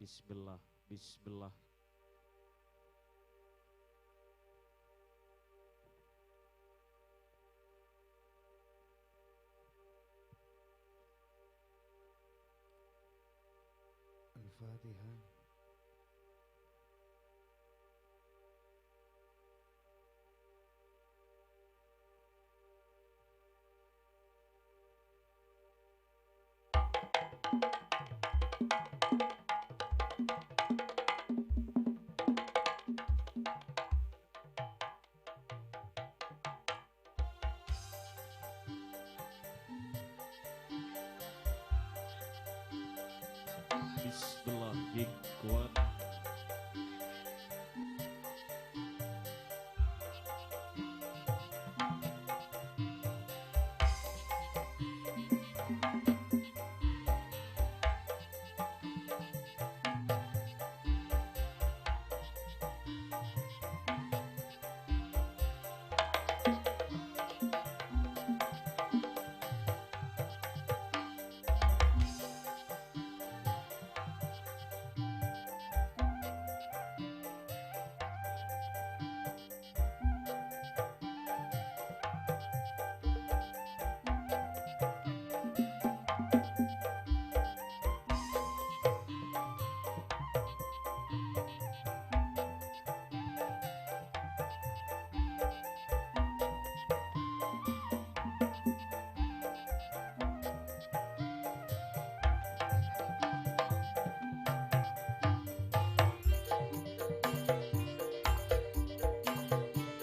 Bismillah, Bismillah. Al-Fatihah. Bismillah, yang kuat.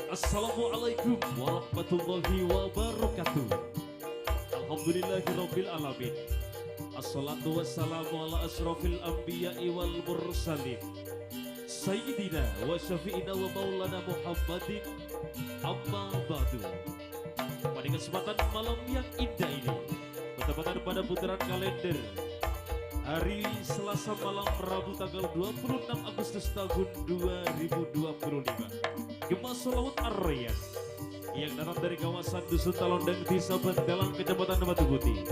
Assalamualaikum warahmatullahi wabarakatuh. Alhamdulillahirabbil alamin. Assalatu wassalamu ala asrofil anbiya'i wal mursalin Sayyidina wa syafi'ina wa maulana Muhammadin. Amma ba'du. Pada kesempatan malam yang indah ini, bertepatan pada putaran kalender hari Selasa malam Rabu tanggal 26 Agustus tahun 2025, Gemah Sholawat Ar-Rayyan yang datang dari kawasan Dusun Talondang, Desa Bantalan, Kecamatan Batu Putih,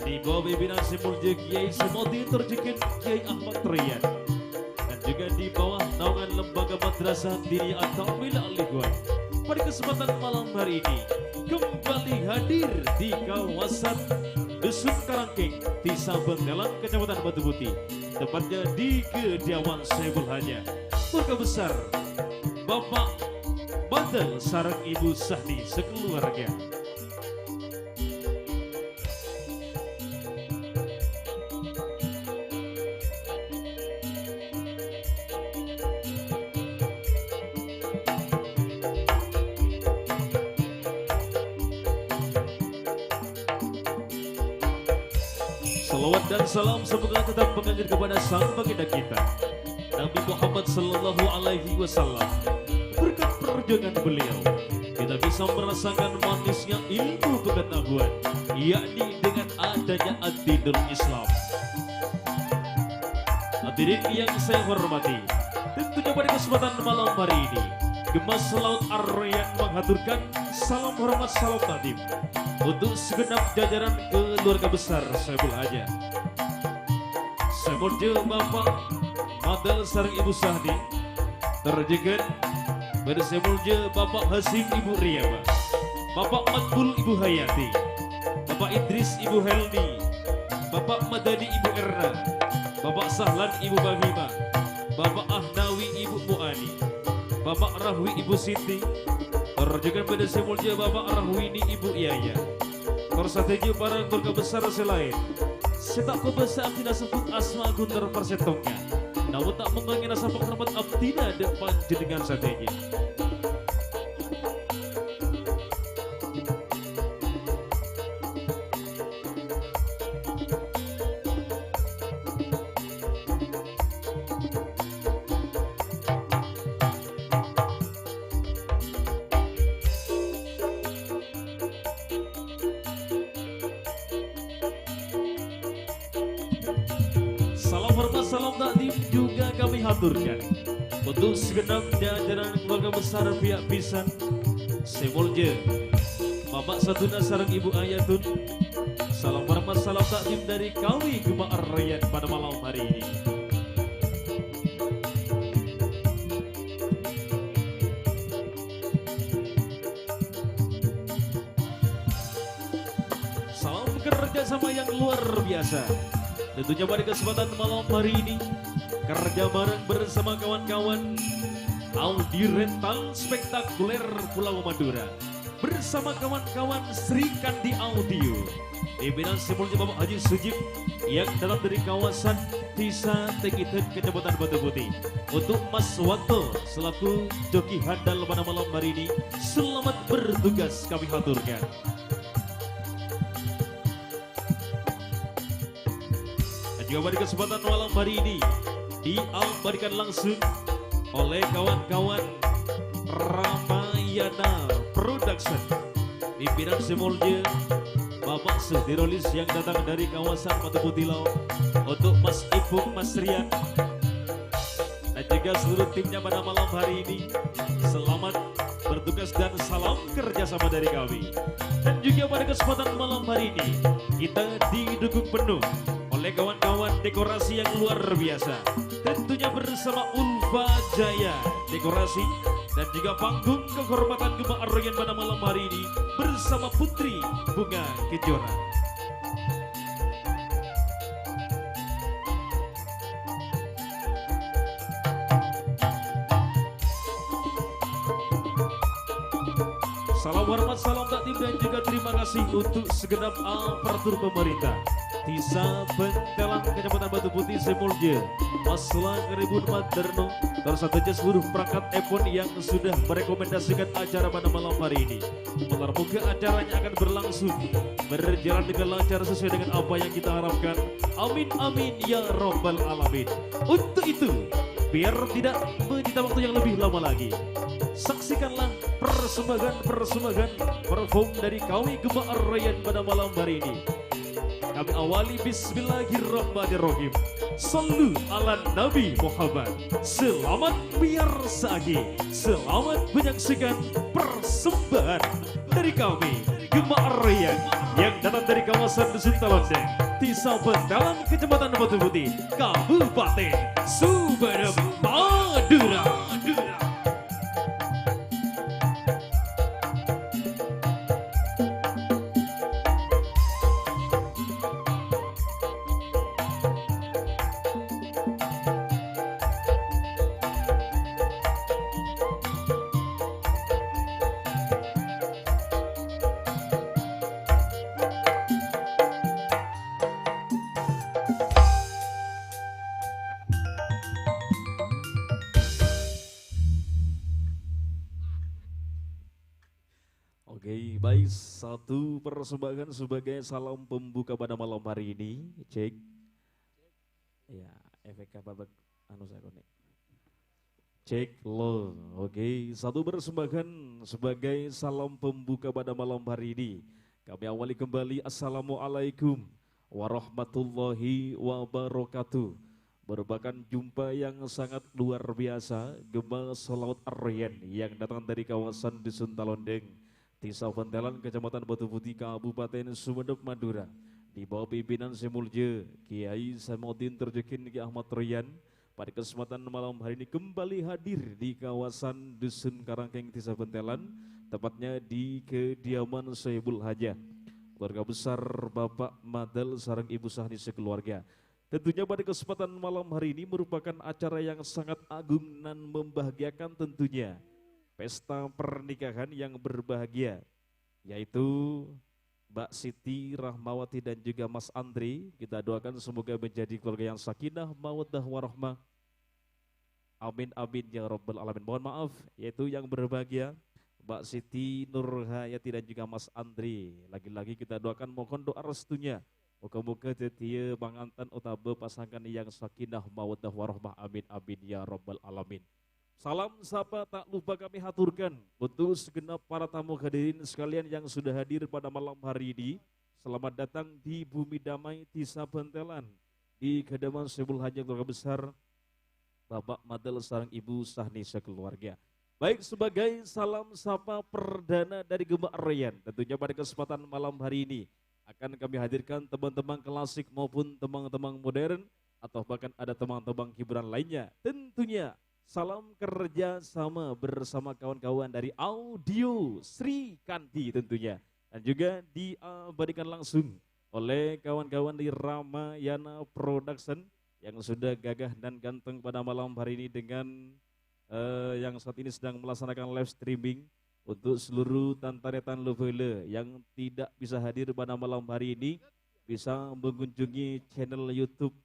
di bawah pimpinan Simulje Kiai Semoti Terjekin Kiai Ahmad Rayyan, dan juga di bawah naungan Lembaga Madrasah Dini At-Ta'mil Al-Liguan. Pada kesempatan malam hari ini kembali hadir di kawasan Dusun Karangkeng, Desa Bantalan, Kecamatan Batu Putih, tepatnya di kediaman Saiful Haja, keluarga besar Bapak Badal sareng Ibu Sahdi sekeluarga. Salawat dan salam semoga tetap mengalir kepada sang baginda kita Nabi Muhammad sallallahu alaihi wasallam. Berkat perjuangan beliau, kita bisa merasakan manisnya ilmu pengetahuan, yakni dengan adanya ad-dinul Islam. Hadirin yang saya hormati, tentunya pada kesempatan malam hari ini, Gemah Sholawat Ar-Rayyan mengaturkan salam hormat, salam takdim untuk segenap jajaran keluarga besar Saiful Haja. Semurje Bapak Badal sareng Ibu Sahdi terjegan bersemulje Bapak Hasim Ibu Riyama, Bapak Makbul Ibu Hayati, Bapak Idris Ibu Helmi, Bapak Madani Ibu Erna, Bapak Sahlan Ibu Bagima, Bapak Ahnawi Ibu Muani, Bapak Rahwi Ibu Siti, terjegan bersemulje Bapak Rahwini Ibu Yaya, tersateje para keluarga besar selain setak kebesar tidak sebut asma gunter persetongnya, namun tak mengurangi rasa penghormat abdina depan jenengan satenya. Salam hormat, salam takdim juga kami haturkan untuk segenap jajaran keluarga besar pihak pisan Semulje Bapak Satuna sareng Ibu Ayatun. Salam hormat, salam takdim dari kami Gemah Ar-Rayyan pada malam hari ini. kerjasama yang luar biasa. Tentunya pada kesempatan malam hari ini, kerja bareng bersama kawan-kawan Audi Rental Spektakuler Pulau Madura bersama kawan-kawan Sri Kandi Audio, pimpinan simulnya Bapak Haji Sujib yang datang dari kawasan Desa Tegiten, Kecamatan Batu Putih. Untuk Mas Wanto selaku joki handal pada malam hari ini, selamat bertugas kami haturkan. Dan juga pada kesempatan malam hari ini diabadikan langsung oleh kawan-kawan Ramayana Production, pimpinan simulnya Bapak Sudirolis yang datang dari kawasan Batu Putih Lau. Untuk Mas Ipung, Mas Rian, dan juga seluruh timnya pada malam hari ini, selamat bertugas dan salam kerjasama dari kami. Dan juga pada kesempatan malam hari ini, kita didukung penuh oleh kawan-kawan dekorasi yang luar biasa. Tentunya bersama Ulfa Jaya Dekorasi, dan juga panggung kehormatan Gema Arroyan pada malam hari ini bersama Putri Bunga Kejora. Salam hormat, salam takdim, dan juga terima kasih untuk segenap aparatur pemerintah Desa Bentelan, Kecamatan Batu Putih, Semulje, Masla Keribun Maderno, tersaja seluruh perangkat epon yang sudah merekomendasikan acara pada malam hari ini. Moga acaranya akan berlangsung berjalan dengan lancar sesuai dengan apa yang kita harapkan. Amin amin ya robbal alamin. Untuk itu, biar tidak menyita waktu yang lebih lama lagi, saksikanlah persembahan perform dari kami Gema Arroyan pada malam hari ini. Kami awali bismillahirrahmanirrahim. Sallu ala Nabi Muhammad. Selamat biar sagi. Selamat menyaksikan persembahan dari kami Gema Arroyan yang datang dari kawasan Dusun Talondeng, Desa Bentelan, Kecamatan Batu Putih, Kabupaten Sumber Madura. Oke, baik, satu persembahan sebagai salam pembuka pada malam hari ini. Cek. Ya, efek apa anu saya konek. Cek lo. Oke, satu persembahan sebagai salam pembuka pada malam hari ini. Kami awali kembali. Assalamualaikum warahmatullahi wabarakatuh. Merupakan jumpa yang sangat luar biasa. Gema Salawat Arroyan yang datang dari kawasan Dusun Talondeng, Desa Bentelan, Kecamatan Batu Putih, Kabupaten Sumeneb, Madura, di bawah pimpinan Semulje Kiai Samodin Terjekin Ki Ahmad Royan. Pada kesempatan malam hari ini kembali hadir di kawasan Dusun Karangkeng, Desa Bentelan, tepatnya di kediaman Soebul Hajah, keluarga besar Bapak Madal sareng Ibu Sahni sekeluarga. Tentunya pada kesempatan malam hari ini merupakan acara yang sangat agung dan membahagiakan tentunya. Pesta pernikahan yang berbahagia, yaitu Mbak Siti Rahmawati dan juga Mas Andri. Kita doakan semoga menjadi keluarga yang sakinah, mawaddah warahmah. Amin amin ya robbal alamin. Mohon maaf, yaitu yang berbahagia Mbak Siti Nurhayati dan juga Mas Andri. Lagi-lagi kita doakan mohon doa restunya. Moga-moga dia mangantan utabe pasangan yang sakinah, mawaddah warahmah. Amin amin ya robbal alamin. Salam sapa tak lupa kami haturkan untuk segenap para tamu hadirin sekalian yang sudah hadir pada malam hari ini. Selamat datang di Bumi Damai Desa Bentelan, di kediaman Soebul Hajah keluarga besar Bapak Madal sareng Ibu Sahni sekeluarga. Baik, sebagai salam sapa perdana dari Gema Arroyan, tentunya pada kesempatan malam hari ini akan kami hadirkan teman-teman klasik maupun teman-teman modern, atau bahkan ada teman-teman hiburan lainnya. Tentunya salam kerja sama bersama kawan-kawan dari Audio Sri Kandi tentunya. Dan juga diabadikan langsung oleh kawan-kawan di Ramayana Production yang sudah gagah dan ganteng pada malam hari ini dengan yang saat ini sedang melaksanakan live streaming untuk seluruh Tantaretan Lovele yang tidak bisa hadir pada malam hari ini bisa mengunjungi channel YouTube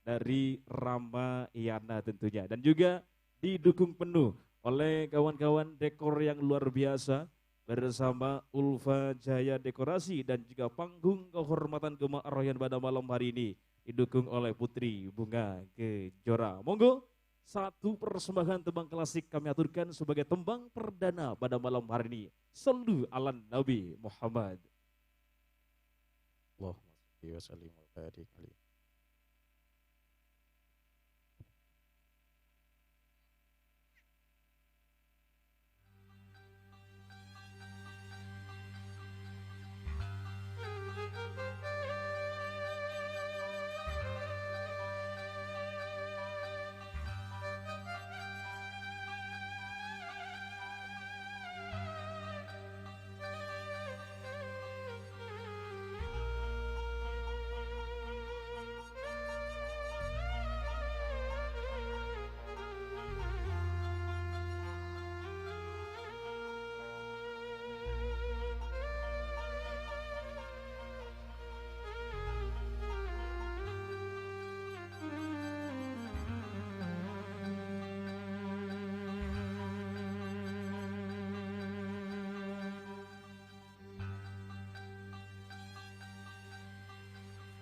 dari Ramayana tentunya, dan juga didukung penuh oleh kawan-kawan dekor yang luar biasa bersama Ulfa Jaya Dekorasi dan juga panggung kehormatan Gema Ar-Rayyan pada malam hari ini didukung oleh Putri Bunga Kejora. Monggo satu persembahan tembang klasik kami aturkan sebagai tembang perdana pada malam hari ini. Sallu ala Nabi Muhammad. Allahumma shalli wa sallim wa barik alaihi.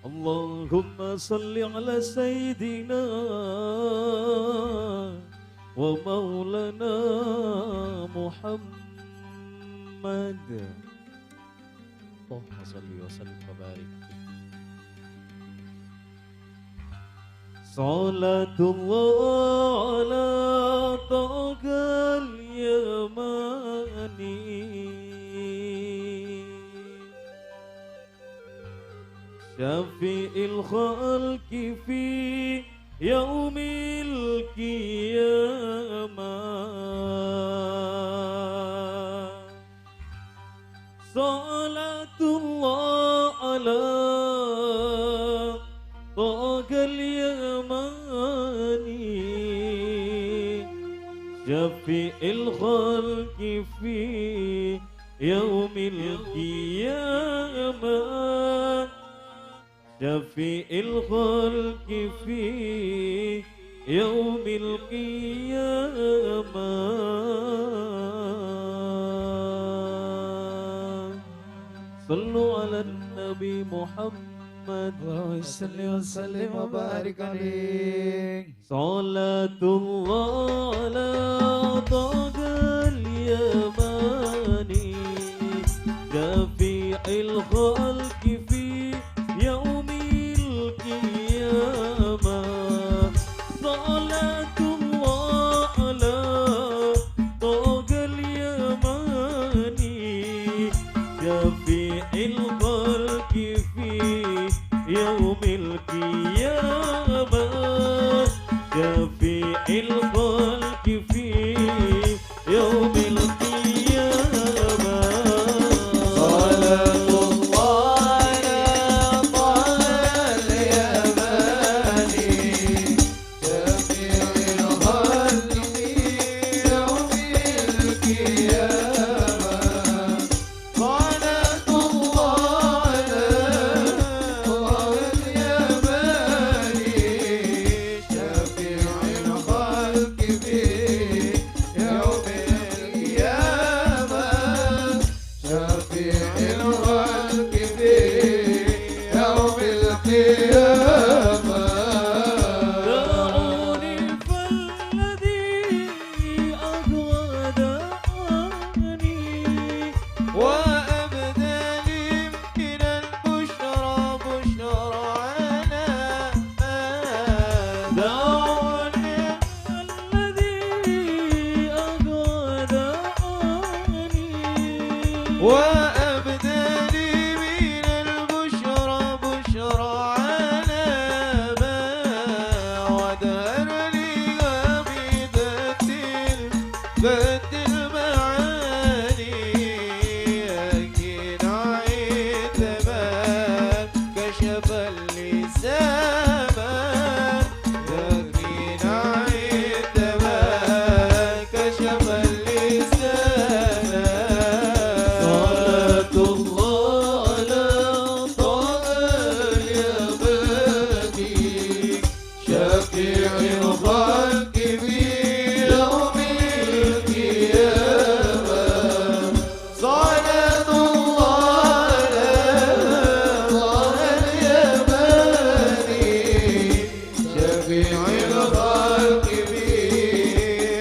Allahumma salli ala Sayyidina wa maulana Muhammad. Allahumma shalli wa sallim wa barik alaihi. Salatullah ala taqal yamani Syafi'il khalqi fi yaumil qiyamah. Salatullah ala taqal yamani Syafi'il khalqi fi yaumil qiyamah. Syafi'il khalqi fi yaumil qiyamah. Sallu ala Nabi Muhammad. Allahumma salli wa sallim wa barik alaihi. Salatullah ala taqal yamani Syafi'il khalqi fi yaumil qiyamah. Salatullah ala taqal yamani Syafi'il khalqi fi yaumil qiyamah. Syafi'il khalqi fi yaumil qiyamah. Give السماء يكفينا عندما كشف اللسان صلاة الله على طه اليماني شفيع الخلق في يوم القيامة صلاة الله على طه اليماني شفيع الخلق في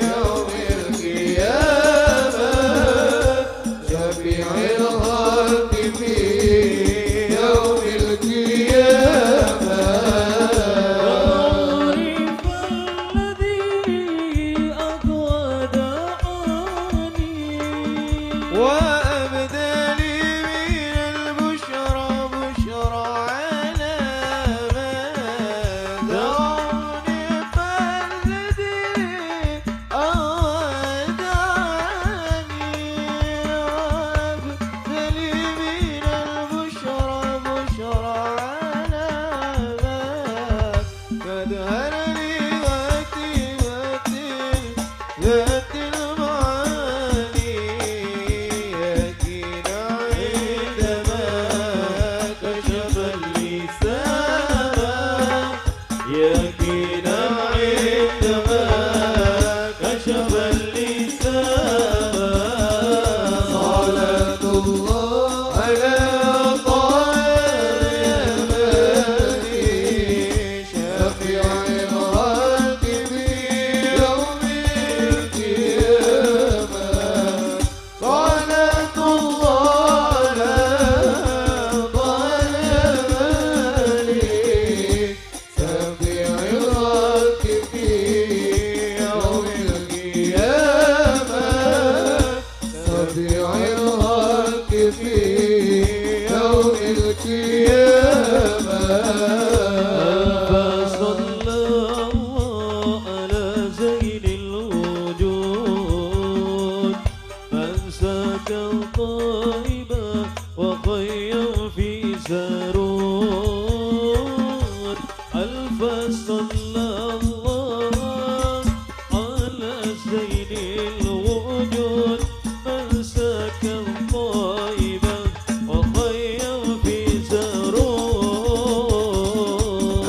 يوم القيامة شفيع الخلق في يوم القيامة وأبدالي من البشرى بشرى على ما دعوني فالذي أودعني وأبدالي من البشرى بشرى على ما قد هرني ذات المعاني يكين عندما كشف اللسان يكين عندما كشف اللسان صلاة الله على طه اليماني شفيع الخلق في يوم القيامة صلاة الله على طه اليماني شفيع الخلق في يوم القيامة شفيع الخلق في يوم القيامة فصلى الله على زين الوجود من سكن طيبا وخيم في زارون ألف صلى الله على زين الوجود من سكن طيبا وخيم في زارون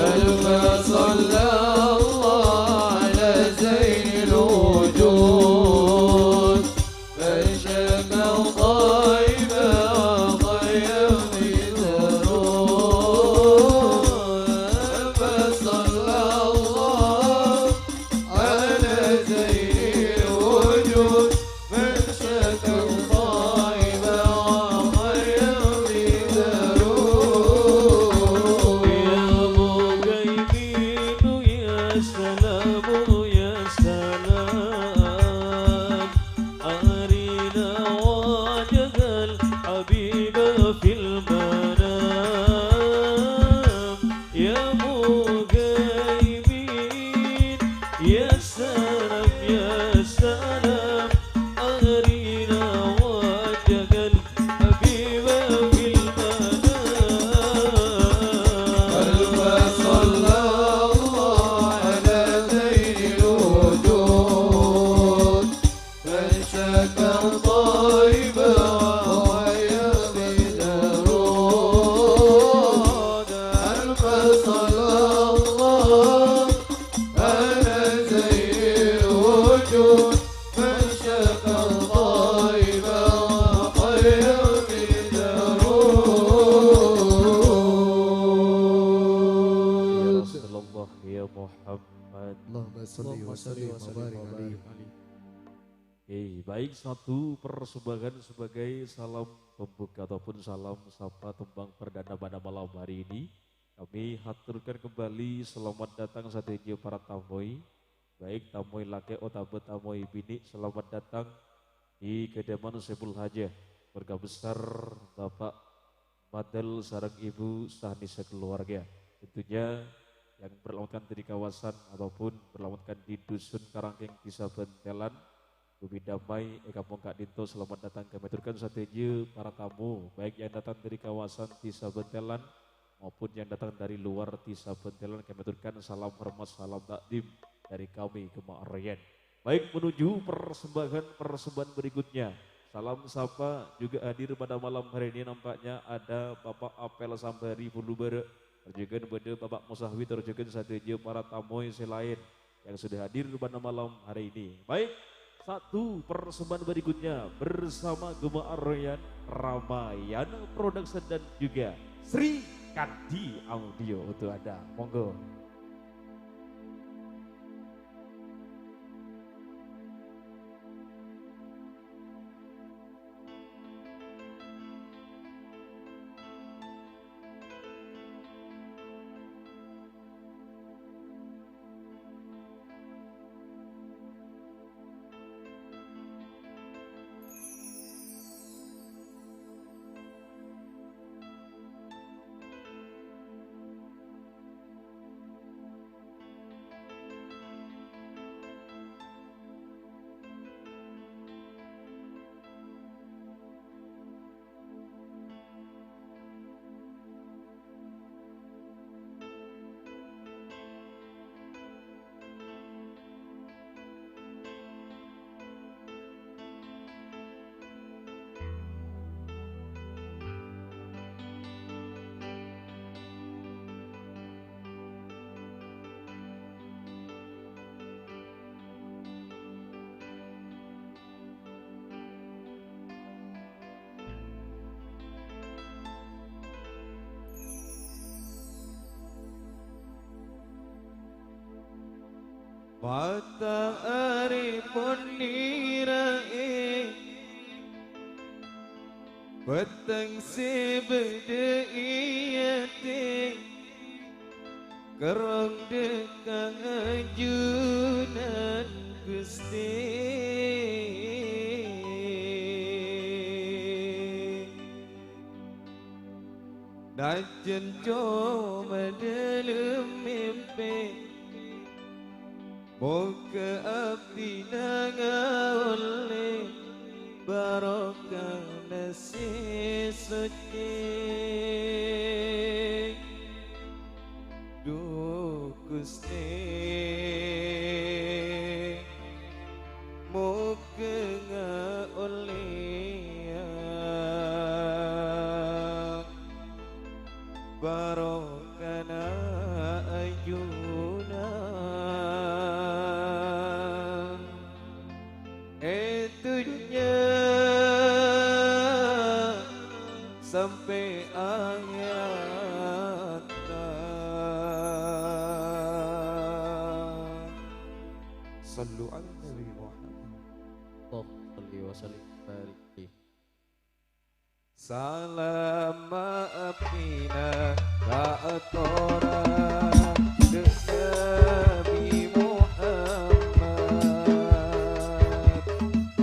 ألف صلى الله على زين الوجود من شكى طيبا وخيم في زارون ألف صلى الله على زين الوجود من شكى طيبا وخيم في زارون يا مجيبين يا سلام يا سلام أرنا وجه الحبيب في المنام يا مجيبين يا سلام يا سلام أرنا وجه الحبيب في ألف المنام صلى الله على زين الوجود من شكى طيبا وخيم في زارون ألف صلى الله على زين الوجود من شكى طيبا وخيم في يا زارون رسول الله يا محمد. اللهم صل وسلم وبارك عليه. Baik, satu persembahan sebagai salam pembuka ataupun salam sapa tembang perdana pada malam hari ini. Kami haturkan kembali selamat datang satejo para tamoy. Baik tamoy lake otabe tamoy bini, selamat datang di kediaman Saiful Hajah, keluarga besar Bapak Madel sarang Ibu Sahni sekeluarga. Tentunya yang berlamatkan di kawasan ataupun berlamatkan di Dusun Karangkeng Desa Bentelan, Bumi Damai, Kampung Kak Dinto, selamat datang. Kami aturkan satejo para tamu, baik yang datang dari kawasan Desa Bentelan maupun yang datang dari luar Tisa Bentelan, kami aturkan salam hormat, salam takdim dari kami Gema Aryan. Baik, menuju persembahan berikutnya. Salam sapa juga hadir pada malam hari ini, nampaknya ada Bapak Apel Sambari Pulubara, juga pada Bapak Musahwi, juga saja para tamu selain yang sudah hadir pada malam hari ini. Baik, satu persembahan berikutnya bersama Gema Aryan, Ramayana Production dan juga Sri Kandi Audio untuk ada. Monggo. Mata aripun nirae peteng sebede iyate kerong dekang ajunan Gusti najen coba dalam mimpi moga abdi nangaole barokah nasi suci duh Gusti moga ngaole barokah na ayunan etunya sampai ayat sallu ala Nabi Muhammad Salli wa sallim barik alaihi. salam maafina ta'atora Nabi Muhammad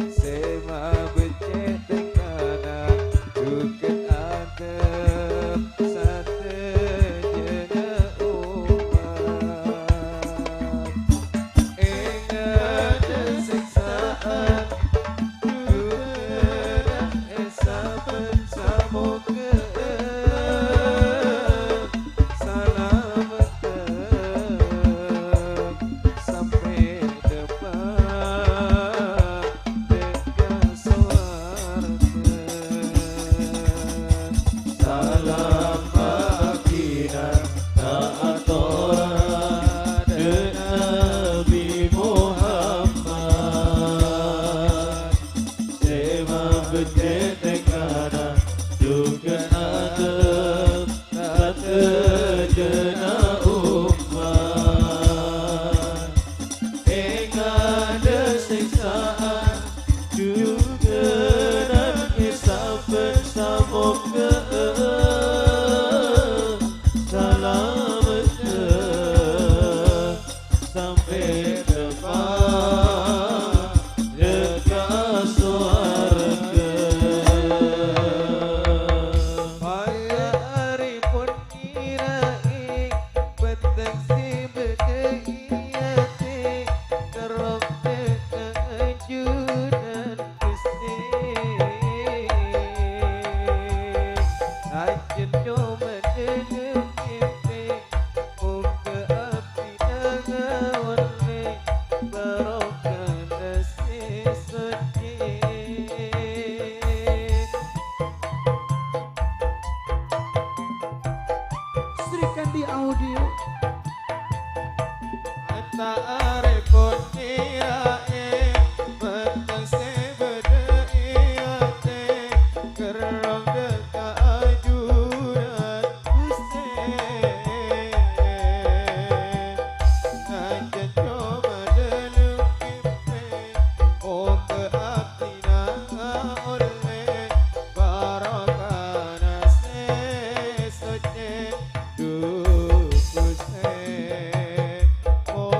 sema becek tekana duket adem sate jena umat ingat siksaan duket esaben samoga selamat saarepun irae meteng sebedeiate kerong deka ajuran Husein aja coba deluk kipe oh keabdina oleh barakana sesoce du Husein oh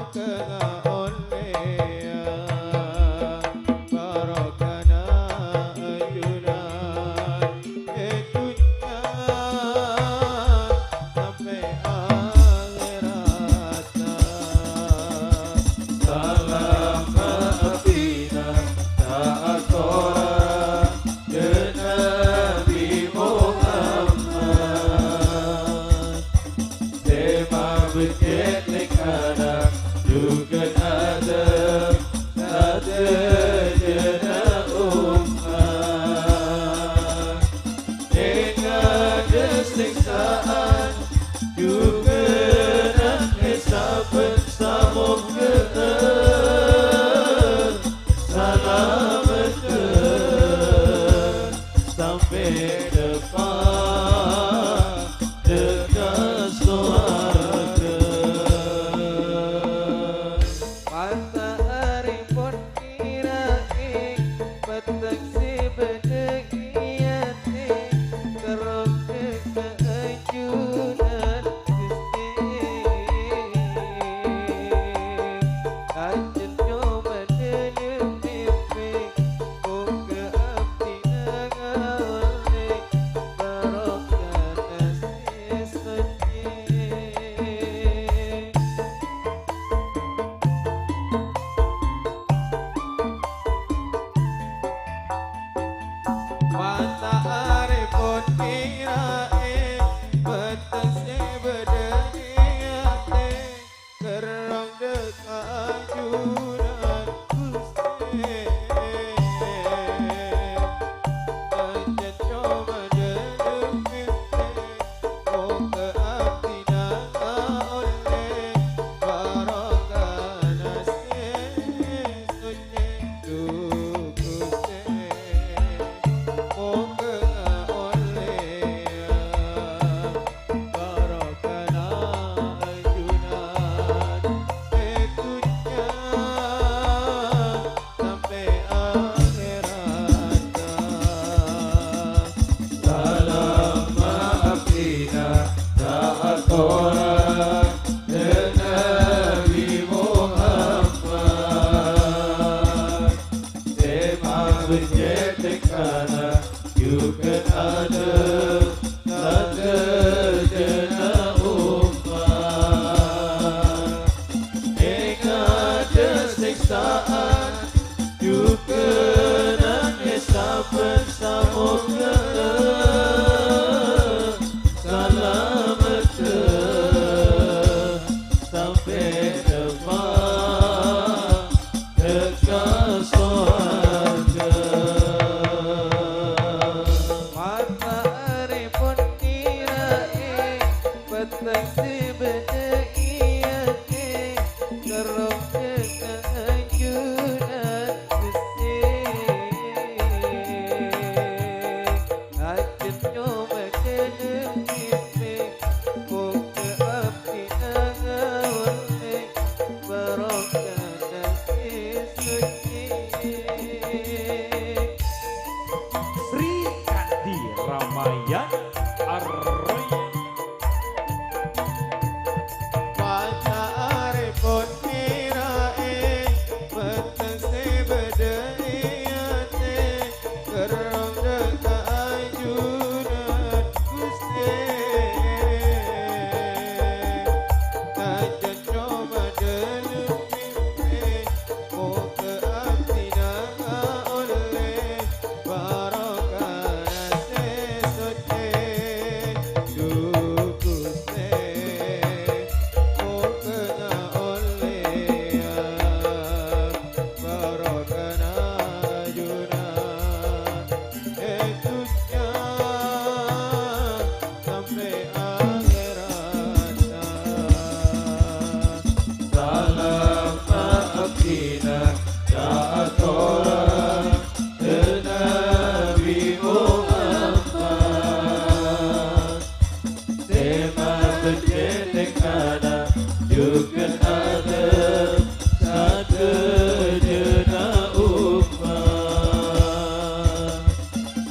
Dukan adem sakejena umat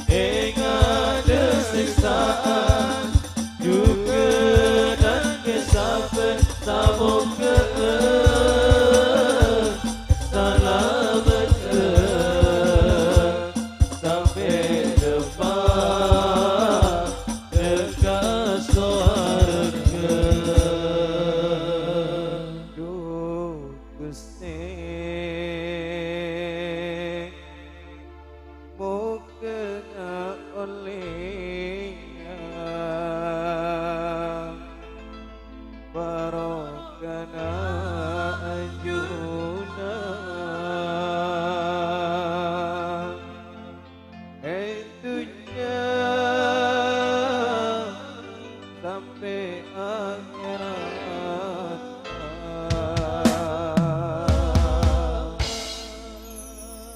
Ingat siksaan juga dan kesapen tabung ke salam sampai depan dekat surga. Duh Gusti muga oleh barokana anjuna dunia sampai akhirat.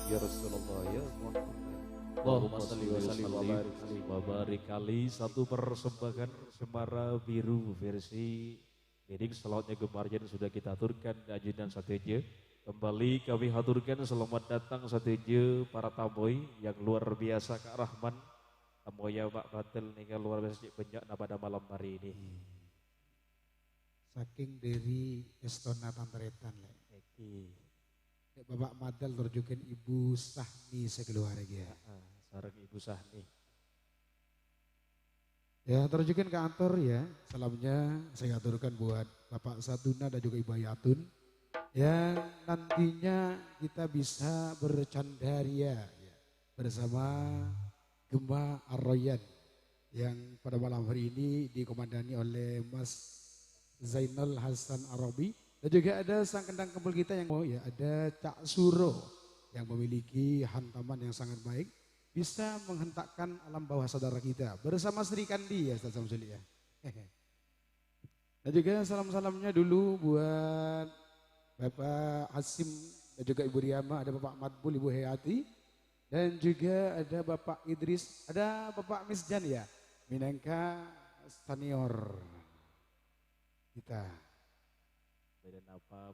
Ya Rasulullah ya Muhammad. Allahumma salli wa sallim wa barik kali satu persembahan Cemara Biru versi lirik selawatnya Gemarjan sudah kita aturkan ajudan sateja. Kembali kami haturkan selamat datang sateja para tamoy yang luar biasa Kak Rahman. Tamoya Pak Batel nih luar biasa banyak pada malam hari ini. Saking dari Estona Tantaretan le. Bapak Madal terjukin Ibu Sahni sekeluarga. Sarang Ibu Sahni. Ya terjukin ke kantor ya. Salamnya saya aturkan buat Bapak Satuna dan juga Ibu Ayatun. Yang nantinya kita bisa bercandaria ya, bersama Gemma Arroyan yang pada malam hari ini dikomandani oleh Mas Zainal Hasan Arabi. Dan juga ada sang kendang kempul kita yang ya ada Cak Suro yang memiliki hantaman yang sangat baik. Bisa menghentakkan alam bawah saudara kita bersama Sri Kandi ya Ustaz Samsul ya. Dan juga salam-salamnya dulu buat Bapak Asim dan juga Ibu Riyama, ada Bapak Matbul, Ibu Hayati. Dan juga ada Bapak Idris, ada Bapak Misjan ya, Minangka senior kita. Dan apa?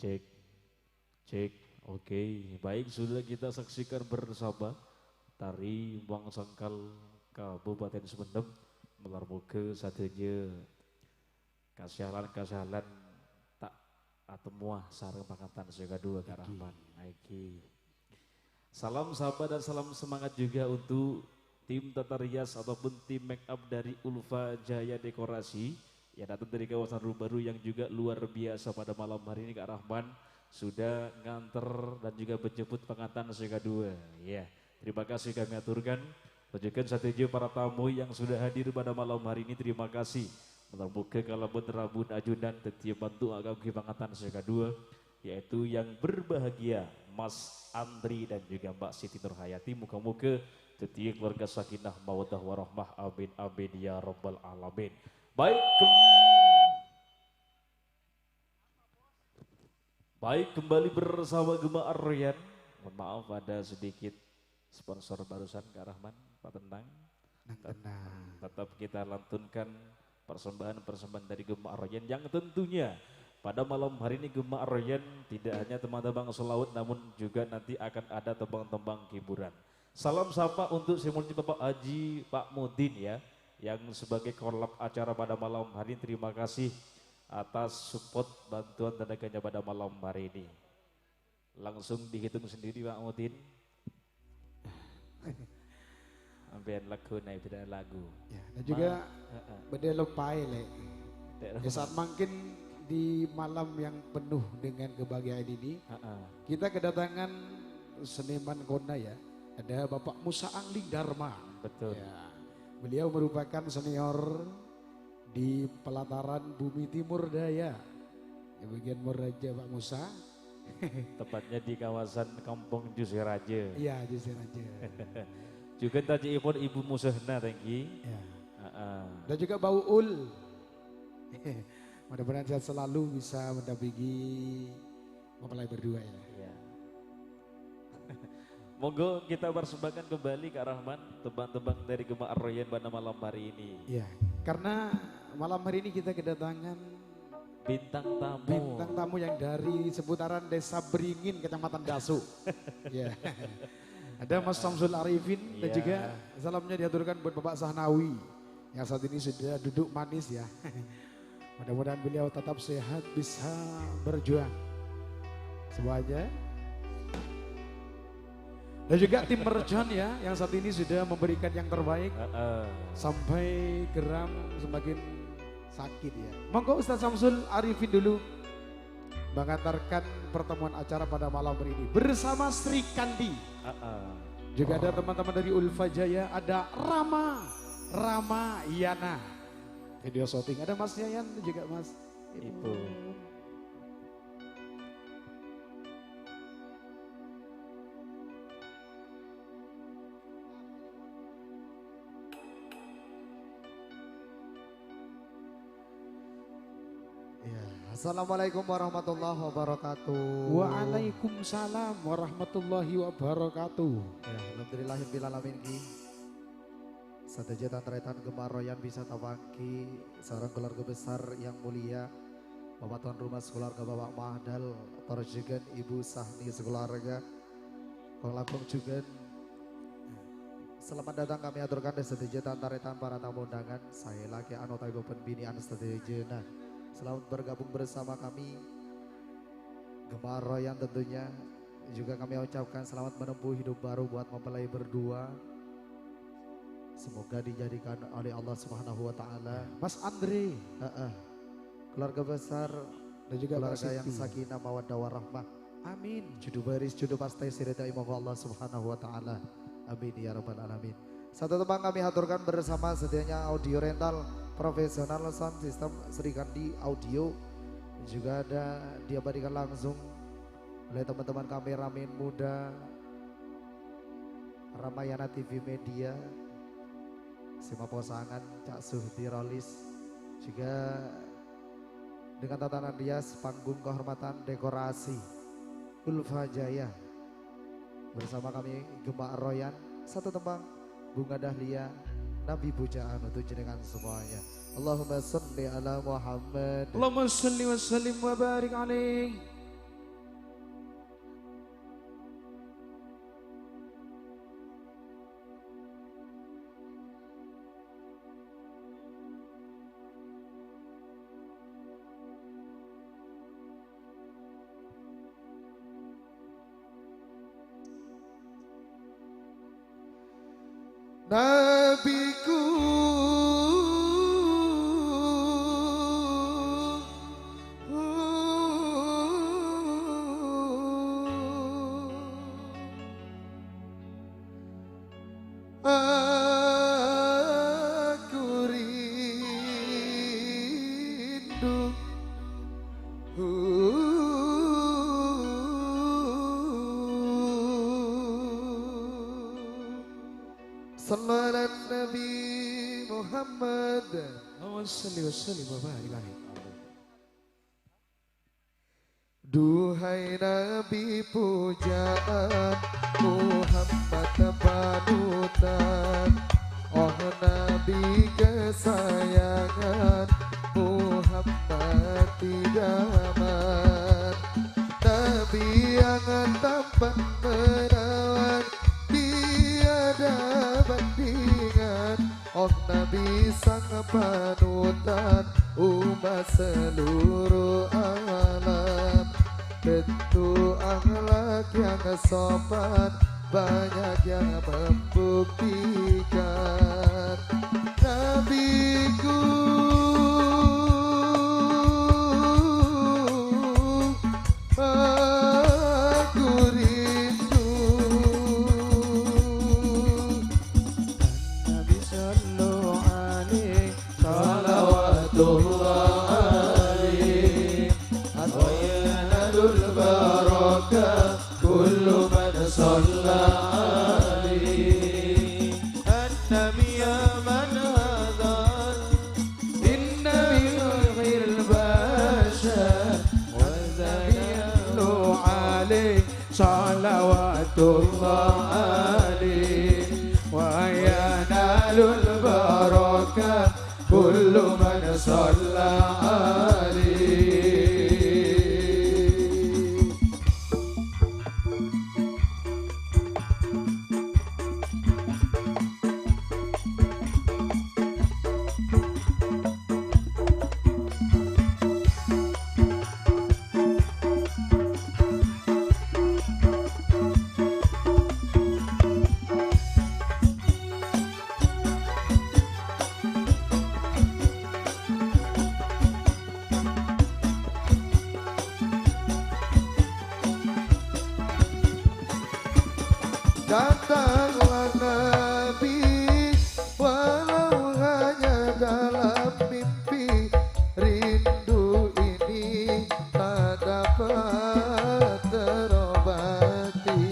Cek, cek. Oke, baik sudah kita saksikan bersama tari Wang Sangkal Kabupaten Sumeneb melarmuke sadenya kasyalan tak atemuah sareng pangatan sega dua Karahman. Iki. Salam sahabat dan salam semangat juga untuk tim tata rias ataupun tim make up dari Ulfa Jaya Dekorasi yang datang dari kawasan Rumbaru yang juga luar biasa pada malam hari ini Kak Rahman sudah nganter dan juga menjemput pengantin sega dua. Ya, terima kasih kami aturkan. Tunjukkan saja para tamu yang sudah hadir pada malam hari ini. Terima kasih. Melambuke kalabun rabun ajudan tetiap bantu agak pengantin sega dua, yaitu yang berbahagia Mas Andri dan juga Mbak Siti Nurhayati. Muka-muka setiap keluarga sakinah mawaddah warahmah, amin amin ya rabbal alamin. Baik, kembali bersama Gema Aryan. Mohon maaf ada sedikit sponsor barusan Kak Rahman, Pak Tenang. Tenang. Tetap kita lantunkan persembahan dari Gema Aryan yang tentunya pada malam hari ini Gema Aryan tidak hanya tembang-tembang selawat namun juga nanti akan ada tembang-tembang hiburan. Salam sapa untuk simulasi Bapak Haji Pak Mudin ya, yang sebagai korlap acara pada malam hari ini. Terima kasih atas support bantuan tenaganya pada malam hari ini. Langsung dihitung sendiri Pak Mudin. Ambil lagu naik tidak lagu. Ya, dan juga beda lepai le. Ya, saat makin di malam yang penuh dengan kebahagiaan ini, kita kedatangan seniman kona ya. Ada Bapak Musa Angling Dharma. Betul. Ya, beliau merupakan senior di pelataran Bumi Timur Daya. Di bagian Moraja Pak Musa. Tepatnya di kawasan Kampung Jusiraja. Iya, Jusiraja. Juga tadi Ibu Musahna thank ya. Dan juga Bau Ul. Mudah-mudahan sehat selalu bisa mendampingi mempelai berdua ya. Ya. Monggo kita persembahkan kembali Kak Rahman tembang-tembang dari Gema Aryan pada malam hari ini. Ya, karena malam hari ini kita kedatangan bintang tamu yang dari seputaran Desa Beringin, Kecamatan Dasu. Ya. Ada Mas Samsul Arifin dan juga salamnya diaturkan buat Bapak Sahnawi yang saat ini sudah duduk manis ya. Mudah-mudahan beliau tetap sehat, bisa berjuang semuanya. Dan juga tim mercon ya yang saat ini sudah memberikan yang terbaik sampai geram semakin sakit ya. Monggo Ustaz Samsul Arifin dulu mengantarkan pertemuan acara pada malam hari ini bersama Sri Kandi. Juga ada teman-teman dari Ulfa Jaya, ada Rama Yana. Video shooting ada Mas Yayan juga Mas Ibu. Assalamualaikum warahmatullahi wabarakatuh. Waalaikumsalam warahmatullahi wabarakatuh. Ya, alhamdulillahirabbil alamin ki. Sadeja tantretan Gema Aryan bisa tawangki sareng keluarga besar yang mulia Bapak tuan rumah sekeluarga Bapak Mahdal torjegan Ibu Sahni sekeluarga Kolakong juga. Selamat datang kami aturkan di sadeja tantretan para tamu undangan. Saya laki anotai Bapak bini an sadeja. Selamat bergabung bersama kami Gema Aryan tentunya. Juga kami ucapkan selamat menempuh hidup baru buat mempelai berdua. Semoga dijadikan oleh Allah Subhanahu wa taala. Mas Andre, keluarga besar dan juga keluarga yang sakinah mawaddah warahmah. Amin. Judu baris judu pastai sirita imam Allah Subhanahu wa taala. Amin ya rabbal alamin. Satu tembang kami haturkan bersama sedianya audio rental profesional sound system Sri Kandi Audio. Juga ada diabadikan langsung oleh teman-teman kameramen muda Ramayana TV Media, Sima Posangan, Cak Suhdi Rolis. Juga dengan tatanan rias panggung kehormatan dekorasi Ulfa Jaya. Bersama kami Gema Aryan, satu tembang Bunga Dahlia Nabi Pujaan untuk jenengan semuanya. Allahumma salli ala Muhammad. Allahumma salli wa sallim wa barik alaih. Nabiku aku rindu Salat Nabi Muhammad Wassalim wa barik alaihi. Duhai Nabi pujaan Muhammad panutan Oh Nabi kesayangan Muhammad idaman Nabi yang tampan menawan Tiada bandingan Oh Nabi sang panutan umat seluruh alam Tentu akhlak yang sopan banyak yang membuktikan Nabiku aku rindu Nabi sallallahu alaihi salawatullah alaihi Wayanalul barakah kullu man shalla alaihi An-Nabi ya man hadar Inna min khairil bashar wa zayyanu alaihi salawatullah alaihi wa yanalul barakah kullu man shalla alaihi. Datanglah Nabi walau hanya dalam mimpi Rindu ini tak dapat terobati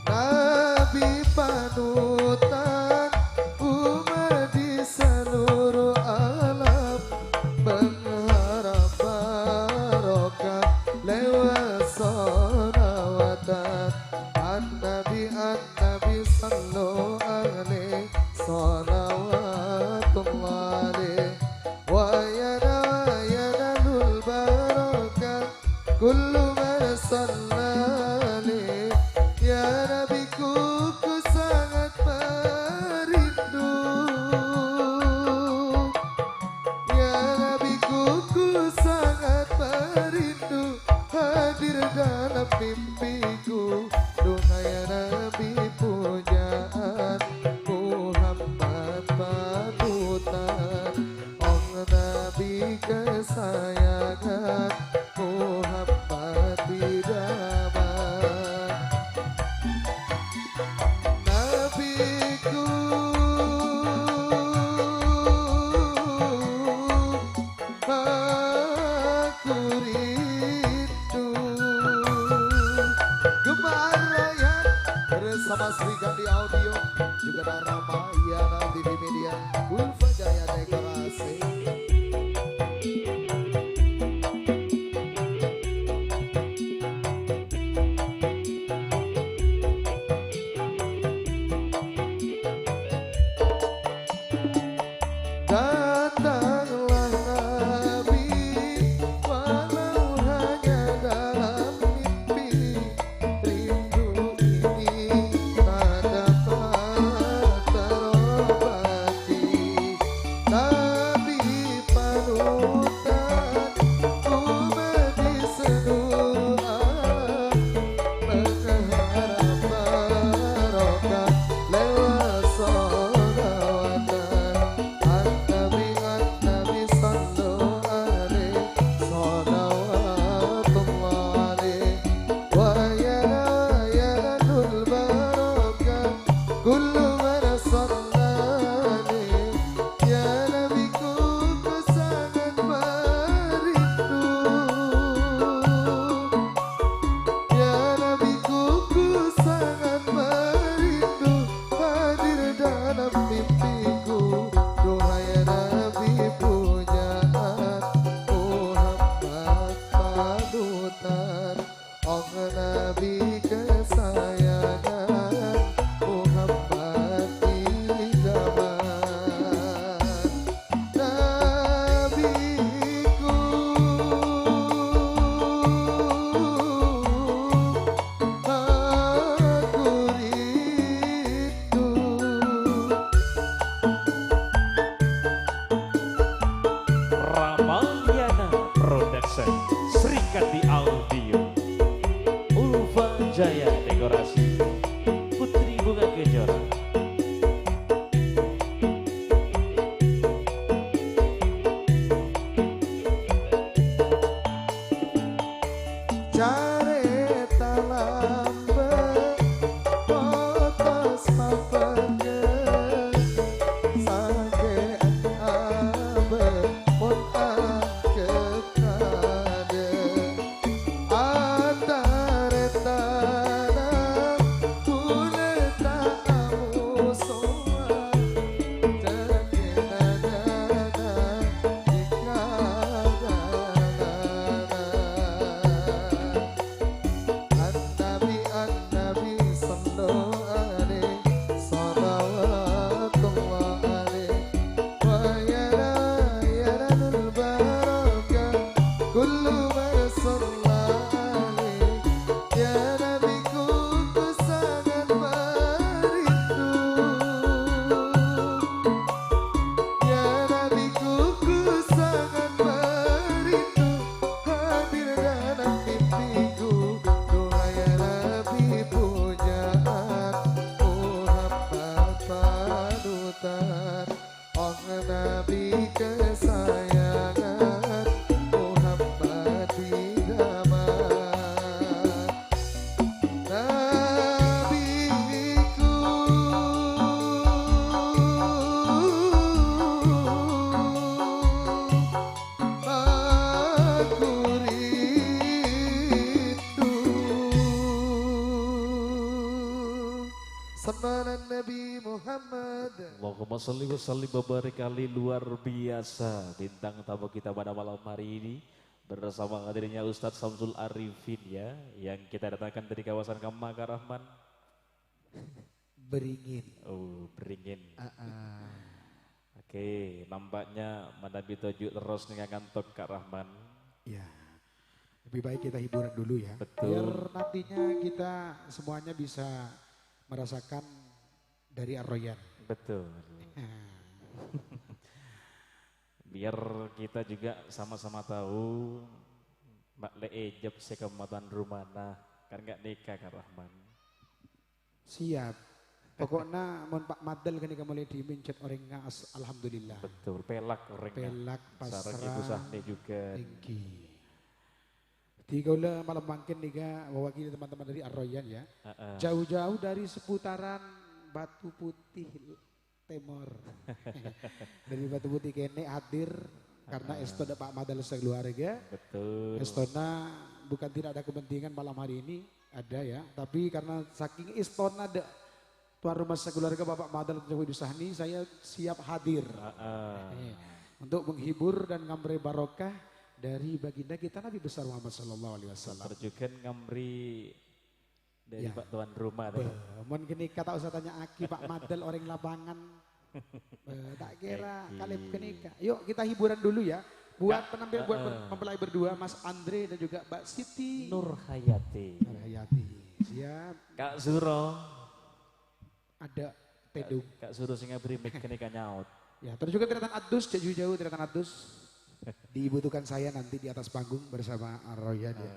Nabi panutan umat di seluruh alam Mengharap barokah lewat sholawatan An-Nabi sallu alaihi salawatullah alaihi wa yanalul barakah kullu man shalla alaihi ya Nabiku ku sangat merindu ya Nabiku ku sangat merindu hadir dalam mimpiku Duhai Nabi pujaan Muhammad panutan Oh Nabi kesayangan Muhammad idaman Nabiku aku rindu Gemar Raya bersama Sri Kandi Audio juga ada Ramayana TV Media Ulfa Jaya Dekorasi Datanglah Nabi walau hanya dalam mimpi Rindu ini tak Serikandi Audio, Ulfa Jaya Dekorasi, Putri Bunga Kejora. Careta lambe potos mapenge sage abe pon akekade ataretana kuleta amusoa tekenana ikagana An-Nabi sallallahu alaihi salawatullah alaihi wa yaranul baraka kullu man salla alaihi ya Nabiku ku sangat merindu ya Nabiku ku sangat merindu hadir dalam mimpiku doa ya Nabi pujaan Muhammad panutan Oh Nabi kesayangan Muhammad idaman Nabiku aku rindu Semanan Nabi Muhammad Allahumma sholli wa sallim wa barik kali luar biasa bintang tamu kita pada malam hari ini bersama hadirnya Ustadz Samsul Arifin ya yang kita datangkan dari kawasan Kemang Rahman. Beringin. Oh, beringin. Oke, nampaknya Manabi Tojuk terus dengan kantor Kak Rahman. Ya, lebih baik kita hiburan dulu ya. Betul. Biar nantinya kita semuanya bisa merasakan dari Ar-Royan. Betul. Biar kita juga sama-sama tahu Mbak Le Ejab sekematan Rumana kan nggak nikah Kak Rahman. Siap. Pokoknya mon Pak Madel kan kamu mulai dimincet orang ngas, alhamdulillah. Betul, pelak orangnya. Pelak Sarang Ibu pasrah Sahni juga. tinggi. Tiga malam makin nih mewakili teman-teman dari Ar-Royan ya. Jauh-jauh dari seputaran Batu Putih Timur. Dari Batu Putih kene hadir karena Estona Pak Madal sekeluarga. Betul. Estona bukan tidak ada kepentingan malam hari ini, ada ya. Tapi karena saking Estona ada tuan rumah sekeluarga Bapak Madal Teguh Sahni, saya siap hadir. Untuk menghibur dan ngamre barokah dari baginda kita Nabi besar Muhammad sallallahu alaihi wasallam. Terjukan ngamri dari Ya. Pak tuan rumah tadi. Mohon kini kata usah tanya Aki Pak Madel orang lapangan. Tak kira Eki. kali kenika. Yuk kita hiburan dulu ya. Buat penampil buat mempelai berdua Mas Andre dan juga Mbak Siti Nur Hayati. Hayati. Siap. Kak Suro. Ada Tedung. Kak Suro sing ngabri mic kenika nyaut. Ya, terus juga Tiratan Adus, jauh-jauh Tiratan Adus. Dibutuhkan saya nanti di atas panggung bersama Ar-Royan ya.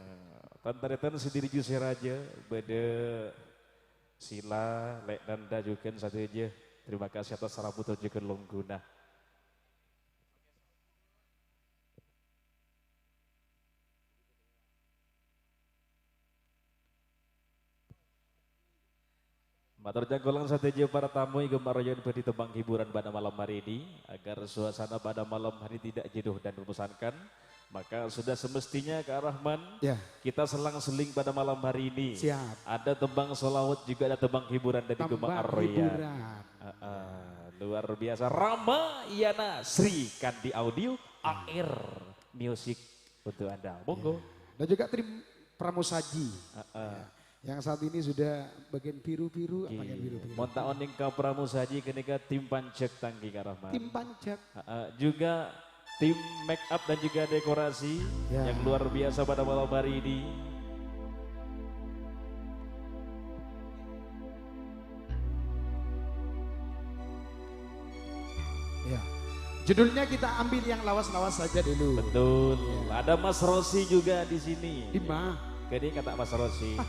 Tantaretan sendiri Juse Raja, beda Sila, Lek Nanda juga satu aja. Terima kasih atas sarabutan juga Longguna. Matur janggolang sateja para tamu yang gemar yang beri tembang hiburan pada malam hari ini agar suasana pada malam hari tidak jenuh dan membosankan. Maka sudah semestinya Kak Rahman Ya, kita selang-seling pada malam hari ini. siap. Ada tembang solawat juga ada tembang hiburan dari Gemang Tambah Ar-Royan. hiburan. Luar biasa. Rama Yana Sri Kandi Audio AR Music untuk Anda. Monggo. Dan juga tim Pramusaji. Yang saat ini sudah bagian biru-biru, Iya. bagian biru-biru. Monta oning ka pramusaji kenika tim pancek tangki Kak Rahman. Tim Pancak. Juga tim make up dan juga dekorasi Ya. yang luar biasa pada malam hari ini. Ya. Judulnya kita ambil yang lawas-lawas saja dulu. Betul. Ada Mas Rosi juga di sini. Ima. Jadi kata Mas Rosi.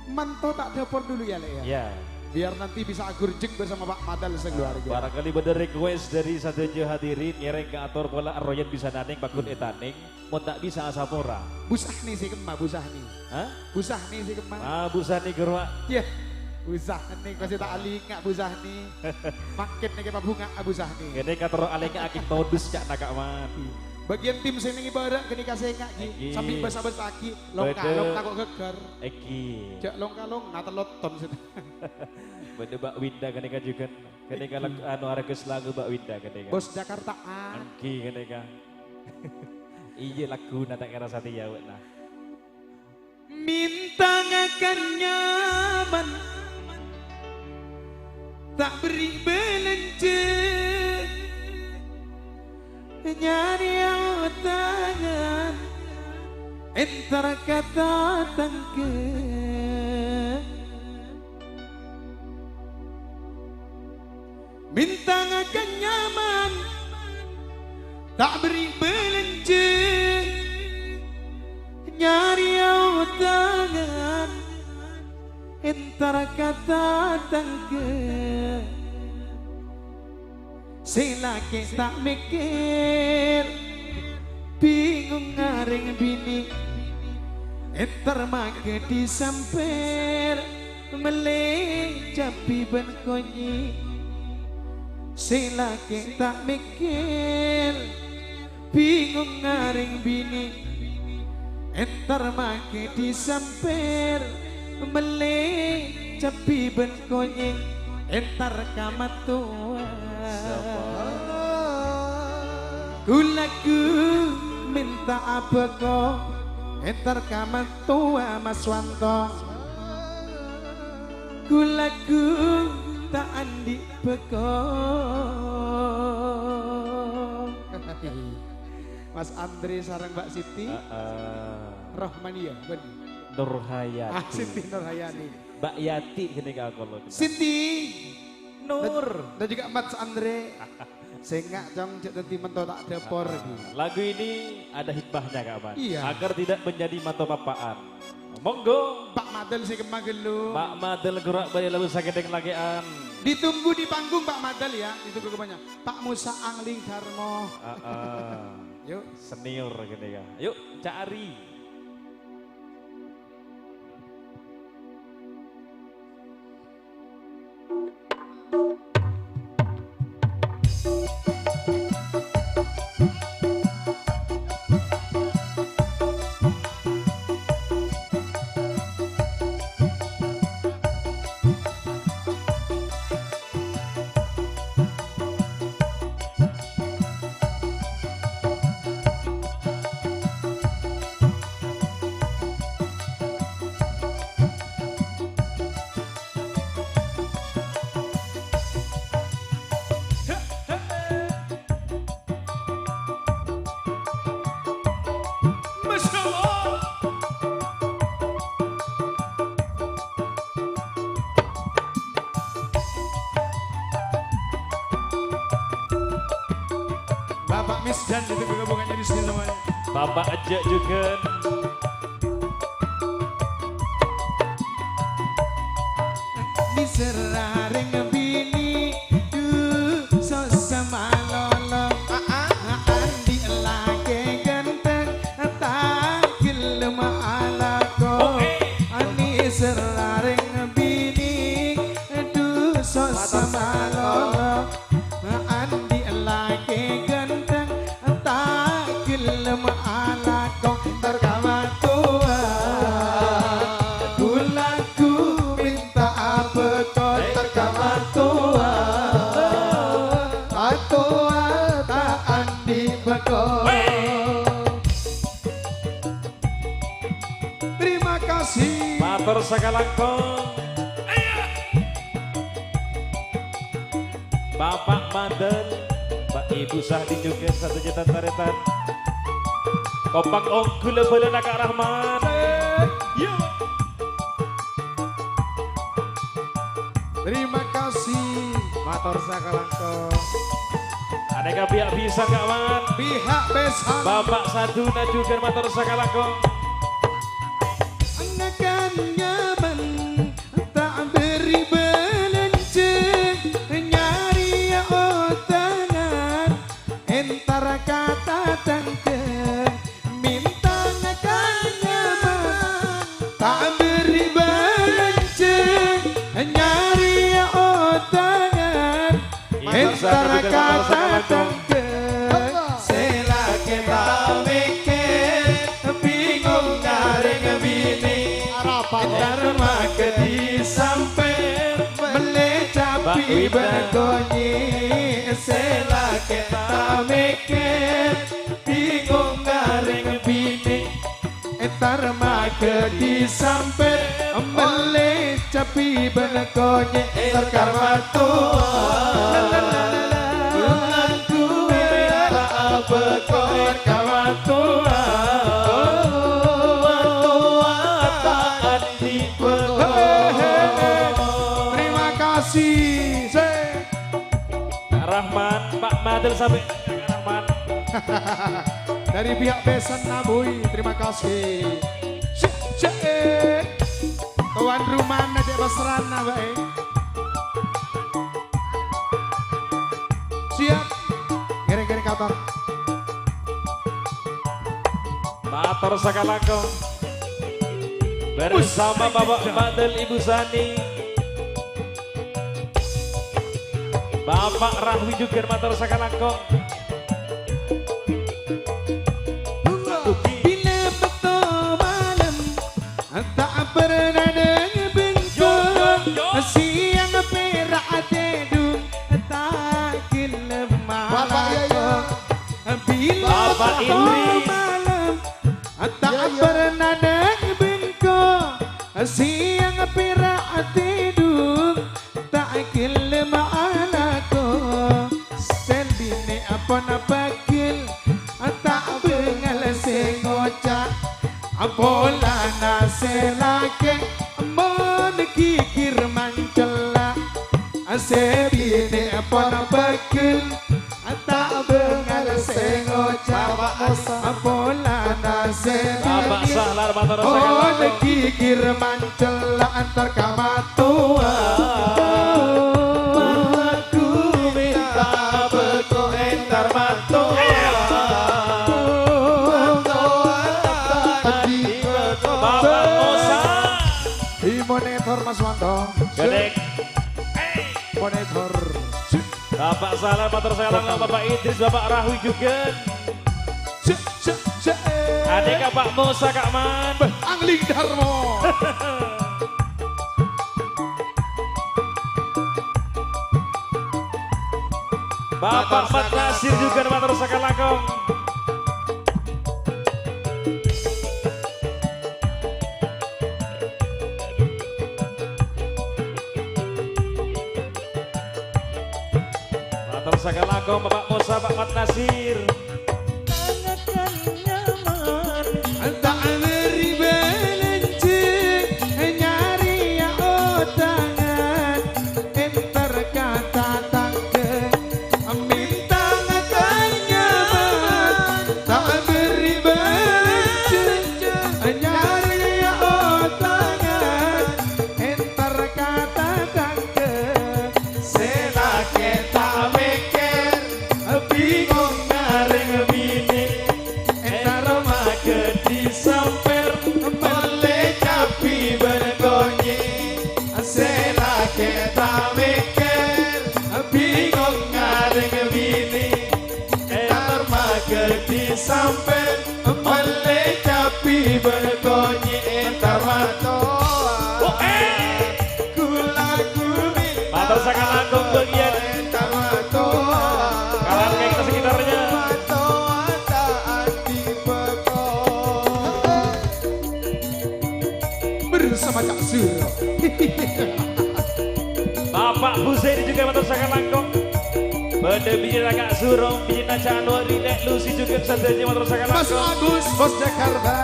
Manto tak dapur dulu ya, Le ya. Ya. Biar nanti bisa agur jeng bersama Pak Madal sekeluarga. Barangkali bener request dari sadaya hadirin ngereng ke atur pola arroyan bisa naning bakun etaning mau tak bisa asapora. Busah nih si kemah, busah nih. Hah? Busah nih si kemah. Ah busani gerwa. Ya, busah nih kasih tak alingak busah nih. Makin nih kayak bunga busah nih. Gede katro alengnya aking todus cak nakak man. Bagian tim sini ibarat kini kasih ngak Eki. sambil basa-basa aki Bede. longkalong takut geger. Eki. Jak longkalong nata loton situ. Bade Mbak Winda kenika juga. Kenika anu areges lagu Mbak Winda kenika. Bos Jakarta A. Angki kenika. Iya lagu nata kira satya nah. Minta ngakan nyaman tak beri belanja nyari yang tangan entar kata tangke minta ngakan nyaman tak beri belanja nyari yang tangan entar kata tangke selaki tak mikir bingung ngaring bini entar make disamper meleh capi ben konyi selaki tak mikir bingung ngaring bini entar make disamper meleh capi ben konyi entar kamat tua kulaku minta apa kau entar kamat tua Mas Wanto kulaku tak andi beko Mas Andre sarang Mbak Siti Rohmania bener Nurhayati. Siti Nurhayani Mbak Yati kenika kalau. Siti Nur. dan juga Mas Andre sehingga jam jadi mentok tak dapur Lagu ini ada hikmahnya Kak Man. Iya. Agar tidak menjadi mata papaan. Monggo. Pak Madel si kemagelu Pak Madel gerak balik lalu sakit yang lagian. ditunggu di panggung Pak Madel ya itu kebanyakan Pak Musa Angling Karmo yuk Senior kenika. Yuk cari. Masya Allah Bapak Misdan itu gabungannya di sini semuanya Bapak Ejek juga. Diserareng bini sosama lolo andi lagi ganteng tak gelem alako ani serareng bini sosama lolo andi lagi ganteng tak gelem alako terkawa tua kulaku minta apa kau terkamar tua atua tak andi beko terima kasih Matur sakalangkung. Bapak Madel, Mbak Ibu Sahdi juga satu juta taretan. Kopang ongkul boleh nakak Rahman. Yuk. terima kasih Matur sakalangkung. Adakah pihak bisa Kak Man? Pihak besan. Bapak Saduna juga matur sakalangkung. Akan nyaman tak beri belanja nyari otangan entar kata tangke minta akan nyaman tak beri belanja nyari otangan entar kata tangke sela kita mikir bingung garing bini entar maka disamper melecapi bergonyi sela kita mikir bingung garing bini entar maka disamper melecapi bergonyi entar karmatua aku minta bekor karmatua terima kasih Rahman, Pak Madel sampai Rahman. dari pihak Besan Nabui, terima kasih. Tuan rumah Nadek Basrana baik. Siap, gere-gere kabar. Matur sakalangkung. Bersama Bapak Madel Ibu Sani. Bapak Rahwi juga matur sakalangkung. Bila betul malam tak pernah dengar bengkok siang perak teduh tak kelemah. Bila Bapak betul Idris. malam tak pernah dengar bengkok siang perak teduh tak kelemah anakku sendiri apa napakil tak bengal sengocak bola naselake mon kikir mancela sebine apa napakil tak bengal sengocak bola Bapak naselake Sahlar matur mon sakalangkung. kikir mancela antar kamatua aku minta beko entar matua Bapak Musa. monitor Mas Wanto Gedek. monitor Bapak Sahlar matur sakalangkung. Bapak Idris, Bapak Rahwi juga. Adek Pak Musa Kak Man. Angling Darmo Bapak Mat Nasir juga matur sakalangkung. Matur sakalangkung Bapak Musa, Pak Mat Nasir. tak beri belanja nyari otangan entar kata tangke minta akan nyaman tak beri belanja nyari otangan entar kata tangke sela kita mikir bingung garing bini entar maka disamper melecapi bergonyi sela kita mikir bingung garing bini entar maka disamper melecapi bergonyi entar matoa kula kumi Matur sakalangkung bagian entar matoa kalan kayak kita sekitarnya. bersama Cak Suro. Bapak Husaini juga matur sakalangkung. Bade bijina Kak Surong, bijina Cak Anwar, Dek Lucy juga saja matur Mas sakalangkung. Agus, Bos Jakarta.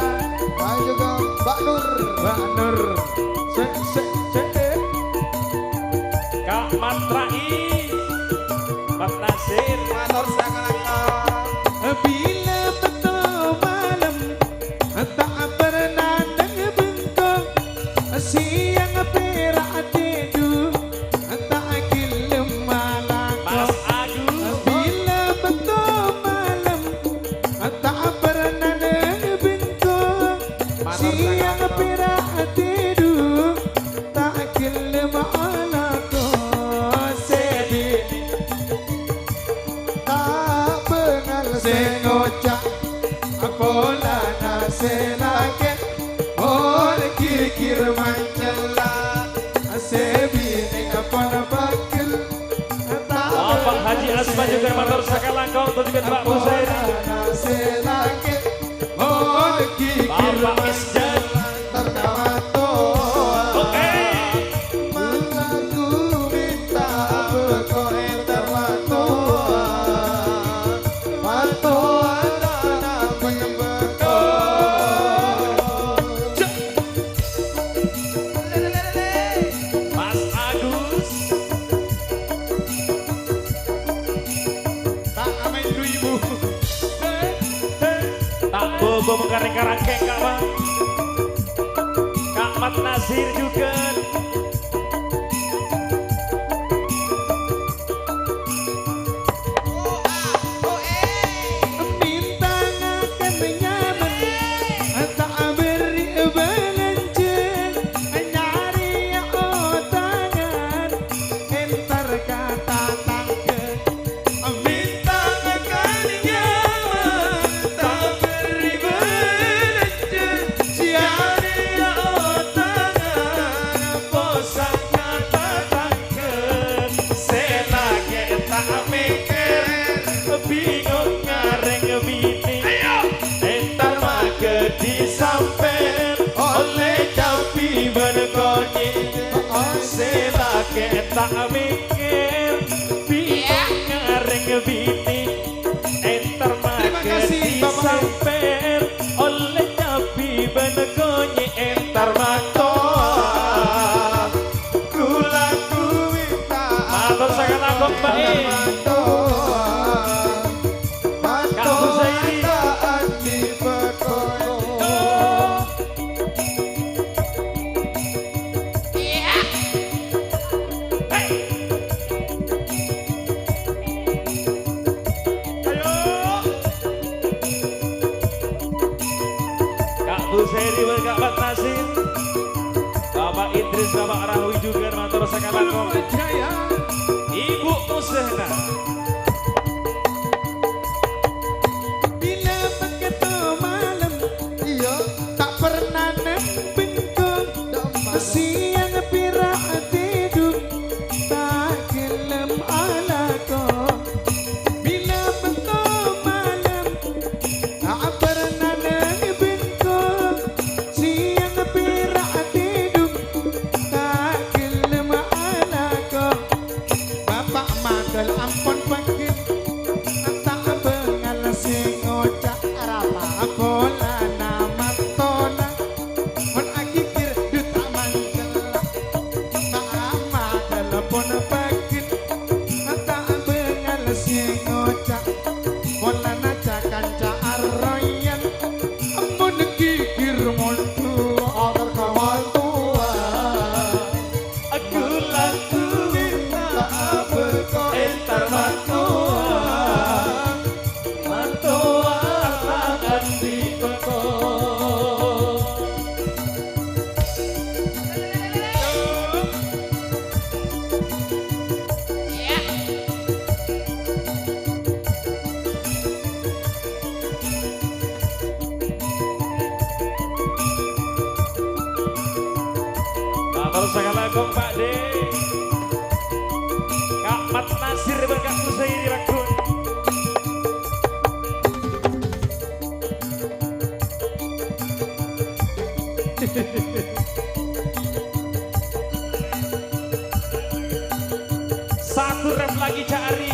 Ayo juga Mbak Nur. Mbak Nur. Se. Kak Mat Rais. Mat Nasir. Matur sakalangkung. Bila betul malam tak pernah bengkok, siang perak tidur tak gelem malakok. Mas Agus. Bila betul malam tak pernah bengkok, siang perak tidur tak gelem malakok. Sebi Tak bengal sengocak apola naselake ol kikir mancala asebi apon bakil Bapak Haji Asma juga matur sakalangkung untuk juga Pak Busairi. naselake ol kikir Bapak Isjan. terkawato Oke. malaku minta bekoe terwato wato ana pengebeko Mas Agus. tak amin ibu Tak bobo mengkareng-karangkeng Kak Mat. Kak Mat Nasir juga. bintang akan nyaman tak beri belanja nyari otangan entar kata tangke bintang akan nyaman tak beri belanja nyari otangan Bosan kata tangken. Selake tak mikir. Bingung ngareng bini. Entar mage disampen. Oleh jampi berkonyi. Selake tak mikir. Bingung ngareng bini. Entar Terima mage kasih, Bapak. disampen. Oleh jampi berkonyi. Entar matoa. Kula ku minta Matur sakalangkung Mbak I. Kak Busairi. Kak Busairi dan Kak Mat Nasir. Bapak Idris, Bapak Rahwi juga matur sakalangkung. Ibu Musehna. Bila begitu malam, iya tak pernah bengkok. Siang pirak tidur, tak gelem alako. Bila begitu malam, tak pernah bengkok. Siang pirak tidur, tak gelem alako. Bapak magal ampun panggil tak bengal sing ngocak apola nama tona mon akikir duta mangkel tak magal pun panggil tak bengal sing ngocak pola naca kanca arroyan mon kikir mon tua terkawal tua Aku laku minta beko entar matoa. Matoa akan dibeko. Matur sakalangkung Pak D. Kak Mat Nasir dan Kak Busairi Rakun. Satu rep lagi cari.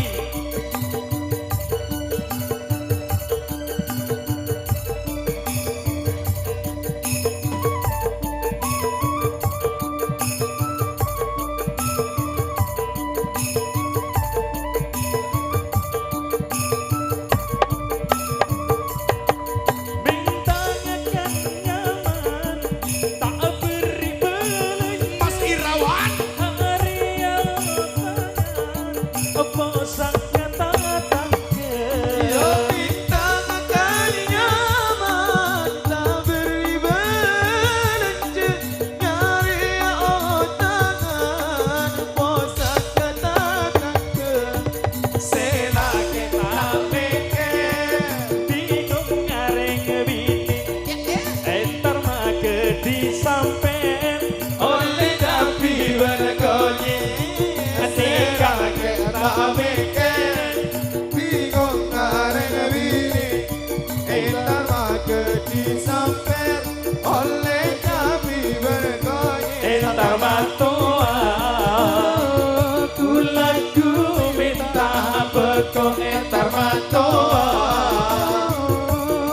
beko entar matoa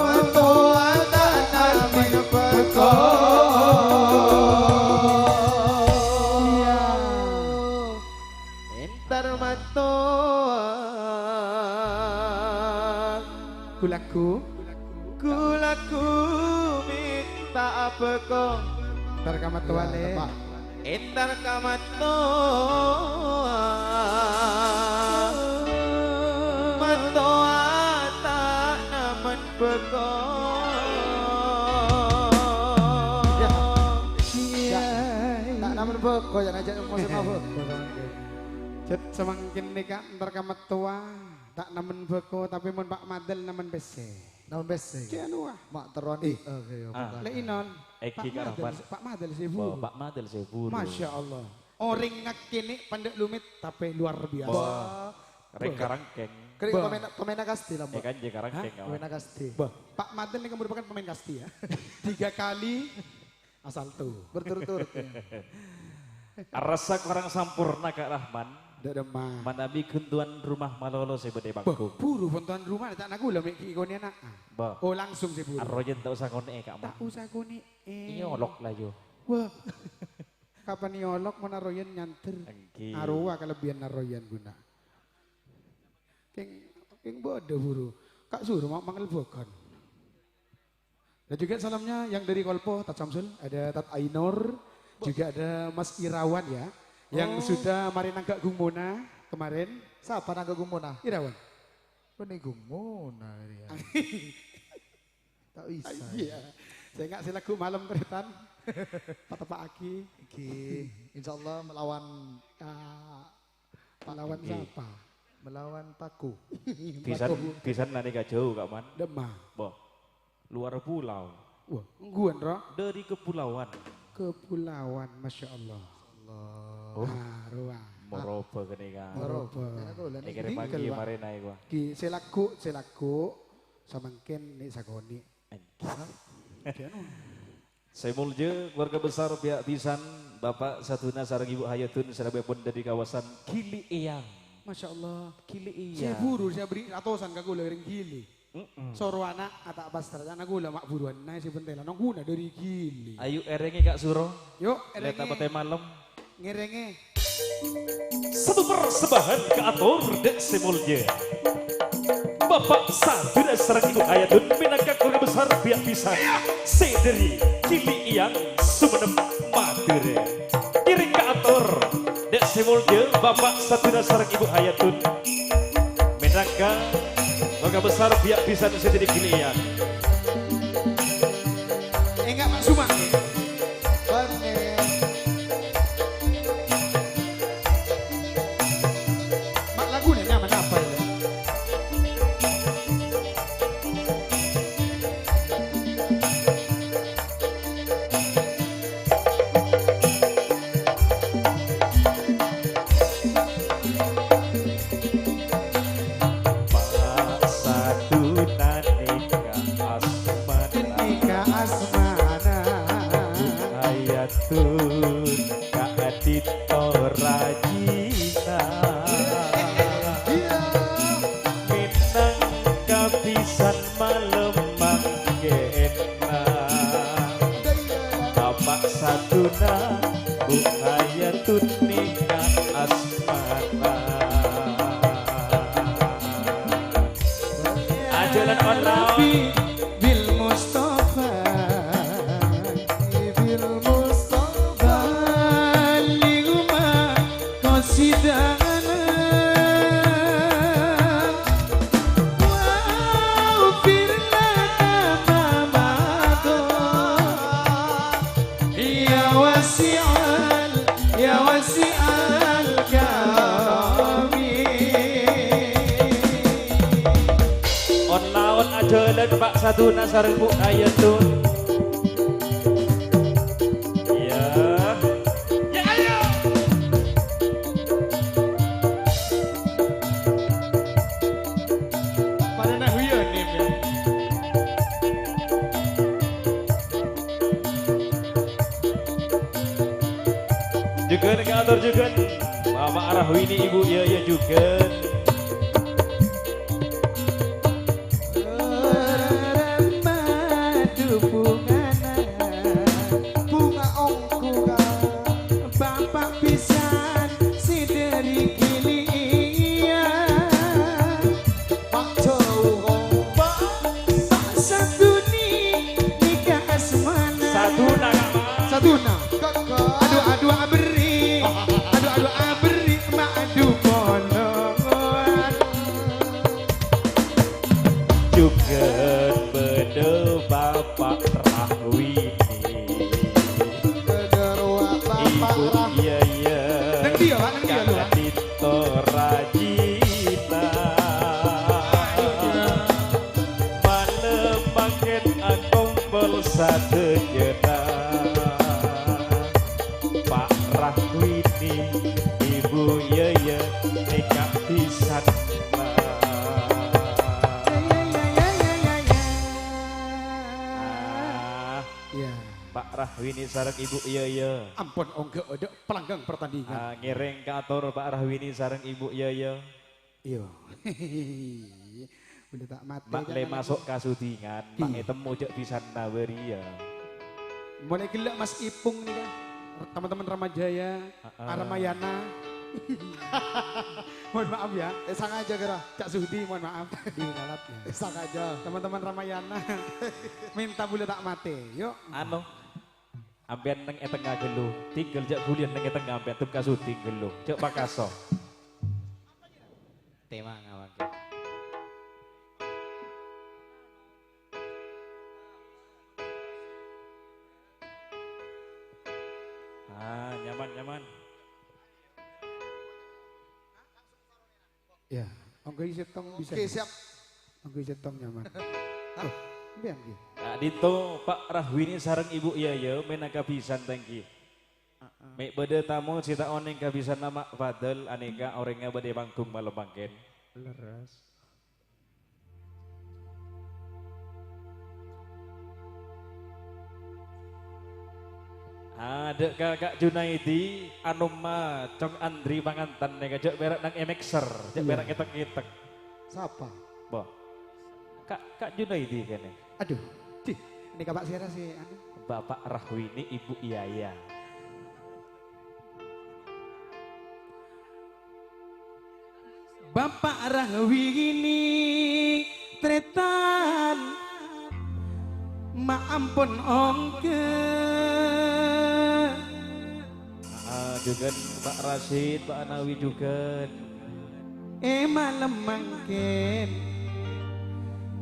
matoa tak namen beko entar matoa Kulaku kulaku minta beko terkamat tuale. entar kamato matoa tak namen beko Tak namun beko yang aja musim apa? Jet semangkin nikah terkamat tua tak namen beko tapi mun Pak Madel namen bese. Namun besi. Ki anu ah. Mak teroni. Oke, Ah. Le inon. Eki Pak Madel, Karapan. Pak Madel sih Oh, bu. Pak Madel saya buru. Masya Allah. Oring ngakini pandek lumit tapi luar biasa. Wah, kareng karangkeng. Kering Bah. pemain kasti lah, Ya Mbak. kan je karangkeng kawan. Pemain kasti. Bah, Pak Madel ini merupakan pemain kasti ya. 3 kali asal tuh. Berturut-turut. Ya. Rasa kurang sampurna Kak Rahman. Dak demah. Manabi kuntuan rumah malolo saya bede Bah, bangku. buru pontuan rumah tak nak gula mek ikoni anak. Bah, Oh langsung sih buru. arrojen tak usah kone Kak Tak Mah. usah kuni. Nyolok lah jo. Wah. Kapan nyolok mau naroyan nyanter. Engki. Arwah kelebihan naroyan guna. King bodoh buru. Kak suruh mau manggil bukan. Dan juga salamnya yang dari Kolpo, Tat Samsul, ada Tat Ainur, juga ada Mas Irawan ya, yang sudah mari nanggak Gumona kemarin. Siapa naga gumona? Irawan. Ini gumona dia. Tak bisa. Iya. Saya nggak silaku malam keretan. Kata Pak Aki. Iki, insya Allah melawan Lawan siapa? melawan Paku. Pisan nani gak jauh Kak Man. Demah. Bah, luar pulau. Wah, ngguan roh. Dari kepulauan. Kepulauan, Masya Allah. Oh, Ruang. Moroba kene Kak. Moroba. Ini kira pagi mari naik gua. Ki selaku samangken nih sakoni. Saya mulje keluarga besar pihak Pisan, Bapak Satuna sareng Ibu Hayatun sedaya pun dari kawasan Kili Eyang. Masya Allah. Kili Saya Eyang. buru, saya beri ratusan kagula ring gili. Soro anak atak pasar anak gula mak buruan naik si pentela nong guna dari gili. Ayo erenge Kak Suro. Yuk, Lihat apa teh malam. ngerenge. Satu persembahan ke atur Dek Semulje. Bapak Satuna sareng Ibu Hayatun minangka keluarga besar pihak Pisan. Sederi Kili Eyang Sumenep Madura. Iring ke atur Dek Semulje Bapak Satuna sareng Ibu Hayatun. Minangka keluarga besar pihak Pisan sederi Kili Eyang. Enggak Mak Suma. Mak lagunya nyaman apa ya? Pak Satuna nikah asmana. Nikah asmana. Hayatun Kak Adito Rajina Minang kapisan malam manggena Bapak Satuna Bu Hayatun nikah asmana Ajalan online Bil Mustafa. Bil Mustafa. Liguma konsidana. Waufir lana ma mado. Ya wasi'al karami. on lawan ajalan Pak Satuna sareng Bu Hayatun. Ya. Ya ayo. Pada nak huyan ni. Juga kantor juga Mama Arahwini Ibu ya juga juga bede Bapak Rahwini Ibu iya iya Neng dia Pak, neng dia lu Pak. Dito Rajina Makin akompel sadejena Pak Rahwini Ibu Yaya nikah pisan Iya. Pak Rahwini sareng Ibu Yaya Ampun ongge odok pelanggang pertandingan. ngereng katur Pak Rahwini sareng Ibu Yaya Iya. Udah tak mati. Mak le masuk kasudingan Mak temu jek pisan naweri ya Mulai gila Mas Ipung nih kan. Teman-teman Ramajaya, Aramayana. Mohon maaf ya. Sengaja kira. Cak Suhdi mohon maaf di lalat ya. Sengaja. Teman-teman Ramayana minta boleh tak mati. Yuk. anu ampean neng tengah gelu tinggal jak gulian neng tengah ampean tuh kasuding gelu cek pakaso tema ngawake nyaman Ya. Ongge setong bisa. Oke, siap. Ongge setong nyaman. Oh, biar gitu. nah, dito Pak Rahwini sareng Ibu Yaya menaka pisan tangki mek bade tamu cita oneng kabisan nama Fadel aneka orangnya bade bangkung malam bangken Leres. ada kakak Junaidi Anuma Cong Andri Pangantan nega jek berak nang emexer jek berak ngetek-ngetek Siapa? boh kak Junaidi kene Aduh. Cih, ini Bapak siapa sih anu? Bapak Rahwini Ibu Yaya Bapak Rahwini tretan ma ampun ongke juga Pak Rashid Pak Anawi juga malam mangken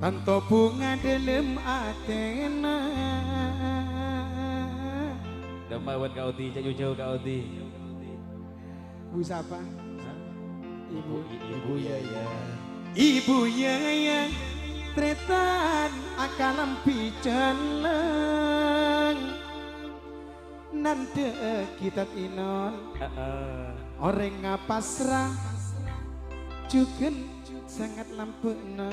tanto bunga dalam atena damawan kau di jauh kau di Bu siapa? Ibu Yaya Ibu Yaya tretan akalam piceneng nande kita inon orang ngapasrah juga sangat lampena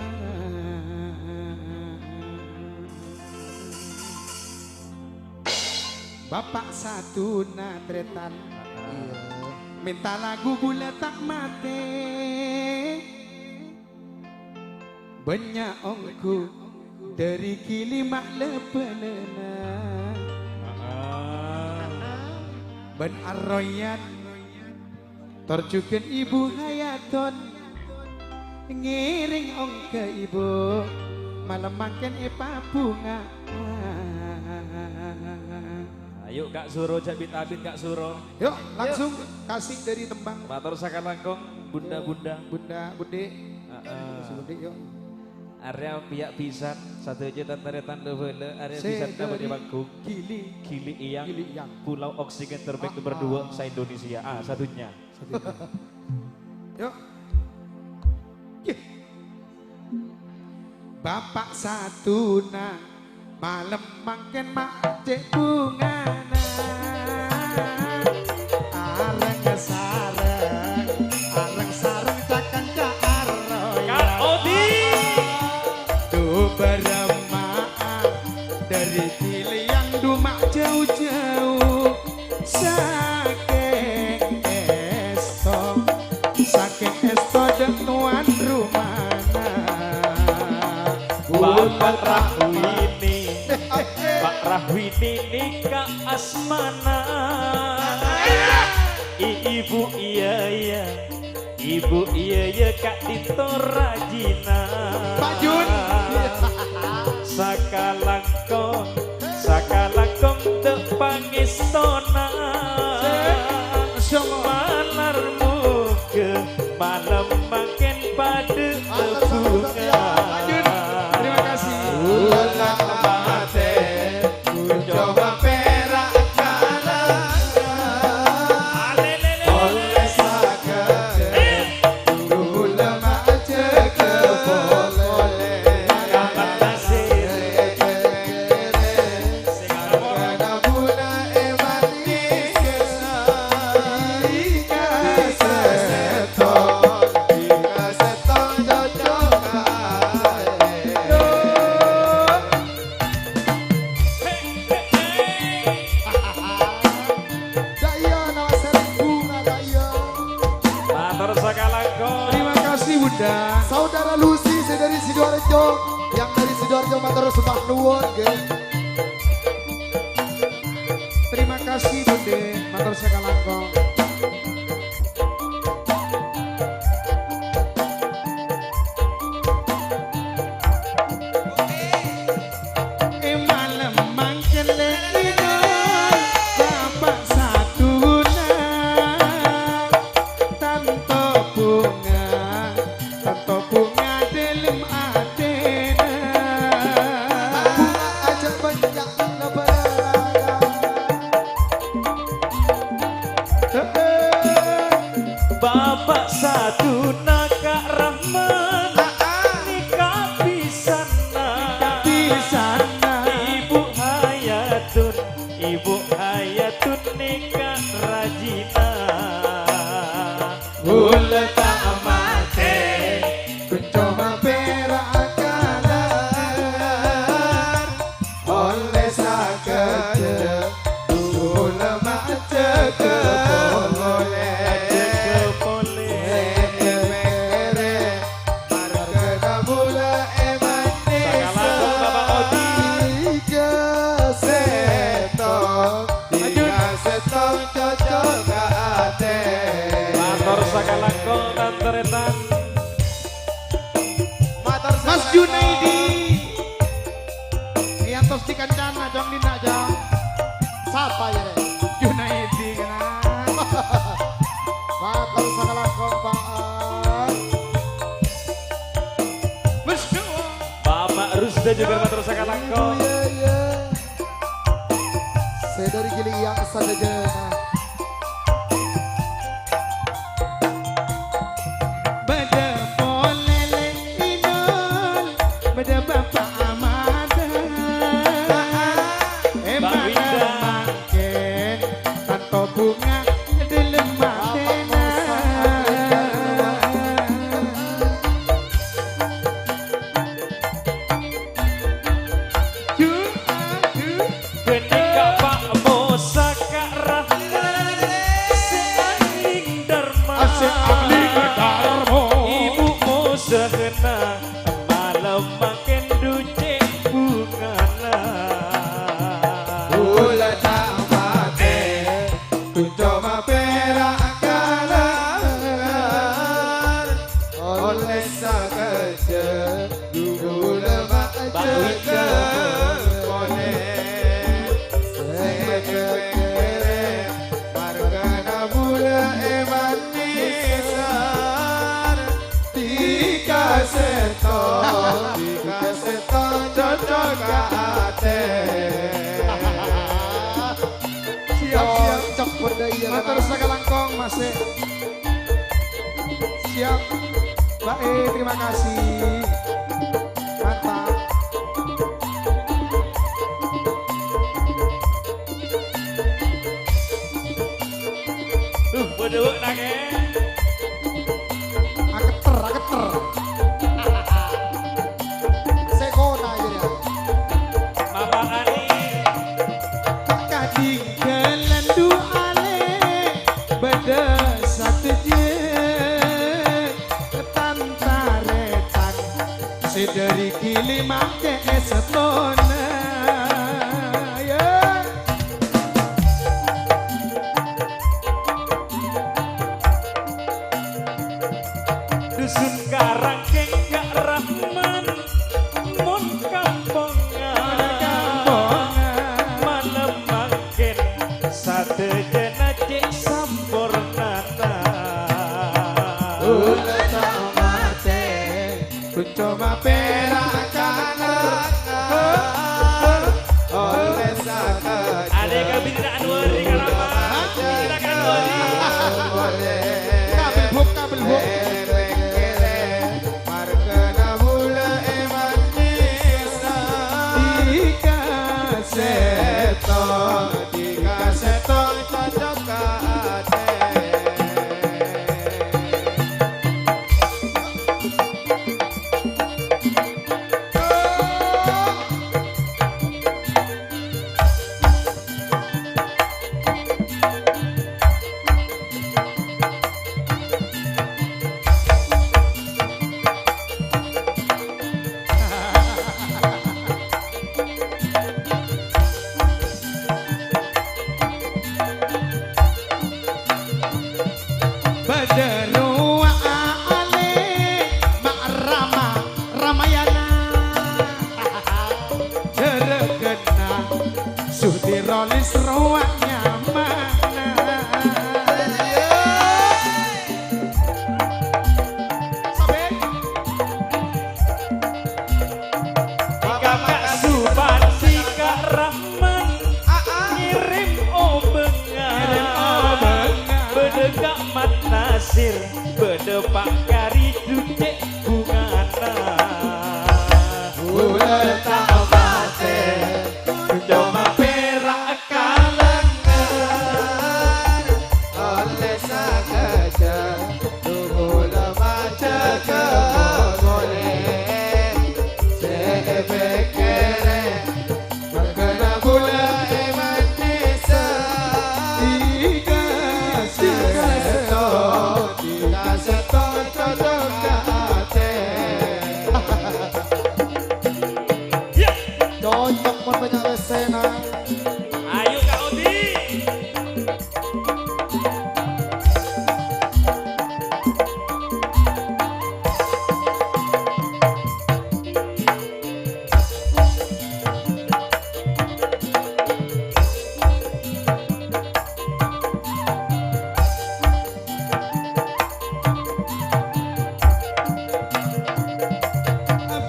Bapak satu natretan minta lagu gula tak mati banyak ongku dari kili mak lepelena ben arroyan terjukan ibu hayaton ngiring ongke ibu malam makan epa bunga ayo Kak Suro jabit abit Kak Suro Yuk, langsung kasih dari tembang matur sakan langkong bunda-bunda Bunda Bude. Si Bude yuk. area pihak pisan satu juta taretan levele area pisan dapat bangkung Gili. Gili Iyang Gili Iyang. Pulau Oksigen terbaik nomor 2 se Indonesia satunya Yuk. Yeh. Bapak satu na malam makan mak cek bunga areng sareng cakan ka arroy Kak Odi tuh beremaah dari kiliang dumak jauh-jauh saking esto dan tuan rumana Bapak Rahwini Pak Rahwini nikah asmana Ibu iya Ibu iya Kak Dito Rajina Pak Jun Sakalangkong tepangistona Malarmu ke malam makin pada bunga kasih saya dari Sidoarjo. Yang dari Sidoarjo matur sembah nuwun nggih. Terima kasih Bude, matur sakalangkong. Malam mangken lenginol, Bapak Saduna, tanto bunga dalam atena. Bunga aja banyak lebaran. Bapak Saduna Kak Rahman nikah pisana. Di sana Ibu Hayatun nikah Rajina. Ula tak mati, mencoba berakalan oleh sakit. Ula macet boleh. Matur sakalangkung kantoretan. Mas Junaidi, ngiantos di kancana jong dina jong. Siapa ya Rek? Junaidi kena. Matur sakalangkung Pak. Bapak Rusda juga matur sakalangkung. Iya. Saya dari Gili yang saja. Bada polele inol, bada Bapak Amada. Mbak Winda. Makin tanto bunga dalam matena. Ketika Pak Musa Kak Rahman seangling Dharma. Ibu Musa kena malam makin duce bungana. Ula tak mati, mencoba berakalan oleh sakit. Ula macet boleh. Sekekere margana bula eman nisar. Tika seton cocok ate. Siap. Cok berdaya. Matur sakalangkong masih. Siap. Mbak terima kasih. Mantap. Beduk nake. Aketer. Sekona ya. Mama Ani. Kading kelendu ale beda satu je ketantaretan sedari kili make setona ya. Dusun Karangkeng Kak Rahman mun kampongan malam makin sate jenajik sampurnata. Ula tak mati, mencoba berakalan oleh sakit. Ada kabin Anwari Karaman. Silakan Anwari. Kabel hook. Margana bula eman nisar. Dikaseton cocok ka ate. pasir bedepak kari dudek bungana Bulan tak mati Cuma perak kalengan Oleh sakaja Tunggulah baca kebole Sebekere Berkena pula eman desa Tiga seton cocok kate Cocok pun banyak resena ayo Kak Odi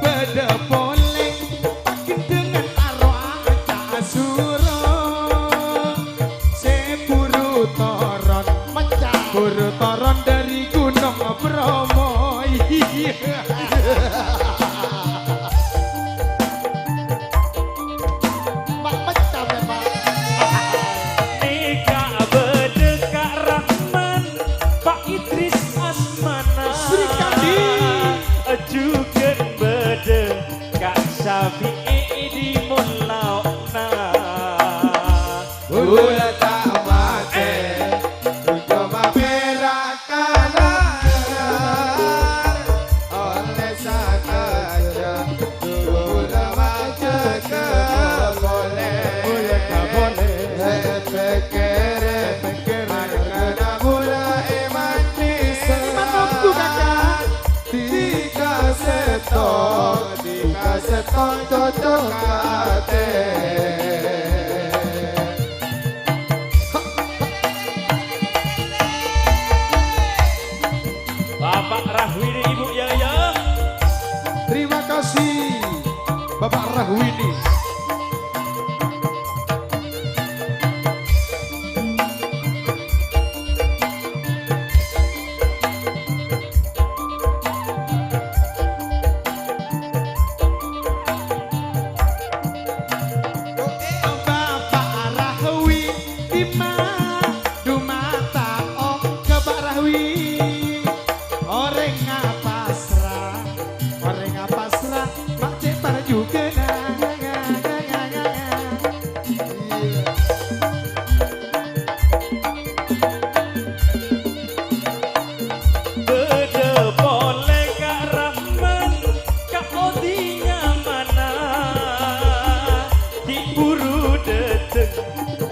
Beda poleng makin dengan arwah asura Seburu toron mecah Buru toron dari Gunung Bromo Mak mecah memang Nikah bedekak Rahman Pak Idris Asmana Sri Kandi. Juga bedekak Syafi'i di Mulauna Bulan tak mati Coba perak kalangan Oleh sakaja Dulu baca keboleh Pekere Markana mula eman bisa Tiga seton cocok kate Bapak Rahwini Ibu Yaya Terima kasih Bapak Rahwini Bapak Rahwi Ima Dumata Oh ke Bapak Rahwi Orang ngapasrah Orang ngapasrah Mak Cepar juga Bede boleh Kak Rahman Kak Odinya mana Diburu deteng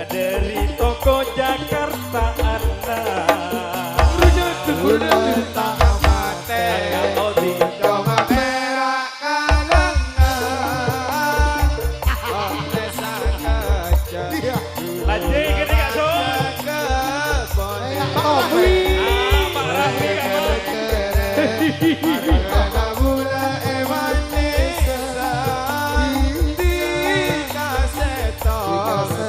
dari toko Jakarta Bulan tak mati Kak Odi Coba perak kalangan Oleh sakaja Lanjut gini Kak So Pak Rahmi Kak So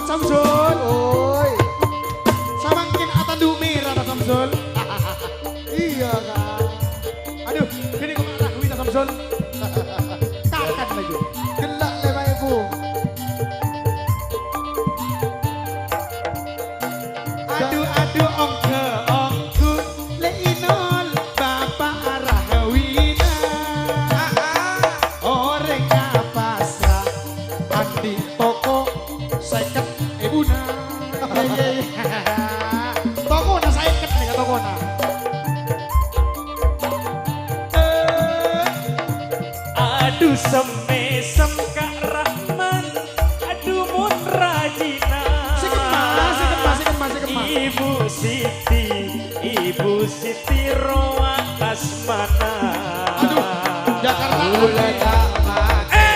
Samsul, oi, samangkin atandu merah tak Samsul. Iya kan. Aduh, gini kok tak Rahwi tak Samsul. Kakan lagi. Gelak lewat ibu. Aduh ongku le inol Bapak Rahwina. Orang ngapasa andi toko seket ibuna. Toko na seket nih toko na. Aduh semesem Kak Rahman Aduh mun rajina Ibu Siti Roa Tasmana Aduh, Jakarta. Bulan tak mati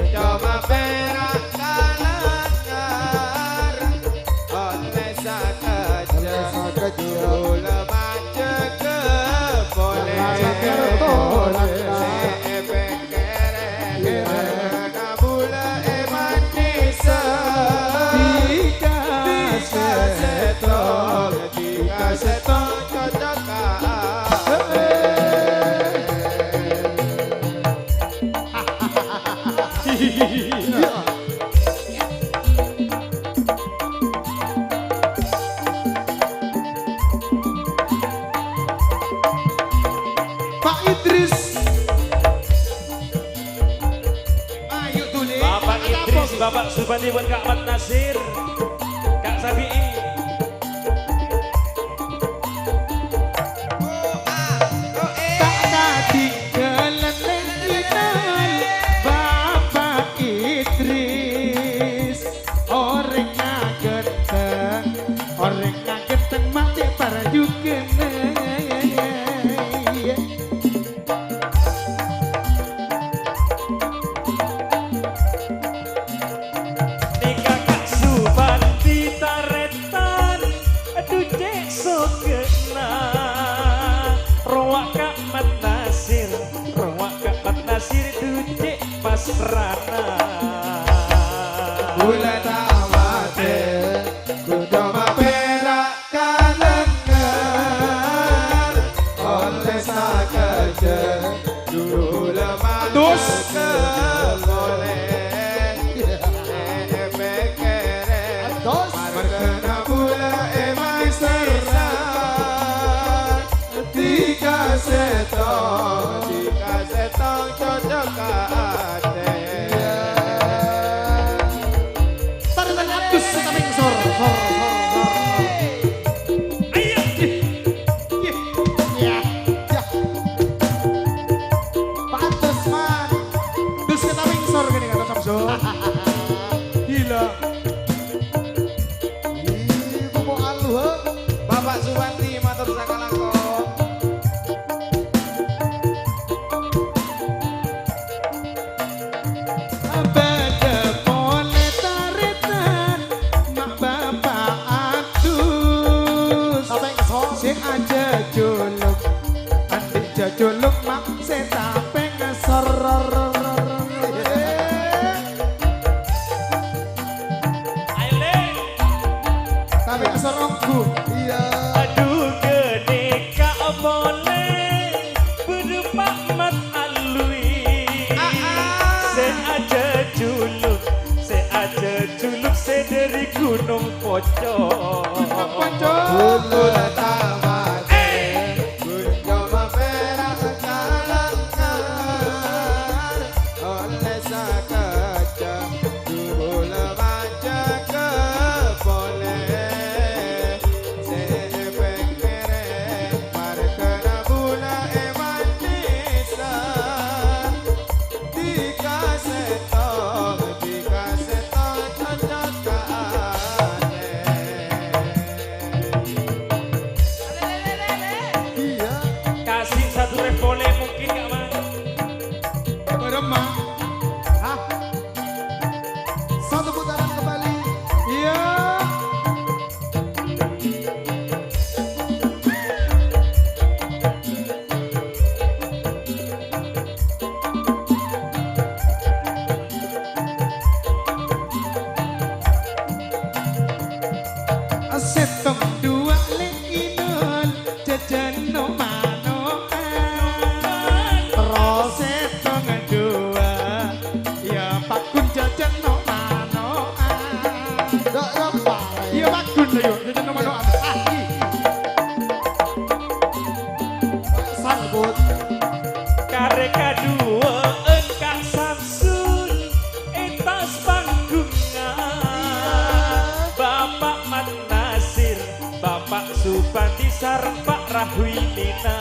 Coba perak kalangan Oleh sakaja Bapak Subandi buat Kak Mat Nasir, Kak Sabi'i. Tak ketinggalan lenginan Bapak Idris. Orang ngagenteng mati para jukene. Nikah Kak Subandi taretan, aduh cek sokena. Roak Kak Mat Nasir, roak Kak Mat Nasir, aduh cek pasrana. Bulan awate kudoa perak kalengan oleh sakeje dulu lemah dus boleh bekere markena pula emai sersan tiga setong cocok ate. Gila. Ibu mau aluh. Bapak Suwanti matur sakalako. Beda boleh taretan mak bapak atus. Sing aja juluk, adik jajuluk mak setape ngesoror. Tapi kesorongku. Iya. Aduh gede Kak boleh berdepak mat alui. Se aja juluk se dari Gunung Pocok. Gunung Tamate, Gunung Merah Kalangan, oleh sakaca dulu lemanja ke boleh. Sepeng kere markena bula eman nisan. Tiga setong cocok kaane. Iya. Kasih satu ref boleh mungkin Kak Mas. Beremah. Hah? Satu putaran kembali. Iya. Setong dua leinun jajan no manoan. Terus setong dua ya pakun jajan no manoan. Ya pakun lah yuk jajan no manoan. Sambut. Kareka dua Kak Samsun etas panggungan. Bapak Mat Nasir, Bapak Subandi sareng Pak Rahwilina.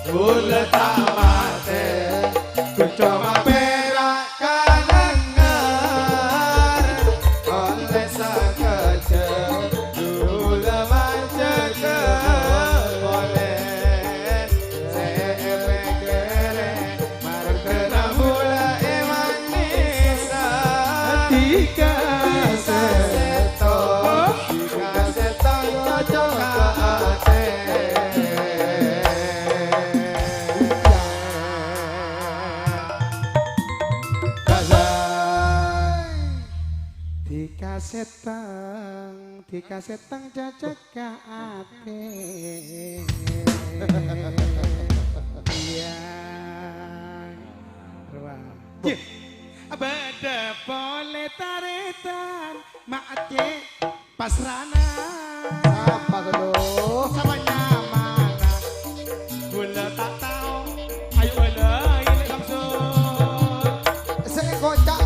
Gula tamate, kucoma perak kalengan, oleh sakace dulu lemanja ke boleh. Sepekere markena bula eman nisan. Tiga setong cocok kaate. Tiga setang cocok kaate. Iya. Beda boleh taretan maatnya pasrana. Apa dulu? Samanya mana? Gula tak tahu. Ayo gula ini langsung. Saya kocak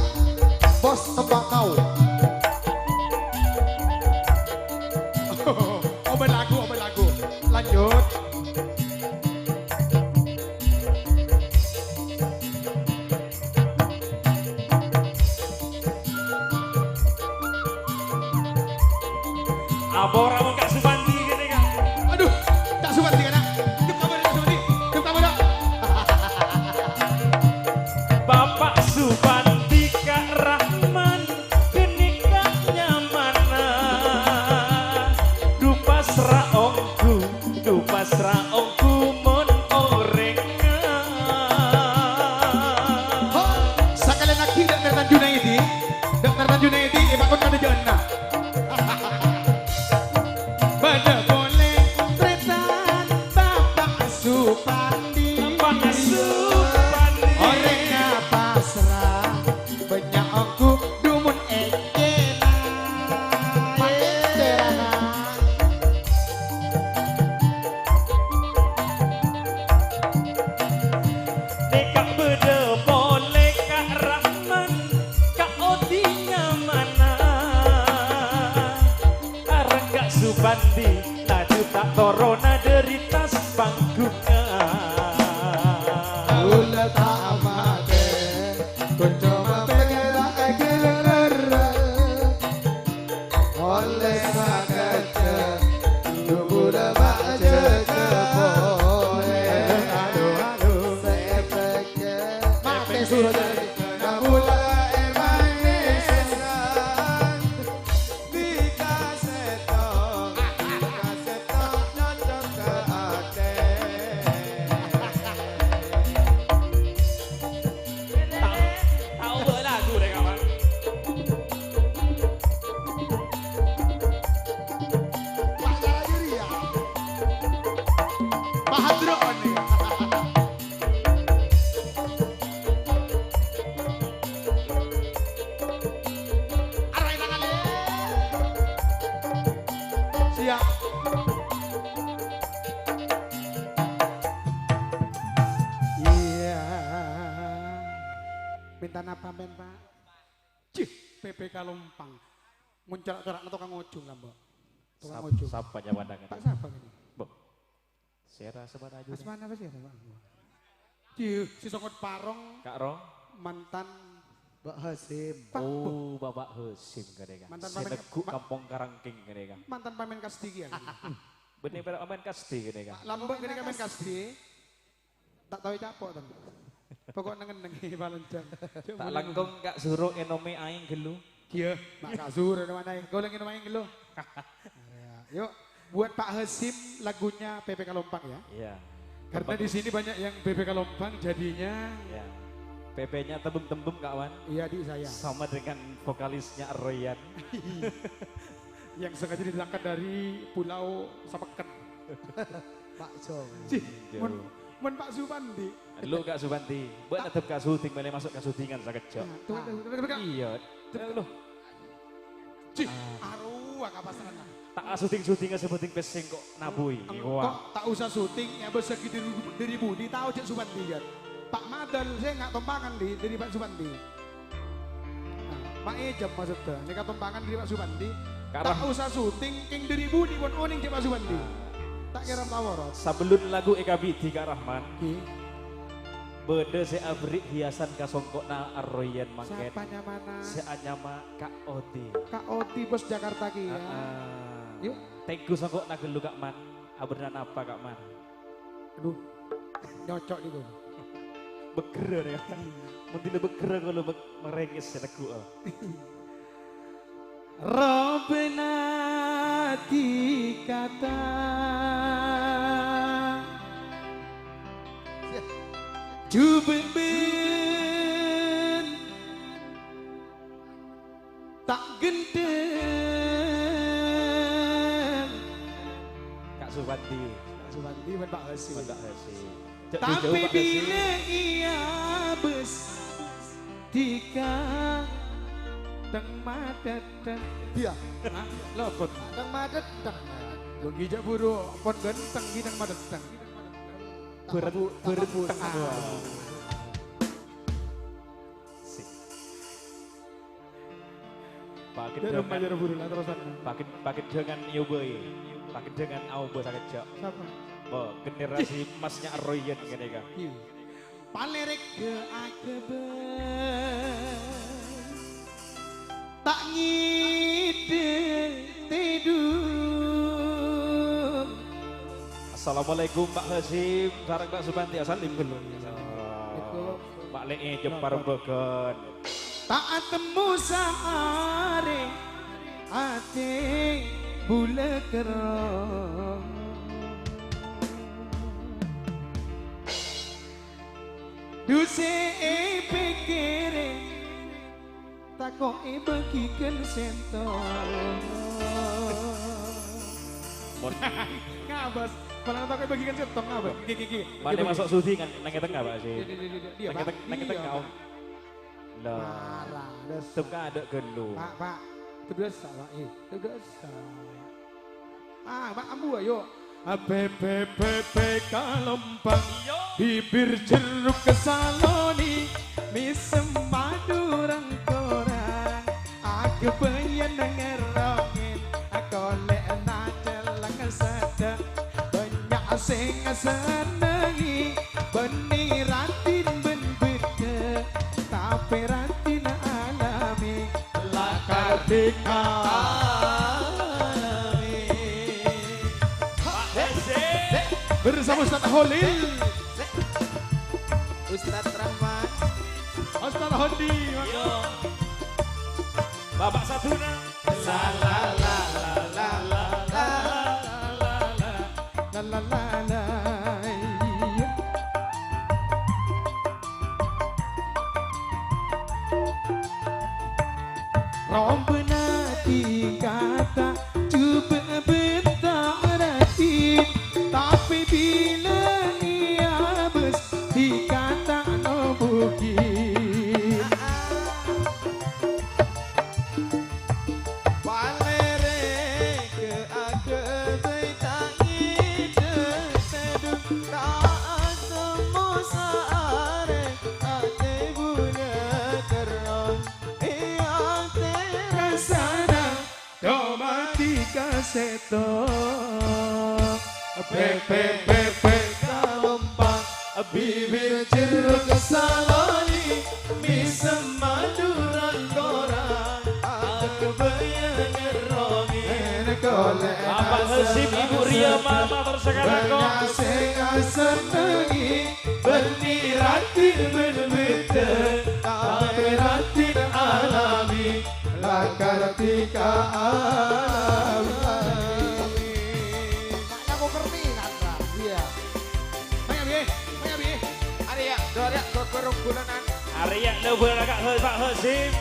Supandi. Orangnya pasrah banyak aku dumun ekena Panderana Nekak bede boleh Kak Rahman, Kak Odinya mana? Areng Kak Supandi, laju tak corona derita sepanggungan. Ula tak amade ku coba pengelak kelera oleh sakete dubura baca kebole aduh sepeke mate suruh jadi kabula emanesan di kasetok nyocok ke ate Tahu boleh lagu deh kawan. Pak Jarajuri ya Pak Hadron nih Arai tangannya siap iya minta apa men Pak Cih PPK Lompang muncul-corak tukang ojung lah mbak tukang ojung Sapa nyawandangan? Pak siapa ini? Bo. Sera sebar aja. Mas mana apa sih Pak? Cih si Songkot Parong Kak Rong. mantan Mbak Hasim. Pak, Oh, Bapak Hasim kadeka. Mantan pamen- Senegu Pak- Kampung Karangking kadeka. mantan pamen kasdi ya. Bener pada aman kasti kadeka. Lambek kene pamen kasdi. Tak tahu capok ten. Pokok nengen-nengi palenjang. Tak langkung Kak suruh enome aing gelu. Iya, Mak Kasur ada mana? Goleng ini main dulu. Yuk, buat Pak Hasim lagunya PPK Lompang ya. Iya. Karena di sini banyak yang PPK Lompang jadinya Iya. PP-nya tembem-tembem kawan. iya di saya Sama dengan vokalisnya Royan. yang sengaja didatangkan dari Pulau Sapeken. Pak Jong. Cih, mun Pak Supandi. Lu Kak Subanti, buat tetep Kak Suting boleh masuk Kak Sutingan sakejok. Iya. Lu Cih, aruh kapasan lah. tak syuting sebuting pesing kok nabui. Kok tak usah syuting ya besar gitu dari Budi tahu cek Supandi kan. Pak Madal saya nggak tompangan dari Pak Supandi. Nah, Mak Ejam maksudnya, ini tompangan dari Pak Supandi. Tak usah syuting king dari Budi pun oning cek Pak Supandi. Tak kira tawarot. Sebelum lagu EKB Kak Rahman, Ki, bede se abri hiasan kasongkok na Arroyan mangket. siapanya mana? Se anyama Kak Oti. Kak Oti bos Jakarta ki ya. Yuk. Tegu songkok na gelu Kak Man. Abernan apa Kak Man? Aduh, nyocok nih gue. Beger ya. Mendile beger kalau merengis ya lagu. Rabbana dikata Jubin tak gendeng Kak Subanti. Subandi ben Pak Hasim. Mantap Hesi. Tapi bila ia bes Tika Teng madet Iya. Hah? Lopot Teng madet teng. Lu gijak buru Pon genteng gidang madet teng Berenteng. Sik. Paket Dia dengan remaja buru lah terusan paket dengan Yoboi. Paket dengan Aubo sakejok. Siapa? Bo, generasi emasnya Royan ngene ka. Iya Palerek ke akebe Tak ngide tidur Assalamualaikum Pak Hasim, sareng Pak Subanti asalim dulu. Pak Lee Jepar Beken. Tak temu sehari ate bule kerong Duse pikire takoke bagikan sentol Ngabas. Malah tak bagikan setong ngabas. Gigi. Mana masuk Susi kan nang tengah Pak sih. Dia Pak. Nang tengah om. Lah. Parah. Tengah ada gelu. Pak. Itu dosa Pak. Itu dosa. Pak ambu ayo. BBBB kalompang bibir jeruk kesaloni misem madurang korang aku bayan ngerongin aku lena celang sada banyak sing senengi beni ratin ben beda tapi ratin alami lakar dika bersama Ustaz Holil, Ustaz Rahman, Ustaz Hodi, Bapak Saduna. la la la la la la la la la la. Rombena kata coba betaratin tapi bila ia bes dikata no bukit palere ke ake betangi deseduk tak temu saare ate bune terang iya kasana domati kaseto pepe kalompang bibir jeruk kesaloni misem maduran korang aku bayang ngerongi kolek Bapak Hasim, Ibu Ria, Mama tersekarang kok. sing senengi beni ratin berbeda tapi ratin alami lakar tika alami aku kerti kata iya Maya bi Arya dorak kekerung bulanan Arya lebar agak Pak Hasim.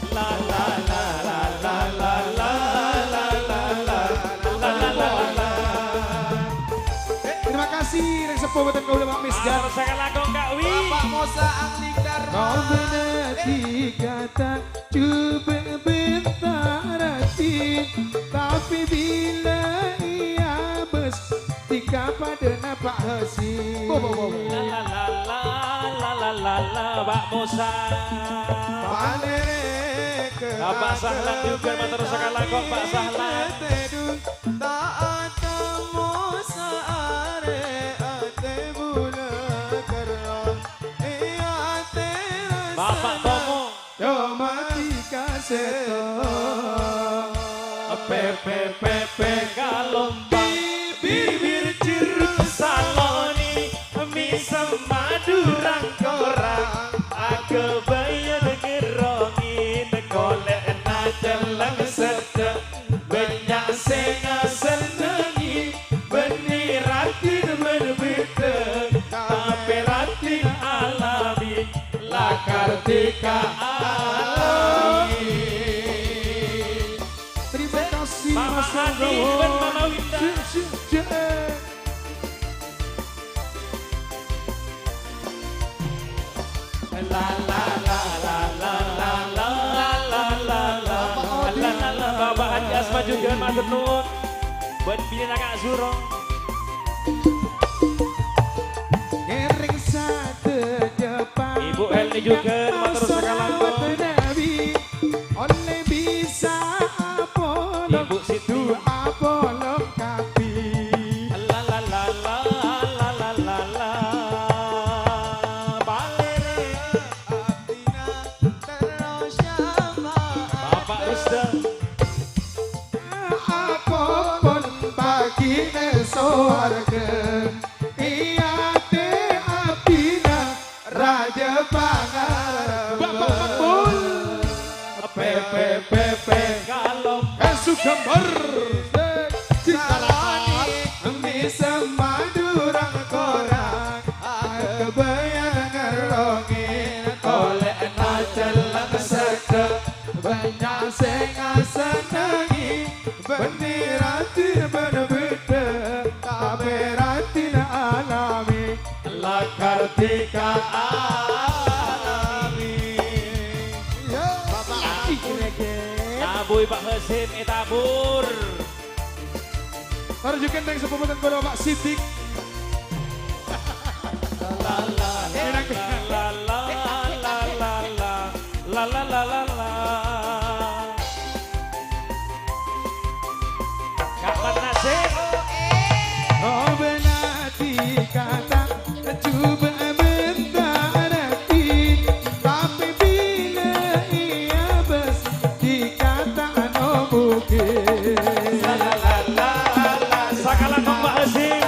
La la la la la la la la la la la la la. terima kasih yang sepuh betul kau Pak Misgar Tersekarang kok Kak Wi. Bapak Musa Angling Dharma kau benar dikata coba bentarati tapi bila ia bes tika pada napak Hasim La la la la la la la Pak Musa. palere ke Bapak Sahlan juga matur sekali kok Pak Sahlan. tak temu saare ate bune terang iya ate Bapak Tomo. yo mati kaseto pepe Kalompang bibir jeruk saloni misem madurang korang aku bayar ngerongin golek nacelang sedek banyak sing senengi beni ratin berbeda tapi ratin alami lakar tika alami. terima kasih Mama Mas Adi dan Mama Winda. La la la la la la la la la la la la. Bapak Haji Asma juga matur nuwun. Buat pilih Kak Zuro. Ngering sate Jepang Ibu Elni juga matur sekali kok. oleh bisa apolong Ibu Siti. apolong kapi La la la la la la la la. Balere abdina terus syama Bapak Rusda. apapun bagi soarga iya te abdina raja pangar Bapak Makbul pepe Kalau Sugambar Cikalani bisa madurang korang aku bayang ngerongin oleh nacelang sedek banyak sing senengi beni ratin Kartika Alamin. Bapak Haji Greget. Tabuy Pak Hasim tabur. Taruh juga teng sepuputan kepada Pak Sidik. La la la la la la la la la la la. Kapan nasib? Oh benati kata coba bentar hati, tapi bila ia bes dikata no mungkin. La la la la la. Sakalan Pak Hasim.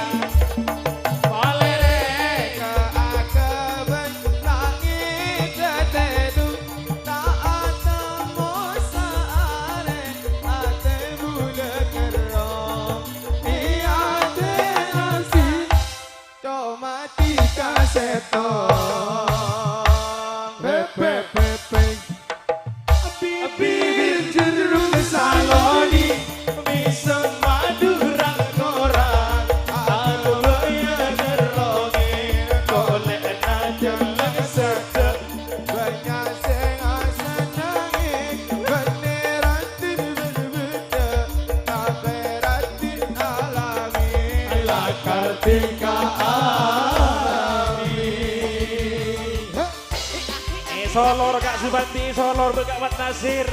Palereka akaban langit tetedu tak temu saare ate bule kerong iya te asih cuma tika setong Pepe pepe bibir jeruk saloni bisa madura korang aku ya gerongin golek najalan sedek banyak sing senengin beneratin berbeda kaberatin alamin la Kartika Alamin. Solor Kak Subanti, Solor Kak Wat Nasir.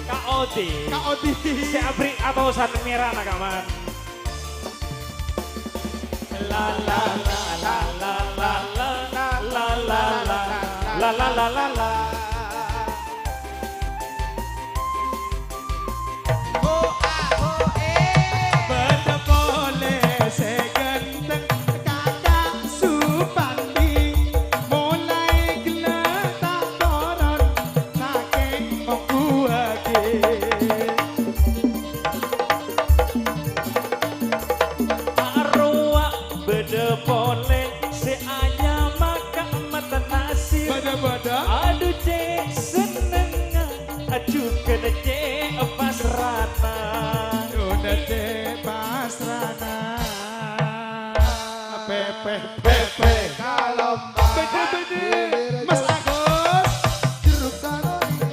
Kak Odi. Kak Odi. Si Abri atau San Merah nak kaman. La la la la la la la la la la la la la la la. Beda boleh segenteng kakak Supandi, mulai geletak koron saking mengkuake. Arwah beda boleh si anya makan mata nasi. Beda-beda. Aduh cek seneng, aduh kena cek pasrana. Udah deh pasrana. Pepe pepe. Kalau Beda-beda. Mas Agus. jeruk saroni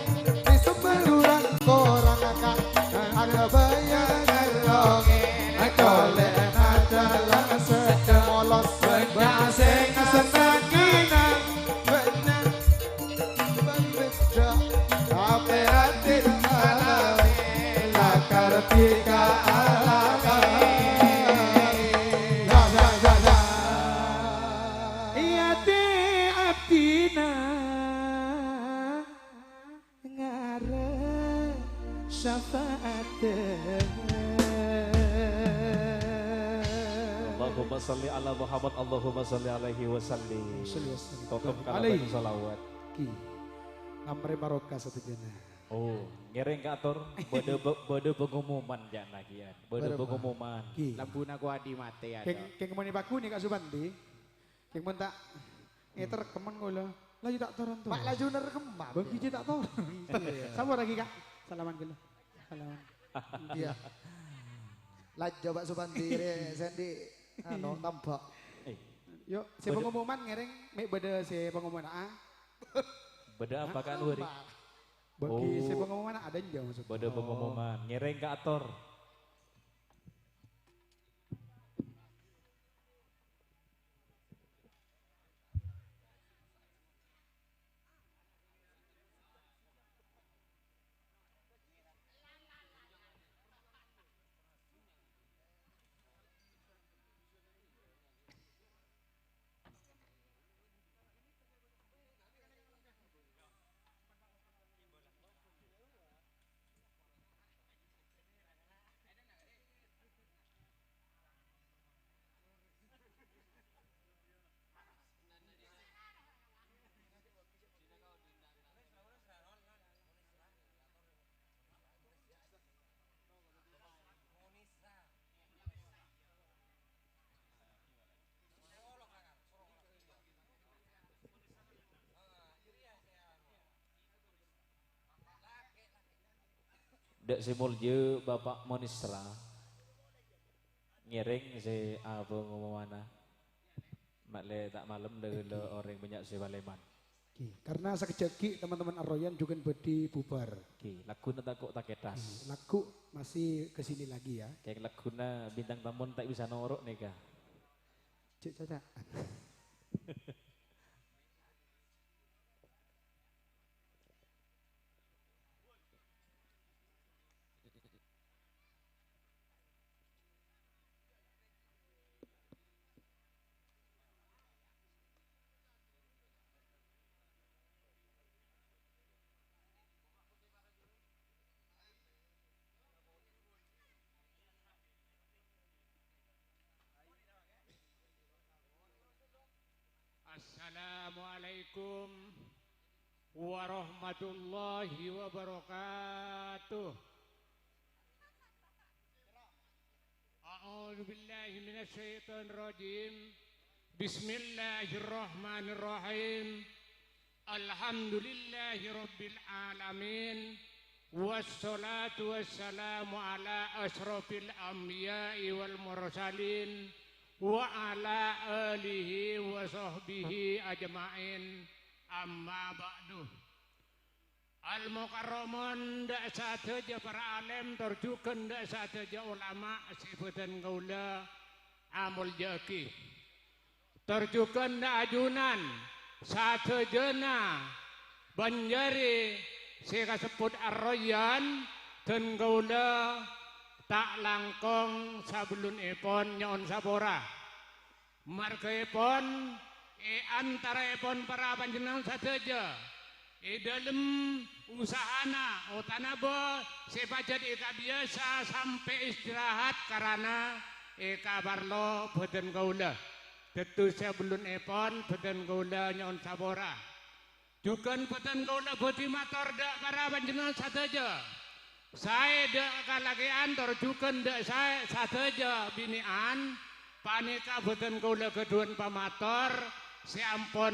di sebeluran korang akak ada bayang gerongin golek najalan sedek molos banyak sing senenginan bener berbeda kaberatin alamin la Kartika Alamin. Ya ya ya ya. Iya teh abdina ngarep syafaat. Allahumma salli ala Muhammad, Allahumma salli alaihi wasallim. Tutup Alaihi. kalaban salawat. Ki ngamre barokah satu jana. Oh, ngereng ke atur, bode pengumuman jana kian. Bode pengumuman. Ki Lambuna ku adi mate ya. keng mau baku nih Kak Subandi. Keng mau tak ngeter kemen ngono. Lagi tak turun tuh. Pak laju nerekemam. Bagi je tak turun. Iya. Sabar lagi Kak. Salaman dulu. Salaman. Iya. Laju Pak Subanti Sendi anu tambak. Yuk, si pengumuman ngereng mek beda si pengumuman A. Bode apa kan Wuri? Bagi Oh. si pengumuman ada jauh maksudnya. Bode pengumuman, ngereng ke atur. Dek si Mulye Bapak Monisra ngiring si apa ngomong mana Mak le tak malam le orang banyak sebaleman. Oke, karena sekejap teman-teman Arroyan juga bedi bubar. Oke, laguna tak kok tak ketas. Lagu masih kesini lagi ya. Kayak laguna bintang tamun tak bisa norok nih kah. Cik Caca. Assalamualaikum warahmatullahi wabarakatuh. A'udzu billahi minasyaitonir rajim. Bismillahirrahmanirrahim. Alhamdulillahi rabbil alamin. Wassalatu wassalamu ala asrofil anbiya'i wal mursalin wa ala alihi wa sahbihi ajma'in, amma ba'du. Al-mukarramun dak sateja para alim terjukan dak sateja ulama sifatan gaula amul jaki terjukan dak ajunan satejana banjari sika sebut Arroyan dan gaula tak langkong sablun epon nyon sabora marga epon antara epon para panjenengan sateja dalam usahana otanabo sepajat eka biasa sampai istirahat karena eka barlo badan gaula tetu sebelum epon badan gaula nyon sabora juga badan gaula bodi motor dak para panjenengan sateja. Saya dak kalagean terjukan dak saya sateja binian panika boten kula keduan pamator seampun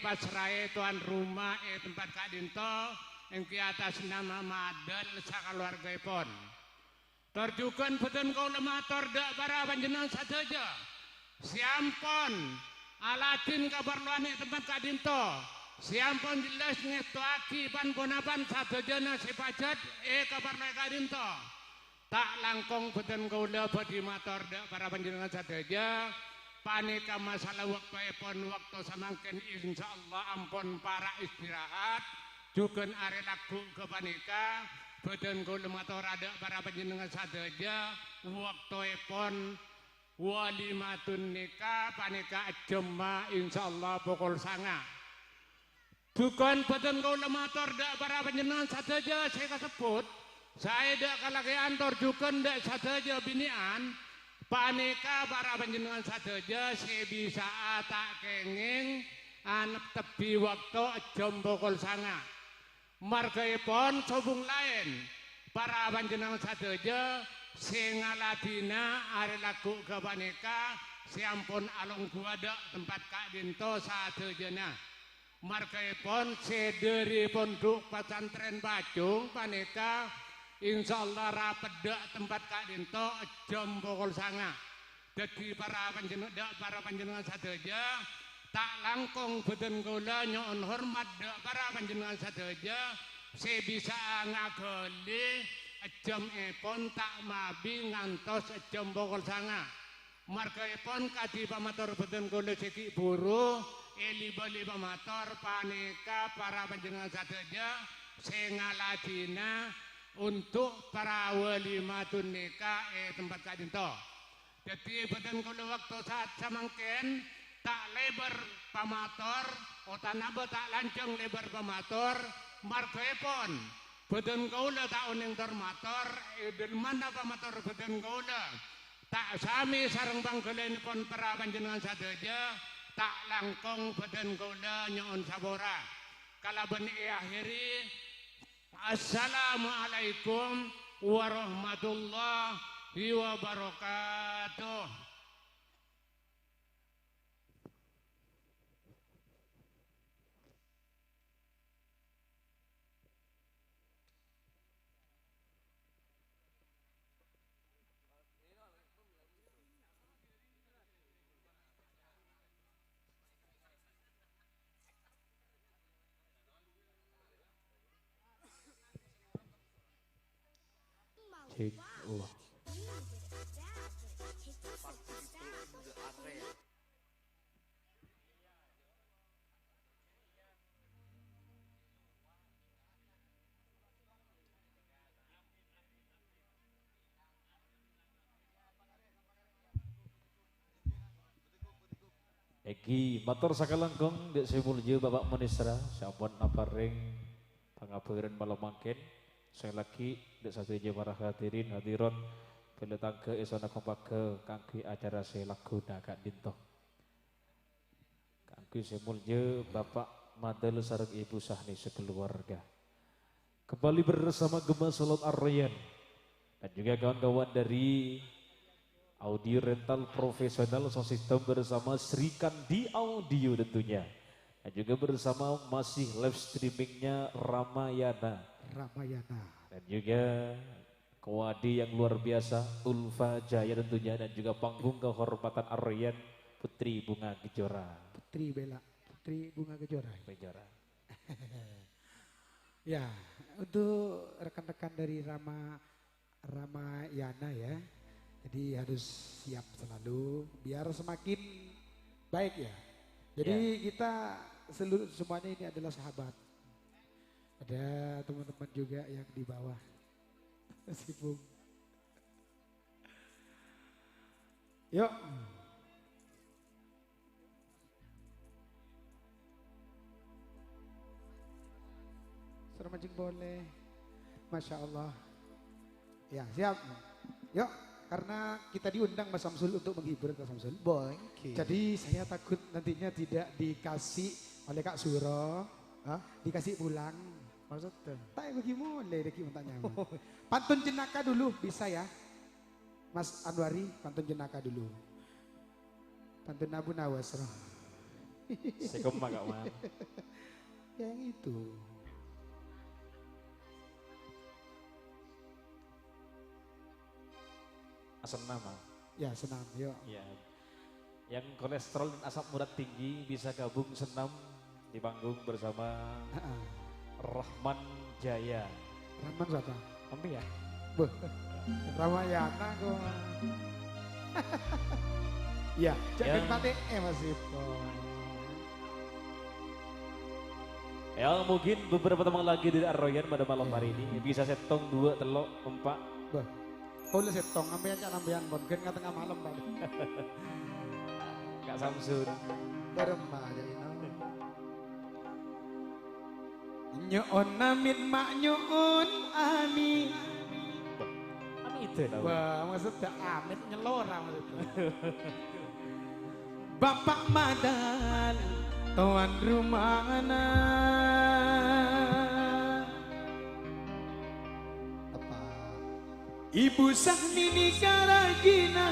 pasrae tuan rumah tempat Kak Dinto engki atas nama Madal sakaluargaipun terjukan boten kula matur dak para panjenengan sateja seampun Aladin kabarluane tempat Kak Dinto siampun jelas ngetuaki pan ponapan sadajana sepajat kabarluane Kak Dinto tak langkong boten kula badhe matur dak para panjenengan sadaja panika masalah waktu samangken insyaallah ampun para istirahat juga are lagu kepanika boten kula matur dak para panjenengan sadaja waktupun walimatun nikah panika jema insyaallah pukul 9. Bukan boten kula matur dak para panjenengan sadaja saya kasebut saya dak kalagean juga dak sadaja binian paneka para panjenengan sadaja saya bisa tak kenging anep tebi waktu jam pukul 9 margaipun sobung lain para panjenengan sadaja sing ngaladina are lagu kepaneka sampun alung guadak tempat Kak Dinto sadajana margaipun sederipun duk pesantren Pacung paneka insyaallah rapedak tempat Kak Dinto jam pukul 9. Dadi para panjenengan sadaja tak langkung boten kula nyuwun hormat dak para panjenengan sadaja se bisa ngagoli jam epon tak mabi ngantos jam pukul 9. Margaipun kadi pamatur boten kula seki buru eli-bali pamatur paneka para panjenengan sadaja sing ngaladina untuk para walimatun nikah tempat Kak Dinto. Jadi boten kula waktu saat samangken tak lebar pamator otanaba tak lancang lebar pamator margaipun boten kula tak uning termator den mana pamator boten kula tak sami sareng panggelenipun para panjenengan sadaja tak langkung boten kula nyuwun sabora kalaben akhiri assalamualaikum warahmatullahi wabarakatuh. Cek. Oh. Egi motor sakalangkong dek semulje Bapak Manisra sampun aparing pangabaran malam mangken saya lagi dek satu je marah hadirin hadiron bila tangke esona kompake kangge acara saya lagu naga dinto kangge semulje Bapak Madel sareng Ibu Sahni sekeluarga kembali bersama Gema Solot Aryan dan juga kawan-kawan dari audio rental profesional sound system bersama Sri Kandi Audio tentunya. Dan juga bersama masih live streamingnya Ramayana. Dan juga Kowadi yang luar biasa, Ulfa Jaya tentunya. Dan juga panggung kehormatan Aryan Putri Bunga Kejora. Putri Bella, Putri Bunga Kejora. Ya, untuk rekan-rekan dari Ramayana ya. Jadi harus siap selalu biar semakin baik ya. Jadi kita semuanya ini adalah sahabat. Ada teman-teman juga yang di bawah. Meskipun. Yuk. Suruh mancing boleh. Masya Allah. Ya siap. Yuk. Karena kita diundang Mas Samsul untuk menghibur Mas Samsul. Bangke. Jadi saya takut nantinya tidak dikasih oleh Kak Suro. Dikasih pulang. Maksudnya? Tak bagaimana lagi untanya. Pantun jenaka dulu bisa ya. Mas Anwari pantun jenaka dulu. Pantun Abu Nawas. Sekoma Kak Man. Yang itu. Asam nama. Ya senam yuk. Ya. Yang kolesterol dan asam urat tinggi bisa gabung senam di panggung bersama Rahman Jaya. Rahman siapa? Ambil ya? Beuh. Ramayana kok. Ya, jangan pakai Mas Ipo. Ya mungkin beberapa teman lagi dari Arroyan pada malam hari ini bisa setong 2, 3, 4. Bah, boleh setong ambean bon kan tengah malam balik. Kak Samsun. Beremah jadi Nyoon namin mak nyoon ani. Ami itu tau. Wah, maksudnya amit nyelora maksudnya. Bapak Madan, tuan rumahna. apa? Ibu Sahnini Karagina.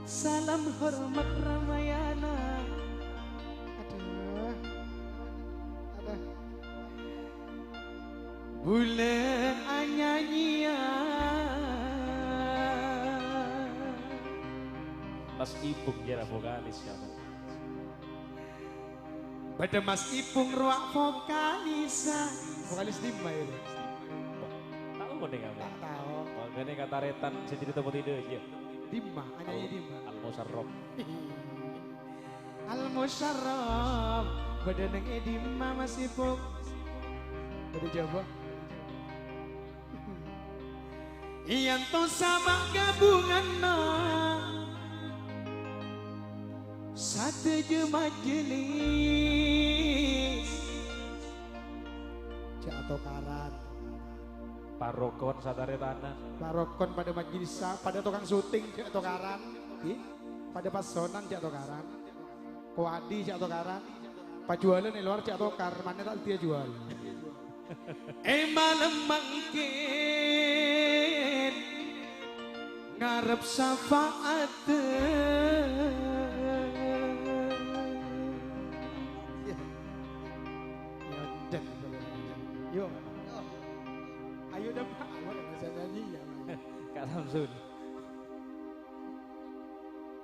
Salam hormat Ramayana. Aduh. Bule anyanyian. Mas Ipung jara vokalis ya. Pada Mas Ipung ruak vokalisa. Vokalis Dima itu. Tahu mau deh kamu? Tak tahu. Makanya kata retan saya cerita mau tidur aja. Dima, anyanyi Dima. Al-Musarraf. Al-Musarraf. Pada neng Dima Mas Ipung. Pada Jawa. Iyan to sama gabungan na. Satu je majelis. Jatuh karan. Parokon sadare tanah. Parokon pada majelis, pada tukang syuting jatuh karan. Pada pasonan jatuh karan. Kuadi jatuh karan. Pajualan di luar jatuh karan. Mana tak dia jual. Malam mangkin ngarep syafaat. Yuk, ayo dah Pak, mana bisa nyanyi ya? Kak Samsun.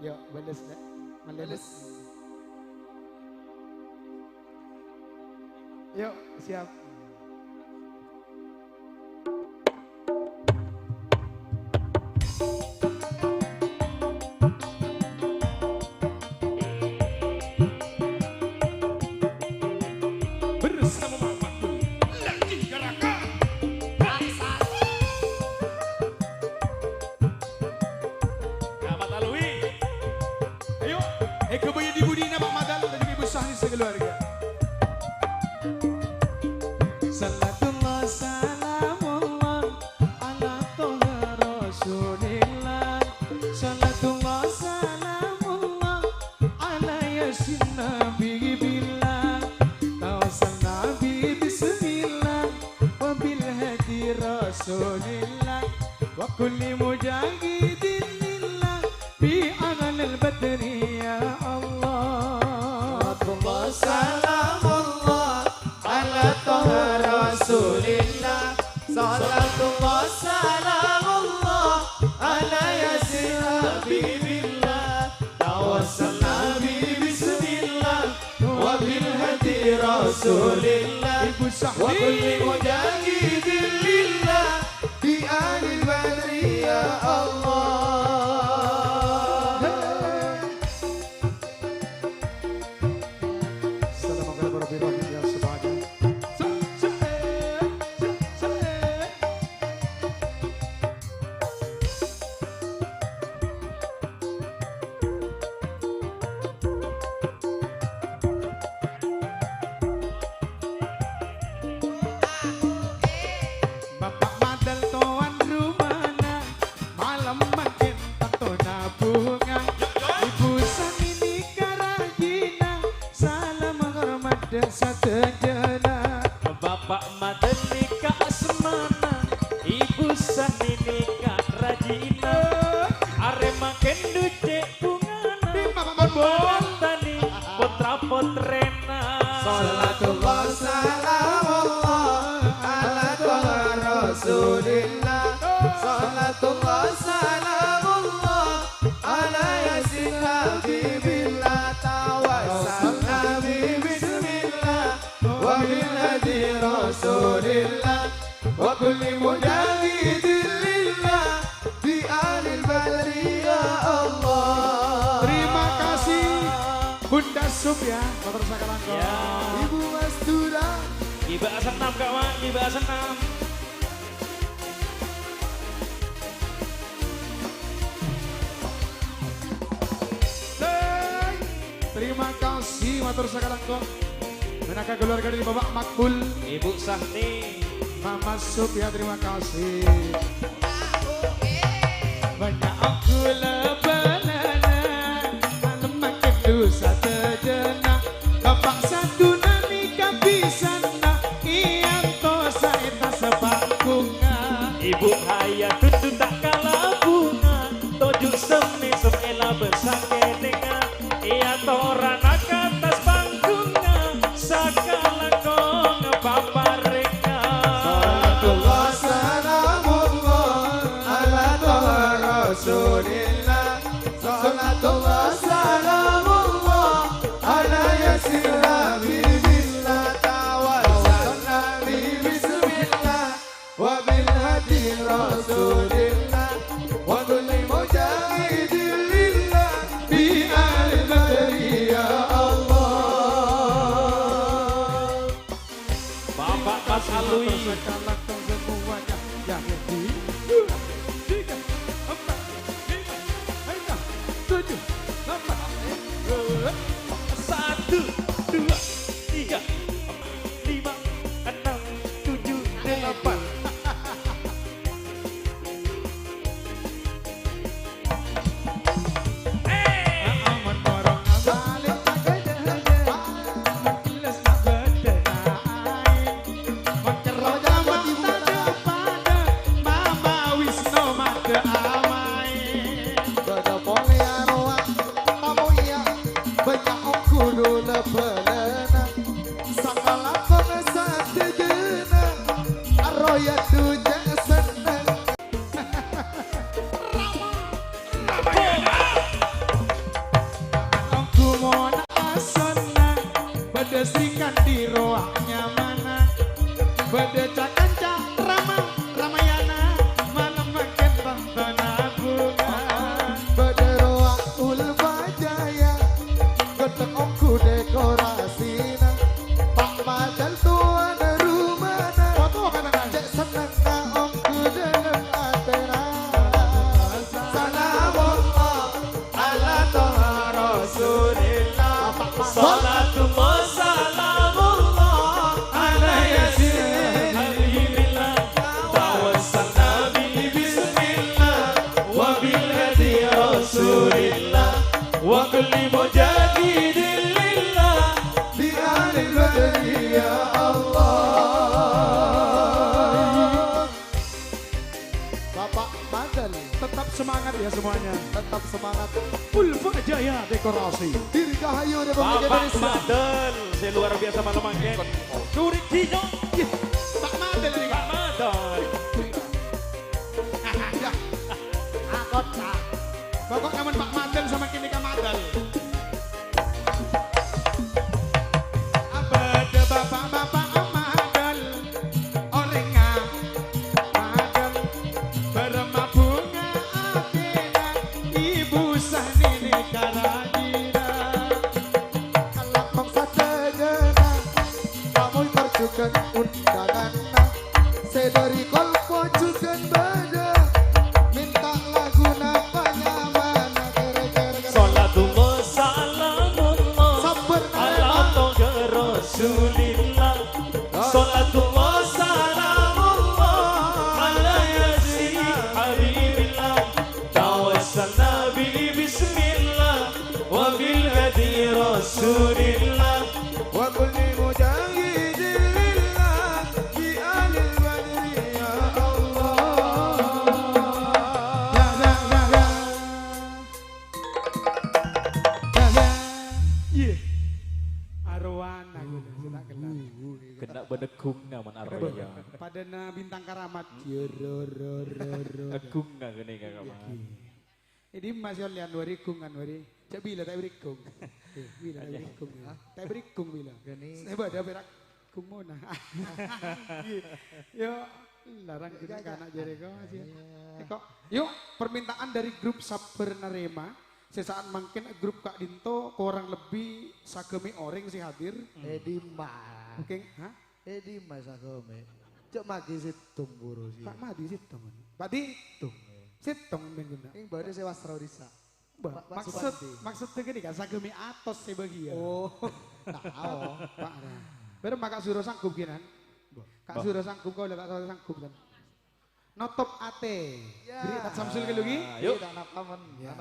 Yuk, balas dah, balas. Yuk, siap. Ibu Dina, Pak Madal, dan juga Ibu Sahni sekeluarga. Salatullah salamullah ala toha rasulillah. Salatullah salamullah ala yasin nabi billah. Tawasal nabi bismillah wa bil hadi rasulillah wa kulli mujahidin lillah bi anal badri ya Allah. Salatullah salamullah ala toha rasulillah. Salatullah salamullah ala yasin habibillah. Tawassal nabi bismillah wa bil hadi rasulillah Ibu wa Sahni. kulli mujahidin lillah bi alil badri ya Allah. Salam mengenai berbirahim ya semuanya. Bapak Madal tuan rumana, malam makin tantona bunga. Ibu Sani nikah rajina, salam hormat desa tejana. Bapak Madan nikah asmana, Ibu Sani nikah rajina. Arema kendu cek bungana, tani putra potrena. Salatullah salamullah ala toha rasulillah. Salatullah salamullah ala yasin habibillah. Tawassal nabi bismillah wa bil hadi rasulillah wa kulli mujahidin lillah bi alil badri ya Allah. Terima kasih Bunda Sub ya, motor Sakalangkong. Ya. Ibu Mastura. Iba senam kawan, iba senam. Terima kasih motor Sakalangkong. Menaka keluarga dari Bapak Makbul, Ibu Sahni. Mama Sub ya, terima kasih. Banyak aku lebalana, malam makin dosa terjena. Bapak satu nani kabisana, iyan tosa eta sebangkunga. Ibu Hayat itu tak kalah bunga, tojuk semi semela bersakenengan. Ia torana ke atas panggungnya, sakala kong paparenga. Salatullah salamullah ala toha rasulillah. Salatullah salamullah ala yasin habibillah. Tawassal nabi bismillah wa bil hadi rasulillah wa kulli mujahidin lillah bi alil badri ya Allah. Bapak Pas Alwi. Sakalangkong semuanya. Yang ini 2, 3, 4, 5, 6, 7, 8, 1, 2, 3, 4, 5, 6, 7, 8. Aman borong balik tagada, makilas na bedanain. Makeroja mata pada, mama wisno mata amain. Bada pole aroan pamoya banyak kudu lebelena sakala kona satejena arroya tuja seneng. Aku mau asana, pada serikan di rohnya mana. Pada cakanca ramah ramayana, malam makin tantana bunga. Bederoa ulbajaya getek ongku dekorasina Pak Madal tuan rumana cek seneng na ongku dalam atena. Salamullah ala toha rasulillah. Salatullah salamullah ala yasin habibillah tawassalna bi bismillah wa bil hadi rasulillah wa kulli mujahidin lillah bi alil badri ya Allah. Bapak Madal, tetap semangat ya semuanya. Tetap semangat. Ulfa Jaya Dekorasi. Dirgahayu dan Bapak Madel, saya luar biasa malam makin. Curi Cino, Pak Madal ini Pak Kak. Madel. Akot Kak. Pokok kaman Pak Madal sama kini Kak Madal. Abada bapak-bapak Madal. Orenga Madal. Berema bunga Atena. Ibu Sanini Karajina. Kalau bangsa jajana, kamu terjukan undangan. Sedari kolpo juga beda, minta lagu napanya mana kere-kere. Salatullah salamullah Sabar ala toga rasulillah. Salatullah salamullah ala yasin habibillah tawassalna bi bismillah wa bil hadi rasulillah wa kulli mujahidin lillah bi alil badri ya Allah. Ya, ya, ya, ya. Ya, ya. Iya. Arwana gitu, sudah kenal. kena bedekung naman arwaya Pada na bintang karamat. Yororororo. dekung nggak gini kakak Ini masih lihat warikung kan wari. Cak bila tak berikung. Bila tak berikung. Tak berikung bila. Saya pada berak kung muna. Yo, larang kita kanak jari kau masih. Kok, yuk permintaan dari grup Sabar Narema. Sesaat mungkin grup Kak Dinto kurang lebih sagemi orang sih hadir. Edima. Mungkin, hah? Edima sakome. Cok magi situng buru sih. Pak Madi sitong. Pak Di, Tung. sitong ben guna. Ini baru saya wasra disa. Pak Maksudnya gini kan sagemi atos sih bagian. Oh, tahu. Pak, baru Kak Suro sanggup kinan. Kak Suro sanggup kau lihat Suro sanggup kan. Notop ate. Ya. Beri tak samsul ke lugi. yuk Tidak nak kaman. Ya.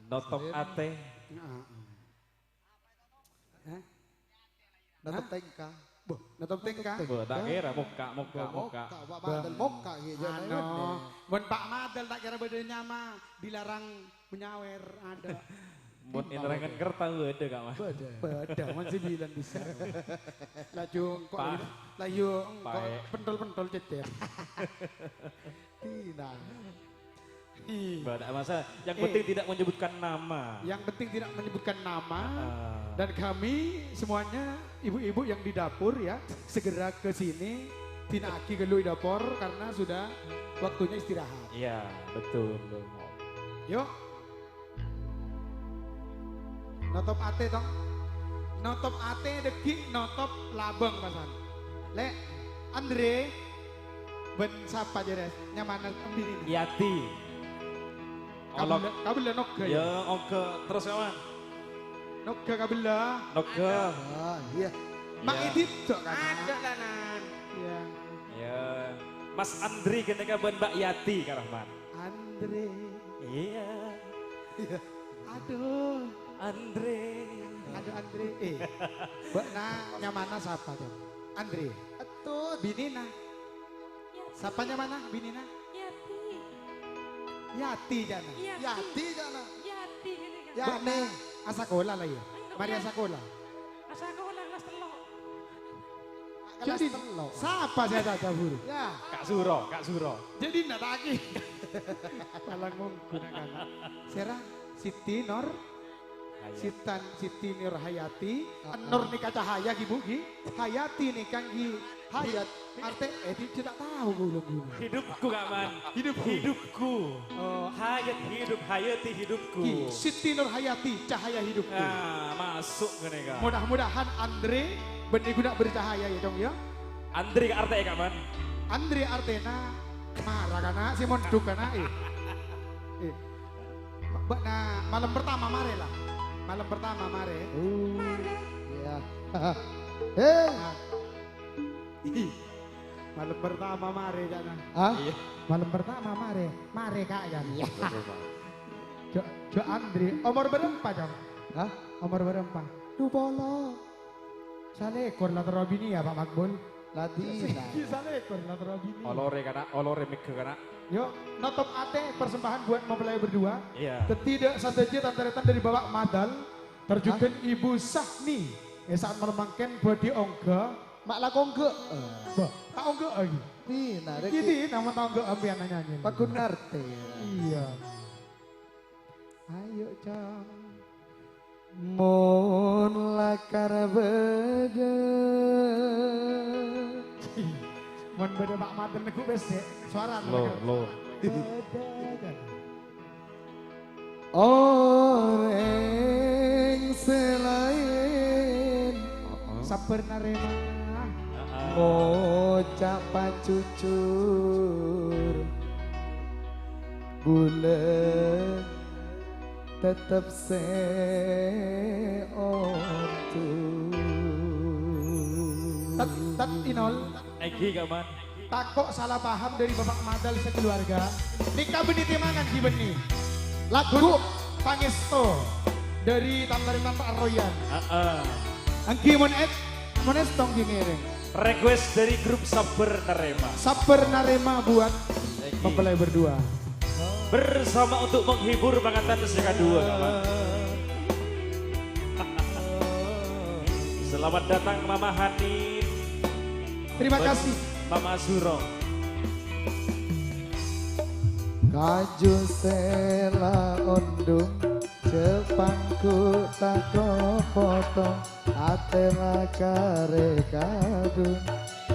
notok ate Natap tengka. Boh, notop tengka. tak kira muka Moka, Pak Madal moka gitu. Ano, mun Pak Madal tak kira bedanya mah dilarang menyawer ada. mun inerangan kerta ada kak mas Beda masih bilang bisa. Laju kok Pak. laju kok Pak. pentol-pentol cecer. Tidak. Tidak masa yang penting tidak menyebutkan nama Yang penting tidak menyebutkan nama. Ah. Dan kami semuanya ibu-ibu yang di dapur ya segera ke sini tinaki ke lui dapur karena sudah waktunya istirahat. Iya betul Yuk. Notop ate tong. Notop ate deki notop labeng pasan. Le Andre ben sapa jere nyamana ambil ini. Yati Olok Kabel nokga ya ya. oke terus kawan Nokga kabel. Noke Ah, iya. Mak Ya. Idit dok kan. Ada lanan. Ya. ya Mas Andri kena kaban Mbak Yati Kak Rahman Andre. iya Aduh. Andre Aduh Andre. Mbak na nyamana siapa tuh? Andre. Atut. Binina. Sapanya mana? Binina? Yati, Yati jana. Yati jana. Yati gini kan. Ya ne. Asakola lah ya. Maria Sakola. Asa aku ulang kelas telo. Kelas Jadi telo. siapa saya tak buru? Ya. Kak Suro Jadi nak lagi. Malah menggunakan. Serah Siti Nur. Siti Nur Hayati. Nur nikah cahaya gibu gi. Hayati nikah gi. Hayat. Arte tidak tahu gue belum. hidupku Kak Man hidupku Oh, hidup hayati hidupku Ki, Siti Nur Hayati, cahaya hidupku. nah masuk kene Kak Mudah-mudahan Andre benih guna bercahaya ya dong ya. Andri Kak Arte Kak Man Andre Artena marah karena si monduk karena Mbak nah malam pertama mare lah. Malam pertama mare. Mare, Hei. Malam pertama mari kan. Hah? Malam pertama mari kak kan. Jo Andri, umur berapa jam? Hah? Umur berapa? Dupolo. Salekor lah terobini ya Pak Makbul. Latina. Salekor lah terobini. Olore Mika kana. Yuk, notop ate persembahan buat mempelai berdua. Iya. Ketidak satu tantaretan dari Bapak Madal. Terjunkan Ibu Sahni. Saat meremangkan buat di ongga. Mak lakongge. Tak ongga lagi. Tina, Gini nama tak ongga ambian nyanyi. Pak Gunarte. Iya. Ayo jam. Mon lakar bede. Mon beda Pak Madal neku bes suara. Lo. Orang selain Sabar narema. Bocah pacucur bulan tetep seontu. Tat Inol. Egi kaman. Takok salah paham dari Bapak Madal sekeluarga. Nikah benih timangan di benih. Lagu Pangesto dari Tantaretan Pak Royan. Angki mones tong gingiring. Request dari grup Sabar Narema. Sabar narema buat mempelai berdua. Bersama untuk menghibur pengantin yang kedua. Selamat datang Mama Hani. Terima kasih. Mama Suro. Kaju sela ondung Jepangku tako potong Atela kare kadung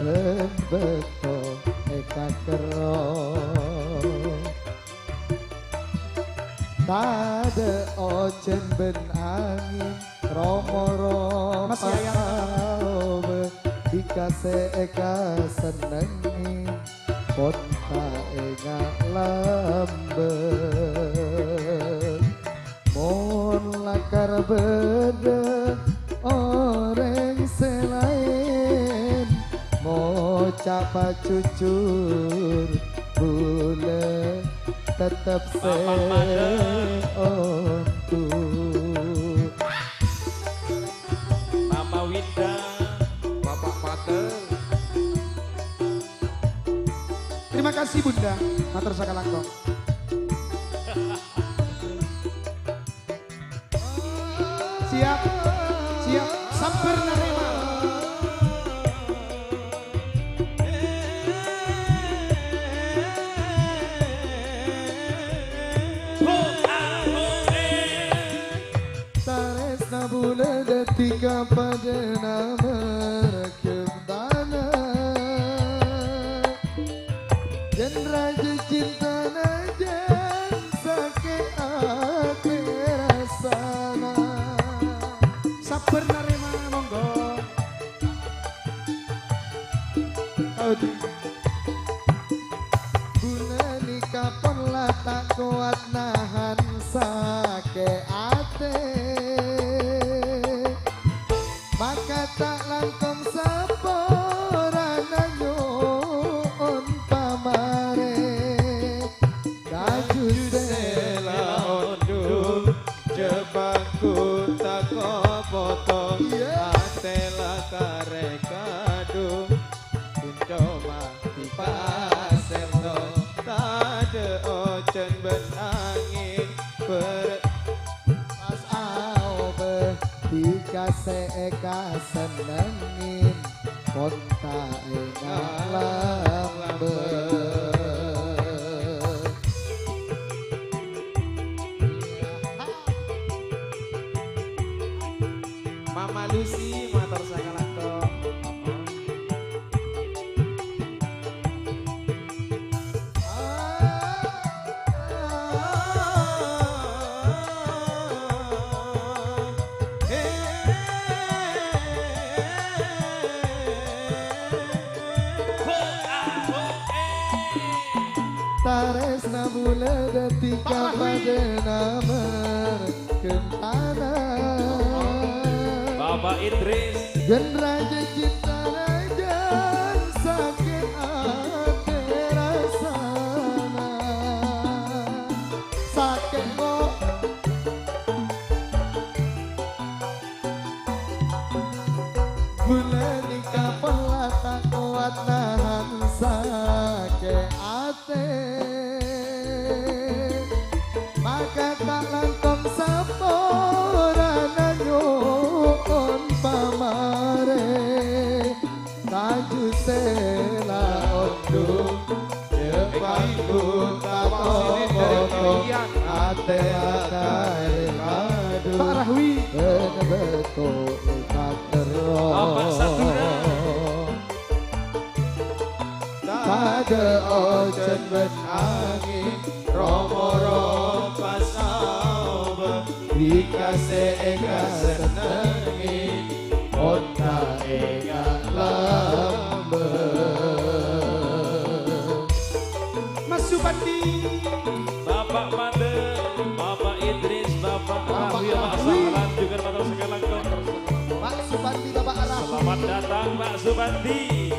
Lembeto eka kero Tade ocen ben angin Romo-romo Mas Yayang. Dikase eka senengi Kota ega lambet Mon lakar beda orang selain Mau capa cucur Bule tetap seontu Mama Winda. Bapak Pater. Terima kasih Bunda. Matur sakalangkong. Siap. Siap. Sabar narema. Taresna bula detika pada nama rekem tanah Dan raja cinta najan sakit hati rasana Sabar narema monggo. Bulan nikah pun lah tak kuat nahan sakit hati Maka tak langkong saporana nyuun pamare Kaju sela ondung Jepangku tako potong Atela kare kadung Kunco mati paserno Tade ocen ben angin Pas aobe dikase eka senengin Konta engang lambet Mama Lucy matur sakalangkong Taresna bula detika pada nama kentana Bapak Idris. Dan raja cinta dan sakit hati rasana. Sakit kok bulan nikah pelat tak kuat nahan sakit hati. Maka tak langkong saporana nyuon pamare. Kaju sela ondung jepangku tak komoto ate adai kadu. Pak Rahwi beto ikat terus. Bapak Sadura. Kade ojen ben angin romoro pasau dikasih eka senengi ona eka lambe. Mas Supandi. Bapak Made, Bapak Idris, Bapak Rahwi, Pak Sahlan juga matur sekalian. Pak Supandi, Bapak Rahwi. Selamat datang Pak Supandi.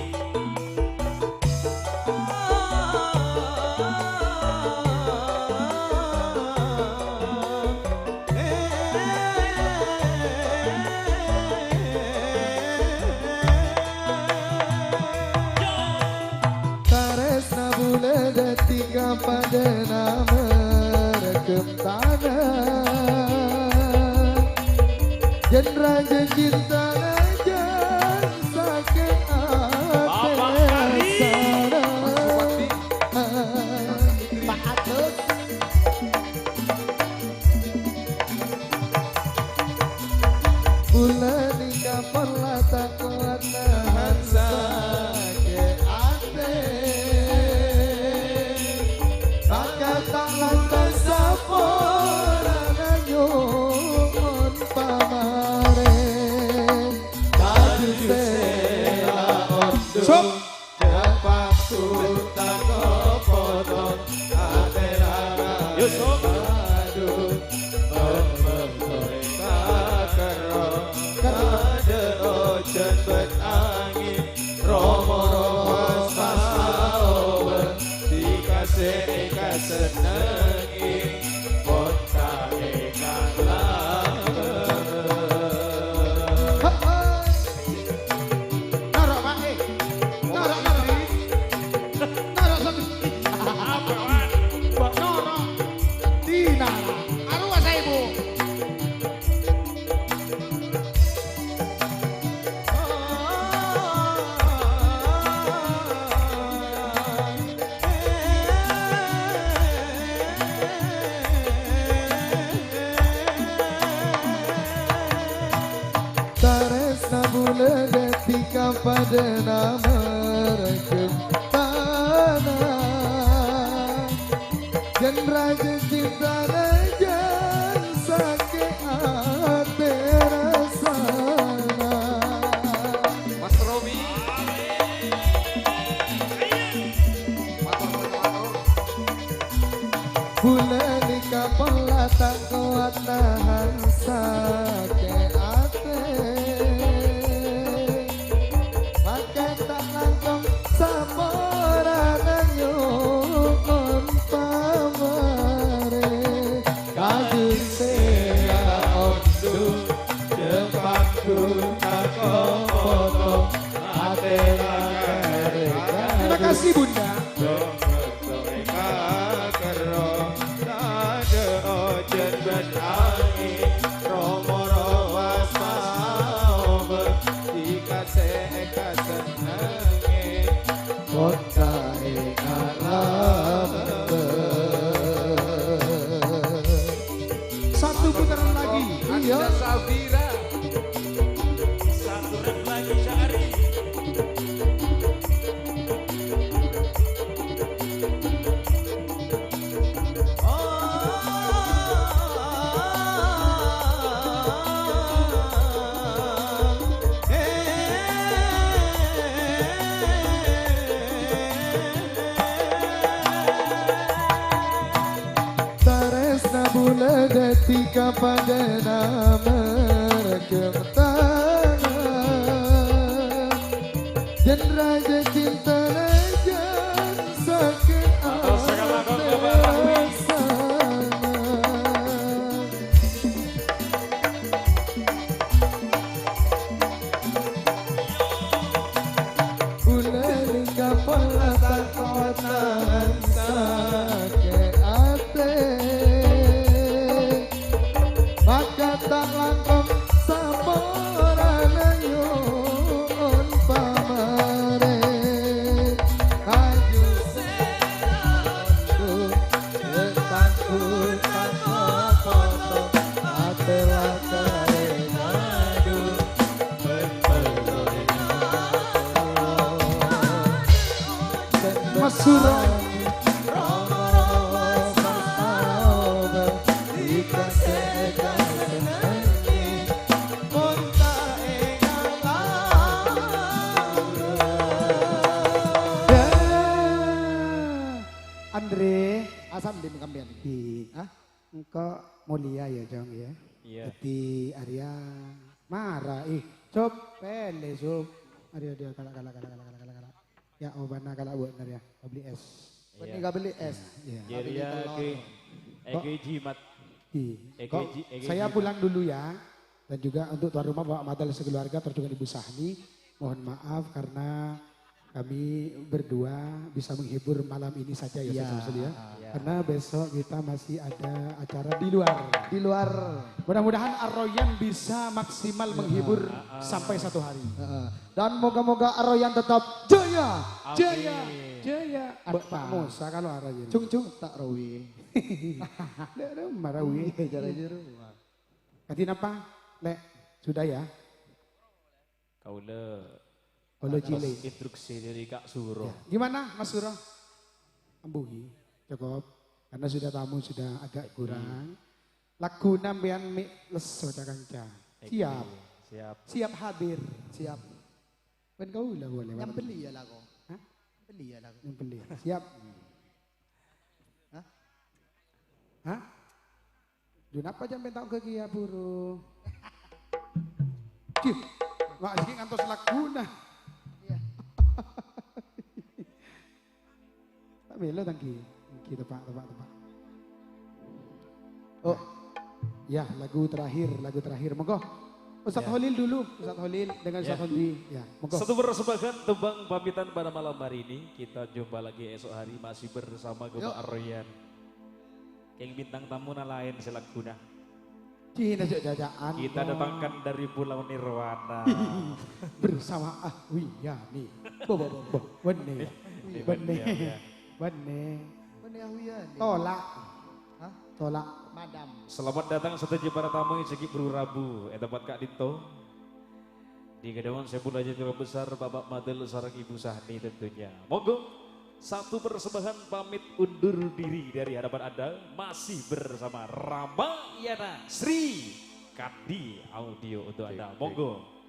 Taresna bule detika pada nama rekem tanah. Jen raja cinta dan sakit hati rasana. Pak Agus. Bulan nikah perlah tak kuat nahan sakit hati. Maka tak lantas saporana nyuon pamare. Kaju sela ondung jepangku tak komoto ate Yusuf. aduh pembentuk sakero. Kade ojen ben angin romo-romo pasau dikasih eka senengi kota eka lambe. Narok Pak Narok Narok. Narok satu. Narok. Tina. Arwah saya ibu. Taresna bule detika pada nama rekem tanah. Dan raja cinta dan sakit hati rasana. Mas Robi. Bulan nikah pelat tak kuat nahan sakit hati. Maka tak langkong saporana nyuon pamare. Kaju sela ondung jepangku tak komoto ate lagare. Terima kasih Bunda. Kota eka lambe. Satu putaran lagi. Iya. Safira. Satu rep lagi cari. Taresna bule detika pada nama rekem tanah. Jen raja cinta raja sakit Andre, asam di kambian. Hah? Engkau mulia ya Jong ya. Iya. Jadi Arya marah cop pele cop. Arya dia kalah. Ya obana kalah buat Arya. Beli es. Ini gak beli es. Iya. Jadi ya ke jimat. Kok saya pulang dulu ya. Dan juga untuk tuan rumah Bapak Madal sekeluarga terus juga Ibu Sahni. Mohon maaf karena kami berdua bisa menghibur malam ini saja ya, Ustaz ya. Karena besok kita masih ada acara di luar. Di luar. Mudah-mudahan Ar-Royan bisa maksimal menghibur sampai 1 hari. Dan moga-moga Ar-Royan tetap jaya. Jaya. Pak Musa kalau Ar-Royan. Cung tak rawi. Marawi. Ganti apa? Lek, sudah ya? Kalau Cile. Instruksi dari Kak Suro. Gimana Mas Suro? Ambuhi, cukup. Karena sudah tamu sudah agak kurang. Lagu nampian mik leso kanca. Siap. Siap hadir. Siap. Ben kau lah boleh. Yang beli ya lagu. Hah? Beli ya lagu. Yang beli. Siap. Hah? Kenapa jam bentang ke kia buru? Cip. Wah, ini ngantos laguna. Tak bela tangki. Tangki tepak. Oh. Ya, lagu terakhir. Monggo. Ustaz Holil dulu, Ustaz Holil dengan Ustaz Hondi. Ya, monggo. Satu persembahan tembang pamitan pada malam hari ini. Kita jumpa lagi esok hari masih bersama Gema Ar-Royan. Yang bintang tamu lain selaguna. Cina jajaan. Kita datangkan dari Pulau Nirwana. Bersama Ahwiyani. Bene. Tolak. Hah? Tolak. Madam. Selamat datang setuju para tamu yang segi Rabu. Tempat Kak Dito. Di Kedewan Sebul aja juga besar Bapak Madel sarang Ibu Sahni tentunya. Monggo. Satu persembahan pamit undur diri dari hadapan Anda masih bersama Ramayana Sri Kandi Audio untuk Anda. Monggo.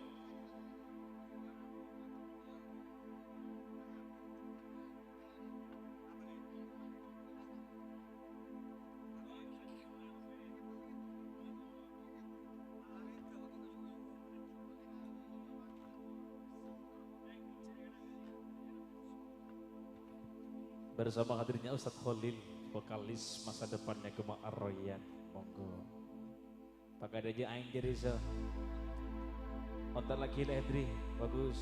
Bersama hadirnya Ustadz Khalil, vokalis masa depannya Gema Ar-Royan. Monggo. Pakai aja aing jadi so. Ontar lagi lah Hendri, bagus.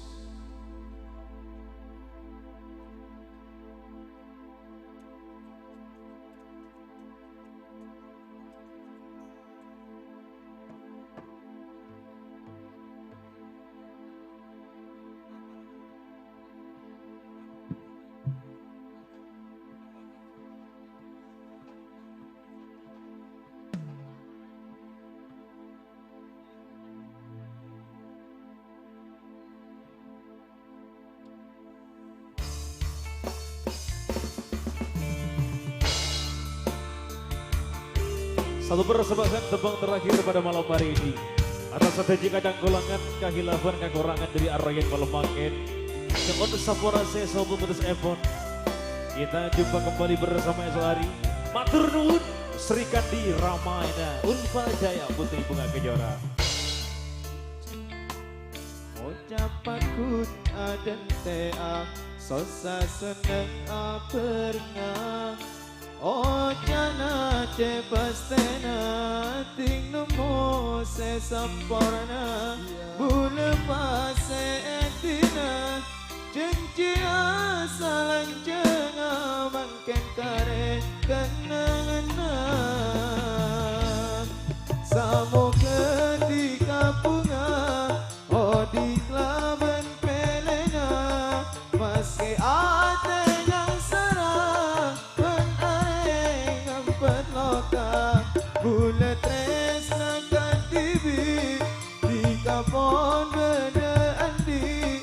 Satu persembahan tembang terakhir pada malam hari ini atas strategi kadang golongan kehilafan kekurangan dari Ar-Royan Palemaken yang on sapora seso pemutus Epon. Kita jumpa kembali bersama esok hari. Matur nuwun Sri Kandi Ramayana Unfa Jaya Putri Bunga Kejora. ngucapakun aden tea sosa seneng apernga oh jana ce pastena ting nemo se samporna bule pase etina Jengcia salang jenga mangken kare kenangana Samo ketika bunga oh di klaben pelena Maske ate yang serang ben areng ngampet loka Bule tresna katibi di kapon beda andi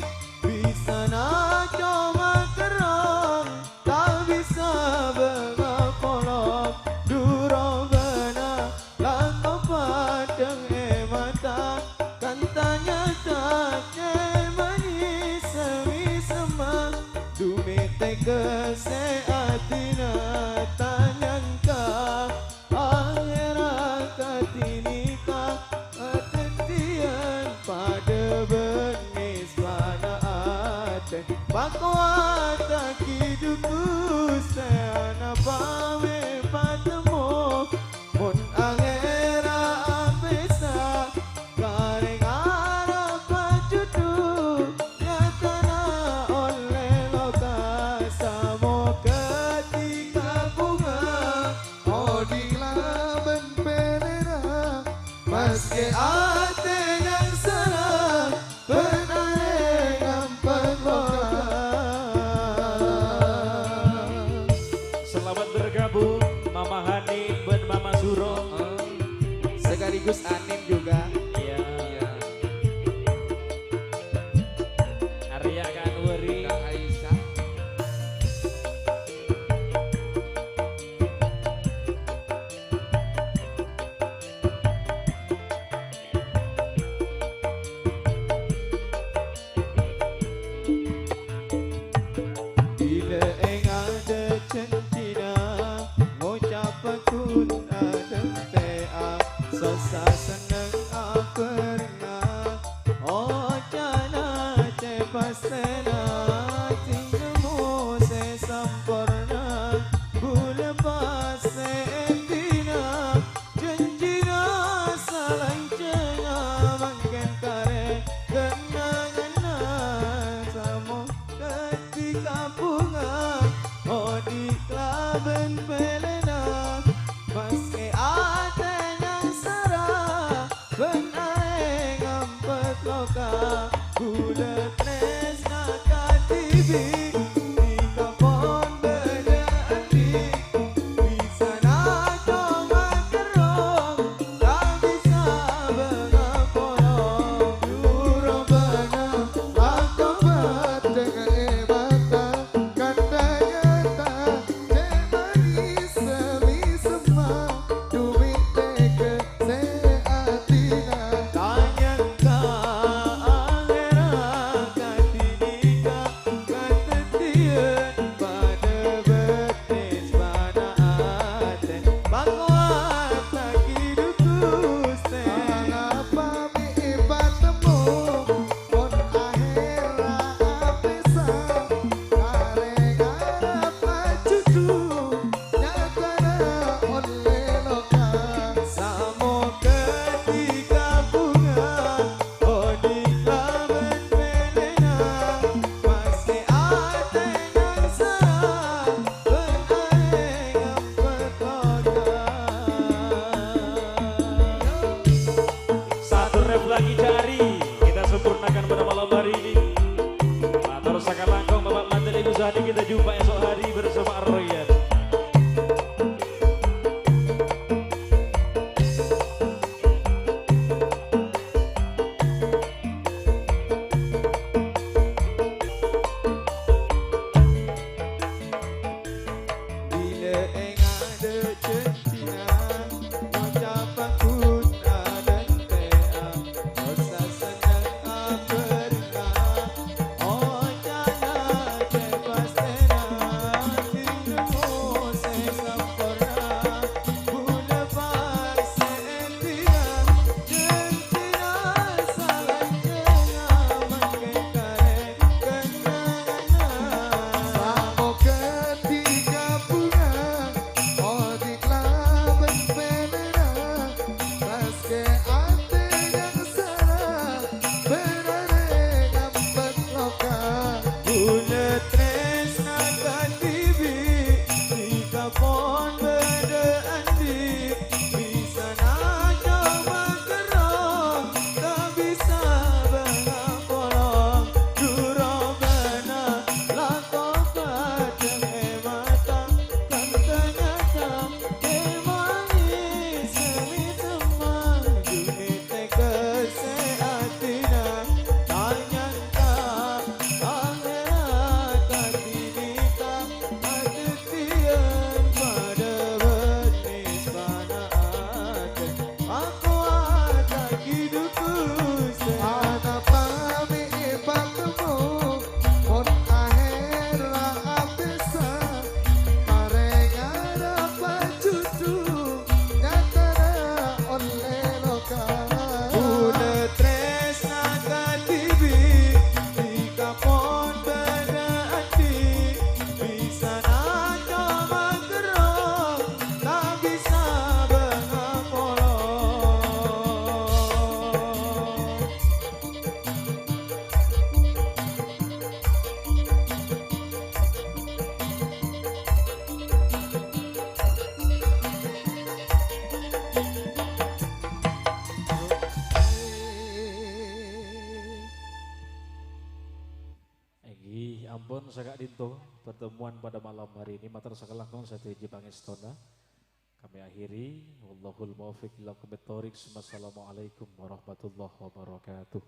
Sana cuma kerang tak bisa bengapolok Duro bena langkau padang mata Kantanya tak manis semi semak Dumite keseatina tanyangka Akhirat katinika Atentian pada benis pada Pakuata kiduku seana pame patemo Mon angera apesa kareng arah pajudu Nyatana oleh loka samo ketika bunga Oh di klaben pelera Maske ate yang serang Benare ngampet loka Selamat bergabung Mama Hani dan Mama Suro. Sekaligus Anim juga. Iya. Arya Kanwari. Kak Aisyah. Bila ada centina ngucapakun adem tea sosa seneng apernga oh jana ce pastena tinemu se samporna bule pase endina janjina salang cenga mangken kare kenangana samo ketika bunga oh di klaben pelena maske ate yang serah benae ngampet loka bulet tresna katibi di kapon beda andi bisa cuma kerong tak bisa bengapolong duro bena aku dengan mata katanya tak manis semi semua duit teke seatina tanyangka akhirat katinika katetian pada betis pada ate bakuat takiduku mengapa mi batemu pon akhira apesa kareng apa cucu nyatana oleh loka samo ketika bunga oh di klaben pelena masih ate yang serah benareng ngampet loka Satu rep lagi cari kita sempurnakan pada malam hari ini. Matur sakan langkong Bapak Mantan Ibu Sani kita jumpa esok hari bersama Arroyan. Bila ada centina ngucapakun aden tea Osa seneng apernga Ampun sagak dinto pertemuan pada malam hari ini matur sakelakon sateji pangestona. Kami akhiri wallahul muwaffiq ila aqwamit thoriq. Wassalamualaikum warahmatullahi wabarakatuh.